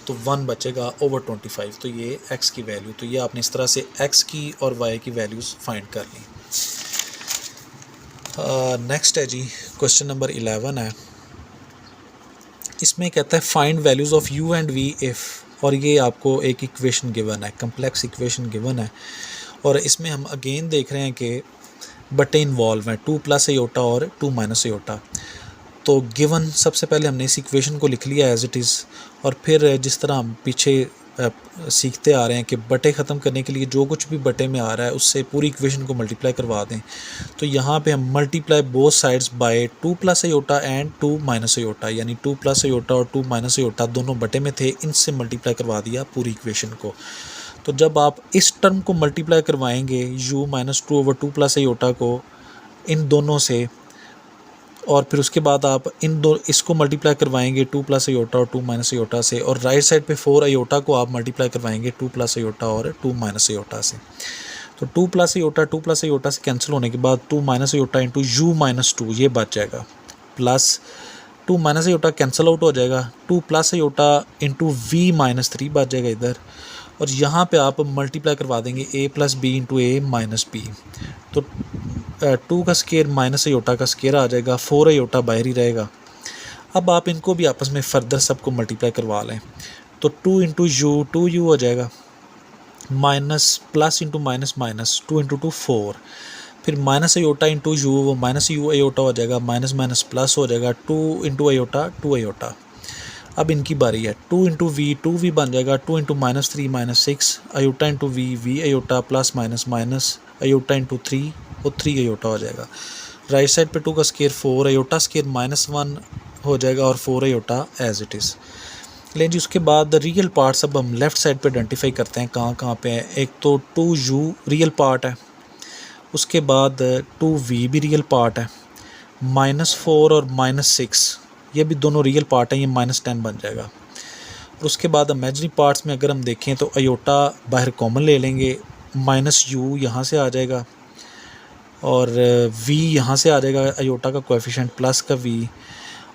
तो 1 बचेगा ओवर 25। तो ये x की वैल्यू, तो ये आपने इस तरह से x की और y की वैल्यूज़ फाइंड कर ली। नेक्स्ट है जी, क्वेश्चन नंबर 11 है। इसमें कहता है find values of u and v if, और ये आपको एक इक्वेशन गिवन है, कम्प्लेक्स इक्वेशन गिवन है, और इसमें हम अगेन देख रहे हैं कि बटे इन्वॉल्व हैं, 2 + आयोटा और 2 - आयोटा। तो गिवन सबसे पहले हमने इस इक्वेशन को लिख लिया एज इट इज़, और फिर जिस तरह हम पीछे सीखते आ रहे हैं कि बटे ख़त्म करने के लिए जो कुछ भी बटे में आ रहा है उससे पूरी इक्वेशन को मल्टीप्लाई करवा दें। तो यहाँ पे हम multiply both sides by 2 + iota and 2 - iota, यानी 2 + आयोटा और 2 - आयोटा दोनों बटे में थे, इनसे मल्टीप्लाई करवा दिया पूरी इक्वेशन को। तो जब आप इस टर्म को मल्टीप्लाई करवाएंगे u - 2/2 + आयोटा को इन दोनों से, और फिर उसके बाद आप इसको मल्टीप्लाई करवाएंगे 2 + आयोटा और 2 - आयोटा से, और राइट साइड पे 4 आयोटा को आप मल्टीप्लाई करवाएंगे 2 + आयोटा और 2 - आयोटा से। तो 2 + आयोटा 2 + आयोटा से कैंसिल होने के बाद 2 - आयोटा इंटू u - 2 ये बच जाएगा, प्लस 2 - आयोटा कैंसिल आउट हो जाएगा, 2 + आयोटा इंटू v - 3 बच जाएगा इधर, और यहाँ पे आप मल्टीप्लाई करवा देंगे a + b into a - b। तो 2 का स्केयर माइनस आयोटा का स्केयर आ जाएगा, 4 आयोटा बाहर ही रहेगा। अब आप इनको भी आपस में फर्दर सबको मल्टीप्लाई करवा लें, तो 2 × u 2u हो जाएगा, minus plus into minus minus 2 × 2 4, फिर माइनस आयोटा इंटू u वो माइनस u आयोटा हो जाएगा, माइनस माइनस प्लस हो जाएगा, 2 × आयोटा 2 आयोटा। अब इनकी बारी है, 2 × v 2v बन जाएगा, 2 × -3 - 6 iota into v iota plus minus minus iota into 3 और 3 आयोटा हो जाएगा। राइट साइड पे 2 का स्केयर 4 आयोटा स्केयर -1 हो जाएगा, और 4 आयोटा एज इट इज़। लेकिन जी उसके बाद रियल पार्ट्स अब हम लेफ़्ट साइड पे आइडेंटिफाई करते हैं कहाँ कहाँ पे है। एक तो 2u रियल पार्ट है, उसके बाद 2v भी रियल पार्ट है, -4 और -6 ये भी दोनों रियल पार्ट हैं, ये -10 बन जाएगा। और उसके बाद इमेजिनरी पार्ट्स में अगर हम देखें तो आयोटा बाहर कॉमन ले लेंगे, -u यहाँ से आ जाएगा, और v यहाँ से आ जाएगा, आयोटा का कोएफिशिएंट प्लस का v,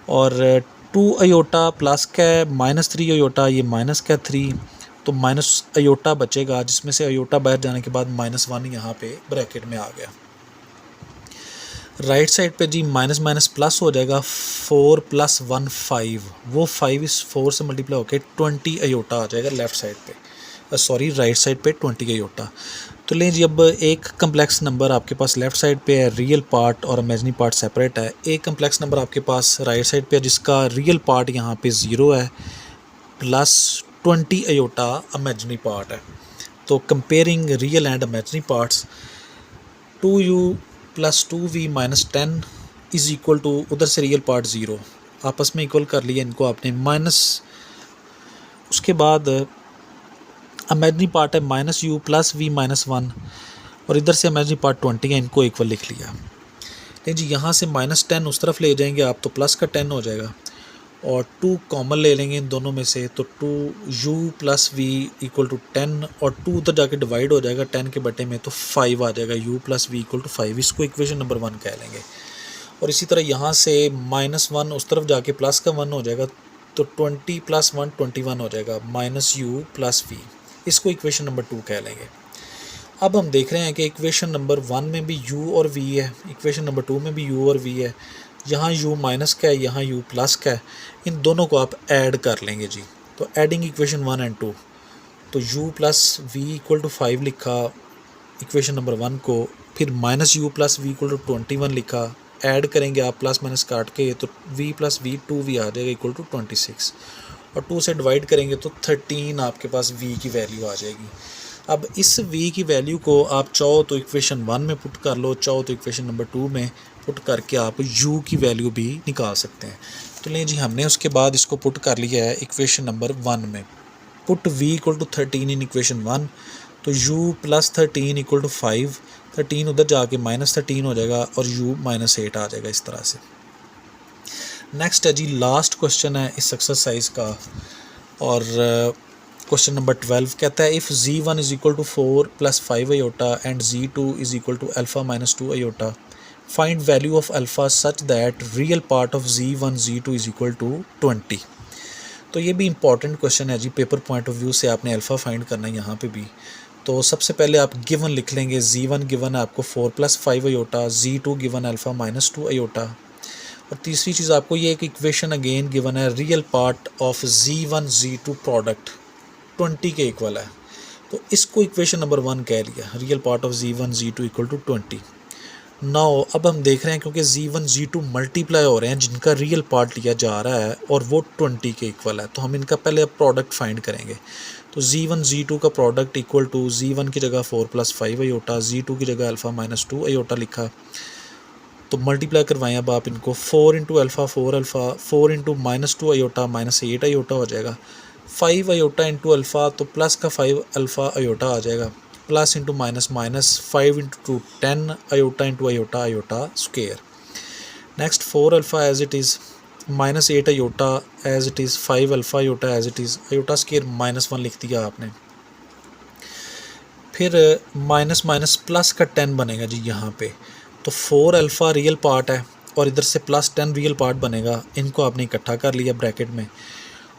और 2 आयोटा प्लस का -3 आयोटा, ये माइनस का 3, तो माइनस आयोटा बचेगा, जिसमें से आयोटा बाहर जाने के बाद -1 यहाँ पे ब्रैकेट में आ गया। राइट साइड पे जी माइनस माइनस प्लस हो जाएगा, 4 + 1 5, वो 5 इस 4 से मल्टीप्लाई होकर 20 आयोटा आ जाएगा लेफ़्ट साइड पे, सॉरी राइट साइड पे 20 आयोटा। तो लें जी, अब एक कम्प्लेक्स नंबर आपके पास लेफ़्ट साइड पे है, रियल पार्ट और इमेजिनरी पार्ट सेपरेट है। एक कम्प्लेक्स नंबर आपके पास राइट साइड पे है जिसका रियल पार्ट यहाँ पे 0 है, प्लस 20 आयोटा इमेजिनरी पार्ट है। तो comparing real and imaginary parts, 2u + 2v - 10 is equal to, उधर से रियल पार्ट 0 आपस में इक्वल कर लिया इनको आपने, माइनस उसके बाद इमेजिनरी पार्ट है -u + v - 1, और इधर से इमेजिनरी पार्ट 20 है, इनको इक्वल लिख लिया। लेकिन जी यहाँ से -10 उस तरफ ले जाएंगे आप तो प्लस का 10 हो जाएगा, और 2 कॉमन ले लेंगे इन दोनों में से, तो 2u plus v equal to 10 और 2 उधर जाके डिवाइड हो जाएगा 10 के बटे में, तो 5 आ जाएगा, u plus v equal to 5, इसको इक्वेशन नंबर 1 कह लेंगे। और इसी तरह यहाँ से -1 उस तरफ जाके प्लस का 1 हो जाएगा, तो 20 + 1 21 हो जाएगा, -u प्लस वी, इसको इक्वेशन नंबर 2 कह लेंगे। अब हम देख रहे हैं कि इक्वेशन नंबर 1 में भी u और v है, इक्वेशन नंबर 2 में भी u और v है, यहाँ u माइनस का है, यहाँ u प्लस का है, इन दोनों को आप ऐड कर लेंगे जी। तो एडिंग इक्वेशन 1 एंड 2, तो u plus v equal to 5 लिखा इक्वेशन नंबर 1 को, फिर -u plus v equal to 21 लिखा, ऐड करेंगे आप प्लस माइनस काट के, तो v प्लस वी 2v आ जाएगा इक्वल टू 26, और 2 से डिवाइड करेंगे तो 13 आपके पास v की वैल्यू आ जाएगी। अब इस v की वैल्यू को आप चाहो तो इक्वेशन 1 में पुट कर लो, चाहो तो इक्वेशन नंबर 2 में पुट करके आप u की वैल्यू भी निकाल सकते हैं। तो लें जी, हमने उसके बाद इसको पुट कर लिया है इक्वेशन नंबर 1 में, put v equal to 13 in equation 1, तो u प्लस 13 इक्वल टू 5, 13 उधर जाके -13 हो जाएगा और u -8 आ जाएगा इस तरह से। नेक्स्ट है जी, लास्ट क्वेश्चन है इस एक्सरसाइज का, और क्वेश्चन नंबर 12 कहता है if z1 is equal to 4 + 5 iota and z2 is equal to alpha -2 iota, find value of alpha such that real part of z1 z2 is equal to 20। तो ये भी important question है जी, paper point of view से आपने alpha find करना है यहाँ पे भी। तो सबसे पहले आप गिवन लिख लेंगे, z1 गिवन है आपको 4 + 5 iota, z2 given alpha -2 iota, और तीसरी चीज़ आपको ये एक इक्वेशन अगेन गिवन है, real part of z1 z2 product 20 के इक्वल है, तो इसको इक्वेशन नंबर 1 कह लिया, real part of z1 z2 equal to 20। Now अब हम देख रहे हैं क्योंकि z1 z2 मल्टीप्लाई हो रहे हैं जिनका रियल पार्ट लिया जा रहा है और वो 20 के इक्वल है, तो हम इनका पहले अब प्रोडक्ट फाइंड करेंगे। तो z1 z2 का प्रोडक्ट इक्वल टू z1 की जगह 4 + 5 आयोटा, z2 की जगह अल्फ़ा -2 आयोटा लिखा, तो मल्टीप्लाई करवाएं अब आप इनको, 4 × अल्फ़ा 4 अल्फ़ा, 4 × -2 आयोटा -8 आयोटा हो जाएगा, 5 आयोटा इंटू अल्फ़ा, तो प्लस का 5 अल्फ़ा आयोटा आ जाएगा, plus into minus minus 5 × 2 10 iota into iota iota square. Next 4 alpha as it is, -8 iota as it is, 5 alpha iota as it is, iota square -1 लिख दिया आपने। फिर minus minus plus का 10 बनेगा जी यहाँ पे, तो 4 अल्फ़ा रियल पार्ट है और इधर से +10 रियल पार्ट बनेगा, इनको आपने इकट्ठा कर लिया ब्रैकेट में,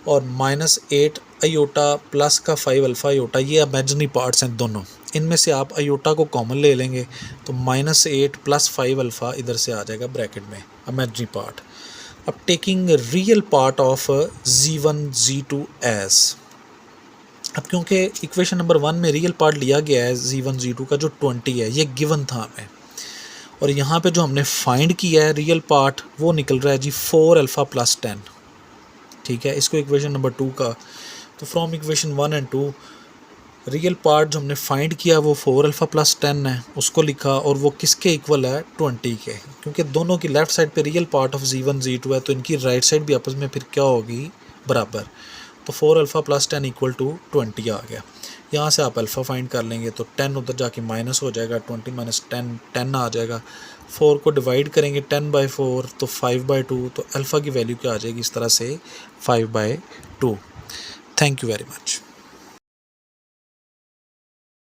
और -8 आयोटा प्लस का 5 अल्फ़ा आयोटा, ये इमेजिनरी पार्ट्स हैं दोनों, इनमें से आप आयोटा को कॉमन ले लेंगे, तो -8 + 5 अल्फ़ा इधर से आ जाएगा ब्रैकेट में इमेजिनरी पार्ट। अब taking real part of z1 z2 as, अब क्योंकि इक्वेशन नंबर 1 में रियल पार्ट लिया गया है z1 z2 का जो 20 है, ये गिवन था हमें, और यहाँ पे जो हमने फाइंड किया है रियल पार्ट वो निकल रहा है जी 4 अल्फ़ा + 10, ठीक है, इसको इक्वेशन नंबर 2 का। तो from equation 1 and 2 real part जो हमने फाइंड किया वो 4 अल्फ़ा + 10 है, उसको लिखा, और वो किसके इक्वल है 20 के, क्योंकि दोनों की लेफ़्ट साइड पे real part of z1 z2 है, तो इनकी राइट साइड भी आपस में फिर क्या होगी, बराबर, तो 4 अल्फ़ा + 10 इक्वल टू 20 आ गया। यहाँ से आप अल्फ़ा फाइंड कर लेंगे, तो 10 उधर जाके माइनस हो जाएगा, 20 - 10 10 आ जाएगा, 4 को डिवाइड करेंगे 10/4 तो 5/2, तो अल्फ़ा की वैल्यू क्या आ जाएगी इस तरह से 5/2। Thank you very much.